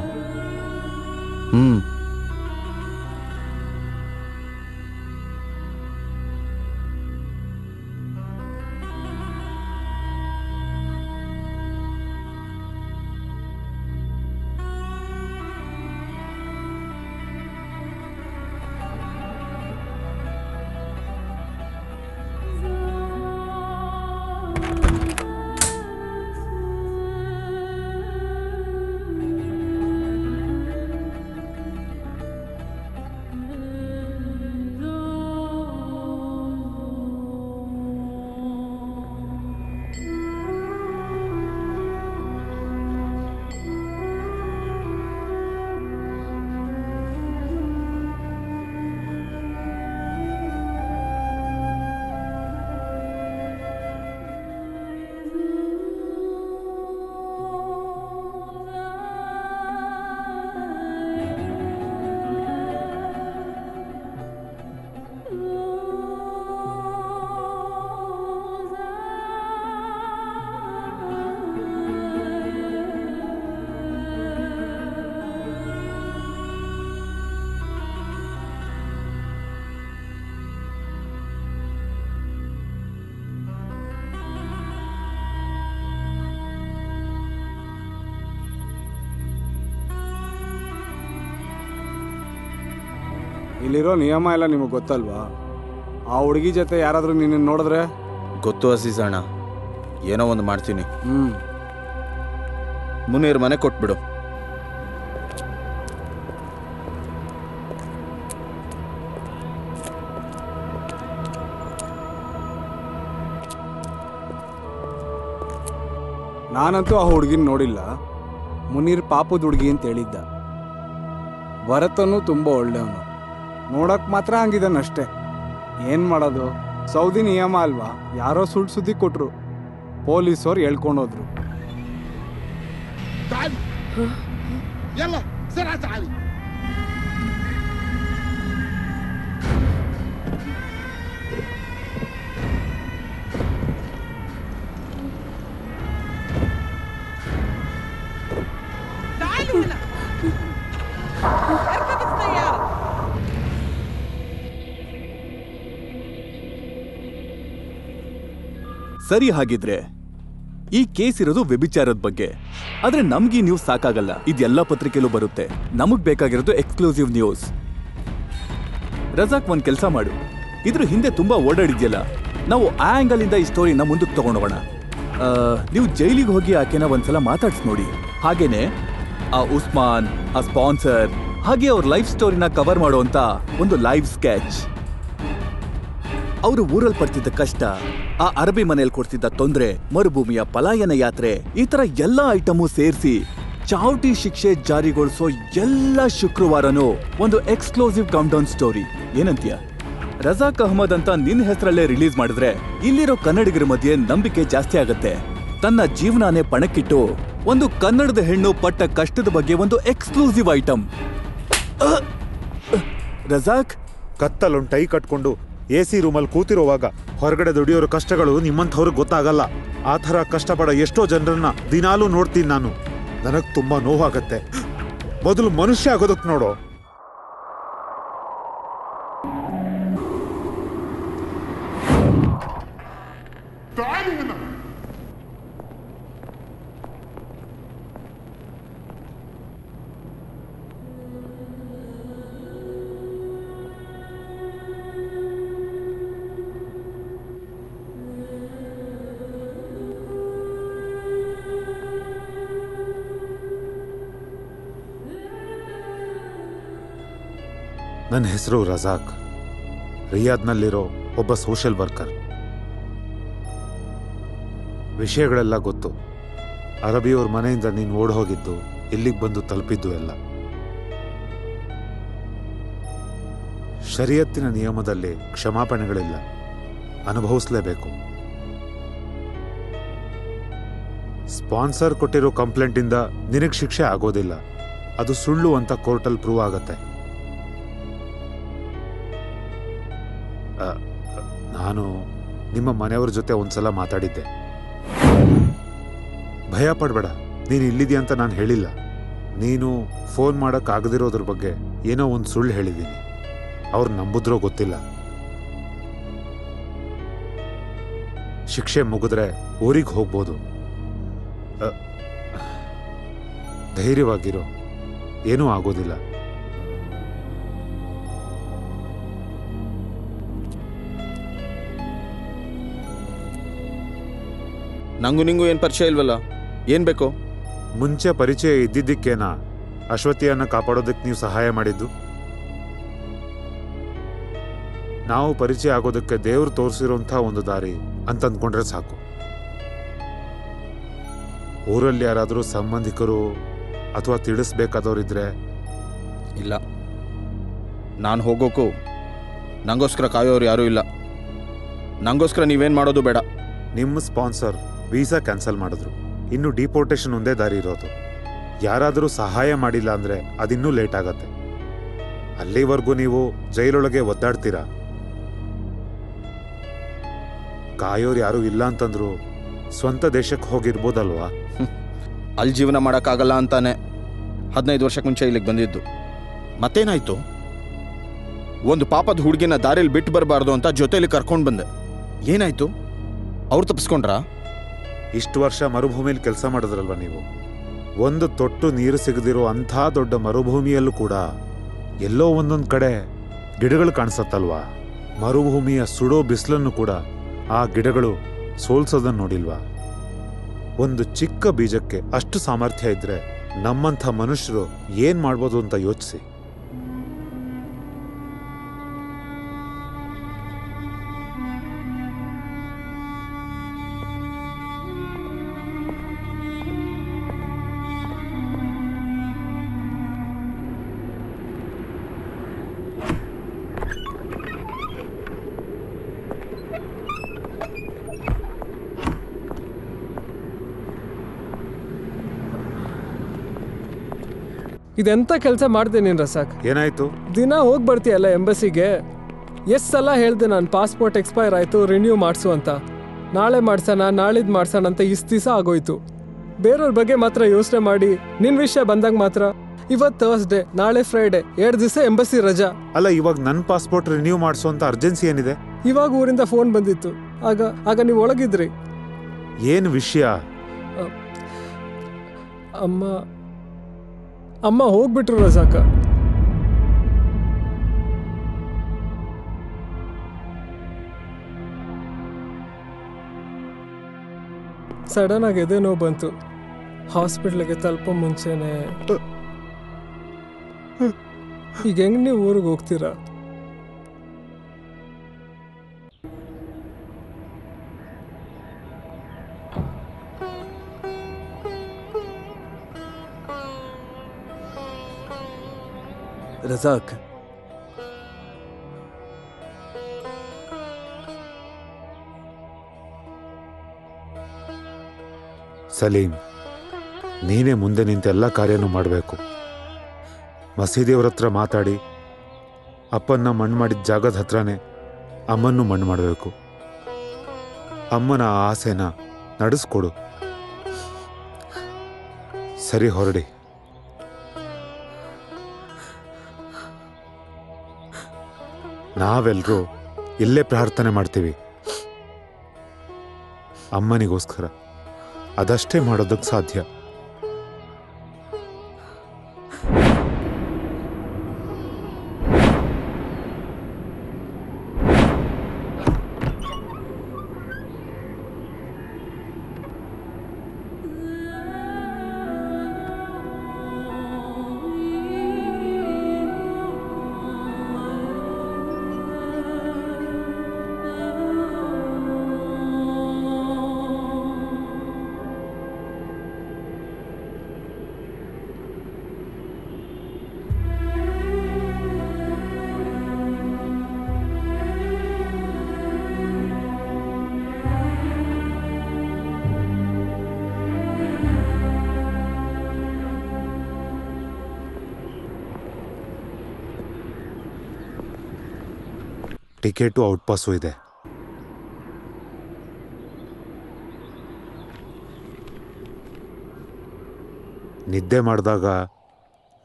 ಇಲ್ಲಿರೋ ನಿಯಮ ಎಲ್ಲ ನಿಮಗೆ ಗೊತ್ತಲ್ವಾ? ಆ ಹುಡುಗಿ ಜೊತೆ ಯಾರಾದರೂ ನಿನ್ನ ನೋಡಿದ್ರೆ? ಗೊತ್ತು ಅಸೀಸ್ ಅಣ್ಣ, ಏನೋ ಒಂದು ಮಾಡ್ತೀನಿ. ಮುನೀರ್ ಮನೆ ಕೊಟ್ಬಿಡು. ನಾನಂತೂ ಆ ಹುಡುಗಿನ ನೋಡಿಲ್ಲ. ಮುನೀರ್ ಪಾಪದ ಹುಡುಗಿ ಅಂತ ಹೇಳಿದ್ದ. ಭರತನು ತುಂಬ ಒಳ್ಳೆಯವನು, ನೋಡಕ್ ಮಾತ್ರ ಹಂಗಿದಾನಷ್ಟೇ. ಏನ್ ಮಾಡೋದು, ಸೌದಿ ನಿಯಮ ಅಲ್ವಾ? ಯಾರೋ ಸುಳ್ಳು ಸುದ್ದಿ ಕೊಟ್ರು, ಪೊಲೀಸವ್ರು ಹೇಳ್ಕೊಂಡೋದ್ರು. ಸರಿ, ಹಾಗಿದ್ರೆ ಈ ಕೇಸ್ ಇರೋದು ವ್ಯಭಿಚಾರದ ಬಗ್ಗೆ. ಆದ್ರೆ ನಮ್ಗೆ ನ್ಯೂಸ್ ಸಾಕಾಗಲ್ಲ, ಇದೆಲ್ಲ ಪತ್ರಿಕೆಲೂ ಬರುತ್ತೆ. ನಮಗ್ ಬೇಕಾಗಿರೋದು ಎಕ್ಸ್ಕ್ಲೂಸಿವ್ ನ್ಯೂಸ್. ರಜಾಕ್ ಒಂದ್ ಕೆಲಸ ಮಾಡು, ಇದ್ರ ಹಿಂದೆ ತುಂಬಾ ಓಡಾಡಿದ್ಯಲ್ಲ, ನಾವು ಆ ಆಂಗಲ್ ಇಂದ ಈ ಸ್ಟೋರಿನ ಮುಂದಕ್ಕೆ ತಗೊಂಡೋಗೋಣ. ನೀವು ಜೈಲಿಗೆ ಹೋಗಿ ಆಕೆನ ಒಂದ್ಸಲ ಮಾತಾಡ್ಸ್ ನೋಡಿ. ಹಾಗೇನೆ ಆ ಉಸ್ಮಾನ್, ಆ ಸ್ಪಾನ್ಸರ್, ಹಾಗೆ ಅವ್ರ ಲೈಫ್ ಸ್ಟೋರಿನ ಕವರ್ ಮಾಡುವಂತ ಒಂದು ಲೈವ್ ಸ್ಕೆಚ್. ಅವರು ಊರಲ್ಲಿ ಪಡ್ತಿದ್ದ ಕಷ್ಟ, ಆ ಅರಬಿ ಮನೆಯಲ್ಲಿ ಕೊಡ್ತಿದ್ದ ತೊಂದ್ರೆ, ಮರುಭೂಮಿಯ ಪಲಾಯನ ಯಾತ್ರೆ, ಈ ತರ ಎಲ್ಲಾ ಐಟಮು ಸೇರಿಸಿ ಚಾವಟಿ ಶಿಕ್ಷೆ ಜಾರಿಗೊಳಿಸೋ ಎಲ್ಲ ಶುಕ್ರವಾರನೂ ಒಂದು ಎಕ್ಸ್ಕ್ಲೂಸಿವ್ ಕೌಂಟೌನ್ ಸ್ಟೋರಿ. ಏನಂತೀಯ? ರಜಾಕ್ ಅಹಮದ್ ಅಂತ ನಿನ್ನ ಹೆಸರಲ್ಲೇ ರಿಲೀಸ್ ಮಾಡಿದ್ರೆ ಇಲ್ಲಿರೋ ಕನ್ನಡಿಗರ ಮಧ್ಯೆ ನಂಬಿಕೆ ಜಾಸ್ತಿ ಆಗತ್ತೆ. ತನ್ನ ಜೀವನಾನೇ ಪಣಕ್ಕಿಟ್ಟು ಒಂದು ಕನ್ನಡದ ಹೆಣ್ಣು ಪಟ್ಟ ಕಷ್ಟದ ಬಗ್ಗೆ ಒಂದು ಎಕ್ಸ್ಕ್ಲೂಸಿವ್ ಐಟಮ್. ರಜಾಕ್ ಕತ್ತಲೊಂದು ಟೈ ಕಟ್ಕೊಂಡು AC ರೂಮಲ್ಲಿ ಕೂತಿರುವಾಗ ಹೊರಗಡೆ ದುಡಿಯೋರ ಕಷ್ಟಗಳು ನಿಮ್ಮಂಥವ್ರಿಗೆ ಗೊತ್ತಾಗಲ್ಲ. ಆ ಥರ ಕಷ್ಟಪಡೋ ಎಷ್ಟೋ ಜನರನ್ನ ದಿನಾಲೂ ನೋಡ್ತೀನಿ ನಾನು. ನನಗೆ ತುಂಬಾ ನೋವಾಗತ್ತೆ. ಮೊದಲು ಮನುಷ್ಯ ಆಗೋದಕ್ಕೆ ನೋಡೋ. ನನ್ನ ಹೆಸರು ರಜಾಕ್, ರಿಯಾದ್ನಲ್ಲಿರೋ ಒಬ್ಬ ಸೋಷಿಯಲ್ ವರ್ಕರ್. ವಿಷಯಗಳೆಲ್ಲ ಗೊತ್ತು. ಅರಬಿಯವ್ರ ಮನೆಯಿಂದ ನೀನು ಓಡ್ ಹೋಗಿದ್ದು, ಇಲ್ಲಿಗೆ ಬಂದು ತಲುಪಿದ್ದು ಎಲ್ಲ. ಶರಿಯತ್ತಿನ ನಿಯಮದಲ್ಲಿ ಕ್ಷಮಾಪಣೆಗಳಿಲ್ಲ, ಅನುಭವಿಸಲೇಬೇಕು. ಸ್ಪಾನ್ಸರ್ ಕೊಟ್ಟಿರೋ ಕಂಪ್ಲೇಂಟಿಂದ ನಿನಗೆ ಶಿಕ್ಷೆ ಆಗೋದಿಲ್ಲ, ಅದು ಸುಳ್ಳು ಅಂತ ಕೋರ್ಟಲ್ಲಿ ಪ್ರೂವ್ ಆಗತ್ತೆ. ನಾನು ನಿಮ್ಮ ಮನೆಯವ್ರ ಜೊತೆ ಒಂದ್ಸಲ ಮಾತಾಡಿದ್ದೆ. ಭಯ ಪಡ್ಬೇಡ, ನೀನು ಇಲ್ಲಿದೆಯಾ ಅಂತ ನಾನು ಹೇಳಿಲ್ಲ. ನೀನು ಫೋನ್ ಮಾಡೋಕ್ಕಾಗದಿರೋದ್ರ ಬಗ್ಗೆ ಏನೋ ಒಂದು ಸುಳ್ಳು ಹೇಳಿದ್ದೀನಿ. ಅವ್ರು ನಂಬುದ್ರೋ ಗೊತ್ತಿಲ್ಲ. ಶಿಕ್ಷೆ ಮುಗಿದ್ರೆ ಊರಿಗೆ ಹೋಗ್ಬೋದು. ಧೈರ್ಯವಾಗಿರೋ, ಏನೂ ಆಗೋದಿಲ್ಲ. ನಂಗೂ ನಿಂಗೂ ಏನು ಪರಿಚಯ ಇಲ್ವಲ್ಲ, ಏನು ಬೇಕು? ಮುಂಚೆ ಪರಿಚಯ ಇದ್ದಿದ್ದಕ್ಕೇನಾ ಅಶ್ವತಿಯನ್ನ ಕಾಪಾಡೋದಕ್ಕೆ ನೀವು ಸಹಾಯ ಮಾಡಿದ್ದು? ನಾವು ಪರಿಚಯ ಆಗೋದಕ್ಕೆ ದೇವ್ರು ತೋರಿಸಿರೋಂಥ ಒಂದು ದಾರಿ ಅಂತ ಅಂದ್ಕೊಂಡ್ರೆ ಸಾಕು. ಊರಲ್ಲಿ ಯಾರಾದರೂ ಸಂಬಂಧಿಕರು ಅಥವಾ ತಿಳಿಸ್ಬೇಕಾದವ್ರಿದ್ರೆ? ಇಲ್ಲ, ನಾನು ಹೋಗೋಕ್ಕೂ ನಂಗೋಸ್ಕರ ಕಾಯೋರು ಯಾರೂ ಇಲ್ಲ. ನಂಗೋಸ್ಕರ ನೀವೇನು ಮಾಡೋದು ಬೇಡ. ನಿಮ್ಮ ಸ್ಪಾನ್ಸರ್ ವೀಸಾ ಕ್ಯಾನ್ಸಲ್ ಮಾಡಿದ್ರು. ಇನ್ನು ಡಿಪೋರ್ಟೇಷನ್ ಒಂದೇ ದಾರಿ ಇರೋದು. ಯಾರಾದರೂ ಸಹಾಯ ಮಾಡಿಲ್ಲ ಅಂದರೆ ಅದಿನ್ನೂ ಲೇಟ್ ಆಗತ್ತೆ. ಅಲ್ಲಿವರೆಗೂ ನೀವು ಜೈಲೊಳಗೆ ಒದ್ದಾಡ್ತೀರಾ. ಕಾಯೋರು ಯಾರೂ ಇಲ್ಲ ಅಂತಂದ್ರು ಸ್ವಂತ ದೇಶಕ್ಕೆ ಹೋಗಿರ್ಬೋದಲ್ವಾ? ಅಲ್ಲಿ ಜೀವನ ಮಾಡೋಕ್ಕಾಗಲ್ಲ ಅಂತಾನೆ 15 ವರ್ಷಕ್ಕೆ ಮುಂಚೆ ಇಲ್ಲಿಗೆ ಬಂದಿದ್ದು. ಮತ್ತೇನಾಯ್ತು? ಒಂದು ಪಾಪದ ಹುಡುಗಿನ ದಾರಿಯಲ್ಲಿ ಬಿಟ್ಟು ಬರಬಾರ್ದು ಅಂತ ಜೊತೆಯಲ್ಲಿ ಕರ್ಕೊಂಡು ಬಂದೆ. ಏನಾಯ್ತು? ಅವ್ರು ತಪ್ಪಿಸ್ಕೊಂಡ್ರಾ? ಇಷ್ಟು ವರ್ಷ ಮರುಭೂಮಿಯಲ್ಲಿ ಕೆಲಸ ಮಾಡಿದ್ರಲ್ವ ನೀವು. ಒಂದು ತೊಟ್ಟು ನೀರು ಸಿಗದಿರೋ ಅಂಥ ದೊಡ್ಡ ಮರುಭೂಮಿಯಲ್ಲೂ ಕೂಡ ಎಲ್ಲೋ ಒಂದೊಂದು ಕಡೆ ಗಿಡಗಳು ಕಾಣಿಸತ್ತಲ್ವಾ? ಮರುಭೂಮಿಯ ಸುಡೋ ಬಿಸಿಲನ್ನು ಕೂಡ ಆ ಗಿಡಗಳು ಸೋಲ್ಸೋದನ್ನು ನೋಡಿಲ್ವಾ? ಒಂದು ಚಿಕ್ಕ ಬೀಜಕ್ಕೆ ಅಷ್ಟು ಸಾಮರ್ಥ್ಯ ಇದ್ರೆ ನಮ್ಮಂಥ ಮನುಷ್ಯರು ಏನ್ ಮಾಡ್ಬೋದು ಅಂತ ಯೋಚಿಸಿ. ಇದೆಂತ ಕೆಲಸ ಮಾಡ್ದೆ ನೀನು ರಸಾಕ್? ಏನಾಯ್ತು? ದಿನ ಹೋಗಿ ಬರ್ತೀಯಲ್ಲ ಎಂಬಸಿಗೆ. ಎಷ್ಟು ಸಲ ಹೇಳ್ದೆ ನಾನು ಪಾಸ್ಪೋರ್ಟ್ ಎಕ್ಸ್ಪೈರ್ ಆಯಿತು ರಿನ್ಯೂ ಮಾಡಿಸು ಅಂತ. ನಾಳೆ ಮಾಡ್ಸೋಣ ನಾಳಿದ್ದು ಮಾಡ್ಸೋಣ ಅಂತ ಇಷ್ಟು ದಿವಸ ಆಗೋಯ್ತು. ಬೇರೆಯವ್ರ ಬಗ್ಗೆ ಮಾತ್ರ ಯೋಚನೆ ಮಾಡಿ ನಿನ್ನ ವಿಷಯ ಬಂದಾಗ ಮಾತ್ರ ಇವತ್ತು ಥರ್ಸ್ಡೇ ನಾಳೆ ಫ್ರೈಡೇ 2 ದಿವಸ ಎಂಬಸಿ ರಜಾ. ಅಲ್ಲ, ಇವಾಗ ನನ್ನ ಪಾಸ್ಪೋರ್ಟ್ ರಿನ್ಯೂ ಮಾಡಿಸೋ ಅಂತ ಅರ್ಜೆನ್ಸಿ ಏನಿದೆ? ಇವಾಗ ಊರಿಂದ ಫೋನ್ ಬಂದಿತ್ತು. ಆಗ ನೀವು ಒಳಗಿದ್ರಿ. ಏನು ವಿಷಯ? ಅಮ್ಮ ಹೋಗ್ಬಿಟ್ರು ರಜಾಕ. ಸಡನ್ ಆಗಿ ಎದೆ ನೋವು ಬಂತು. ಹಾಸ್ಪಿಟ್ಲಿಗೆ ತಲುಪೋ ಮುಂಚೆನೆ. ಈಗ ಹೆಂಗ್ ನೀವು ಊರಿಗೆ ಹೋಗ್ತೀರಾ? ರಜಾಕ್, ಸಲೀಂ, ನೀನೇ ಮುಂದೆ ನಿಂತು ಎಲ್ಲ ಕಾರ್ಯನೂ ಮಾಡಬೇಕು. ಮಸೀದಿಯವ್ರ ಹತ್ರ ಮಾತಾಡಿ ಅಪ್ಪನ್ನ ಮಣ್ಣು ಮಾಡಿದ ಜಾಗದ ಹತ್ರನೇ ಅಮ್ಮನ್ನು ಮಣ್ಣು ಮಾಡಬೇಕು. ಅಮ್ಮನ ಆಸೆನ ನಡೆಸ್ಕೊಡು. ಸರಿ, ಹೊರಡಿ. ನಾವೆಲ್ಲರೂ ಇಲ್ಲೇ ಪ್ರಾರ್ಥನೆ ಮಾಡ್ತೀವಿ ಅಮ್ಮನಿಗೋಸ್ಕರ. ಅದಷ್ಟೇ ಮಾಡೋದಕ್ಕೆ ಸಾಧ್ಯ. ಟಿಕೆಟು ಔಟ್ ಪಾಸು ಇದೆ. ನಿದ್ದೆ ಮಾಡಿದಾಗ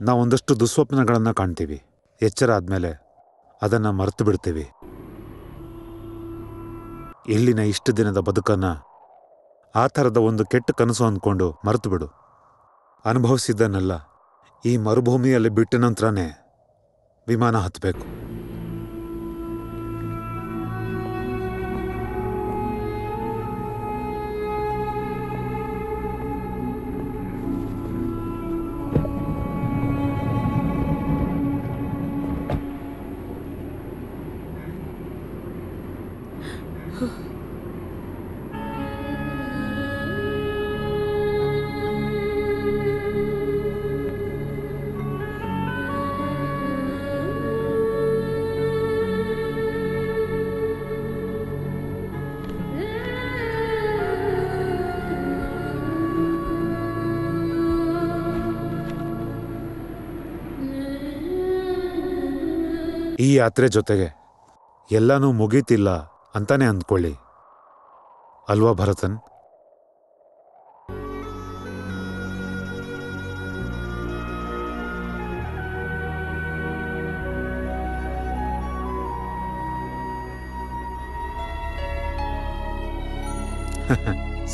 ನಾವೊಂದಷ್ಟು ದುಸ್ವಪ್ನಗಳನ್ನು ಕಾಣ್ತೀವಿ. ಎಚ್ಚರ ಆದಮೇಲೆ ಅದನ್ನು ಮರೆತು ಬಿಡ್ತೀವಿ. ಇಲ್ಲಿನ ಇಷ್ಟು ದಿನದ ಬದುಕನ್ನು ಆ ಥರದ ಒಂದು ಕೆಟ್ಟ ಕನಸು ಅಂದ್ಕೊಂಡು ಮರೆತು ಬಿಡು. ಅನುಭವಿಸಿದ್ದನ್ನೆಲ್ಲ ಈ ಮರುಭೂಮಿಯಲ್ಲಿ ಬಿಟ್ಟ ನಂತರನೇ ವಿಮಾನ ಹತ್ತಬೇಕು. ಈ ಯಾತ್ರೆ ಜೊತೆಗೆ ಎಲ್ಲನೂ ಮುಗೀತಿಲ್ಲ ಅಂತಾನೆ ಅಂದ್ಕೊಳ್ಳಿ ಅಲ್ವಾ ಭರತನ್?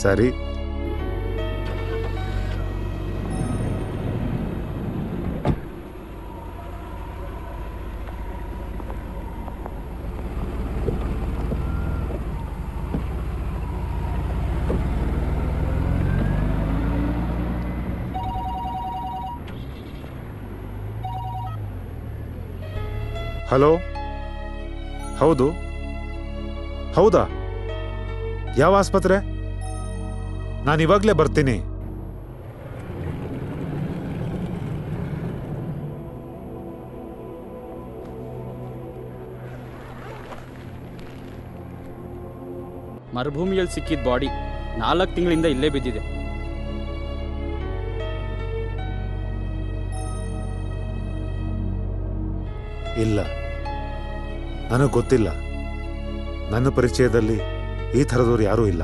ಸರಿ. ಹಲೋ, ಹೌದು. ಹೌದಾ? ಯಾವ ಆಸ್ಪತ್ರೆ? ನಾನಿವಾಗಲೇ ಬರ್ತೀನಿ. ಮರುಭೂಮಿಯಲ್ಲಿ ಸಿಕ್ಕಿದ ಬಾಡಿ 4 ತಿಂಗಳಿಂದ ಇಲ್ಲೇ ಬಿದ್ದಿದೆ. ಇಲ್ಲ, ನನಗೆ ಗೊತ್ತಿಲ್ಲ. ನನ್ನ ಪರಿಚಯದಲ್ಲಿ ಈ ಥರದವ್ರು ಯಾರೂ ಇಲ್ಲ.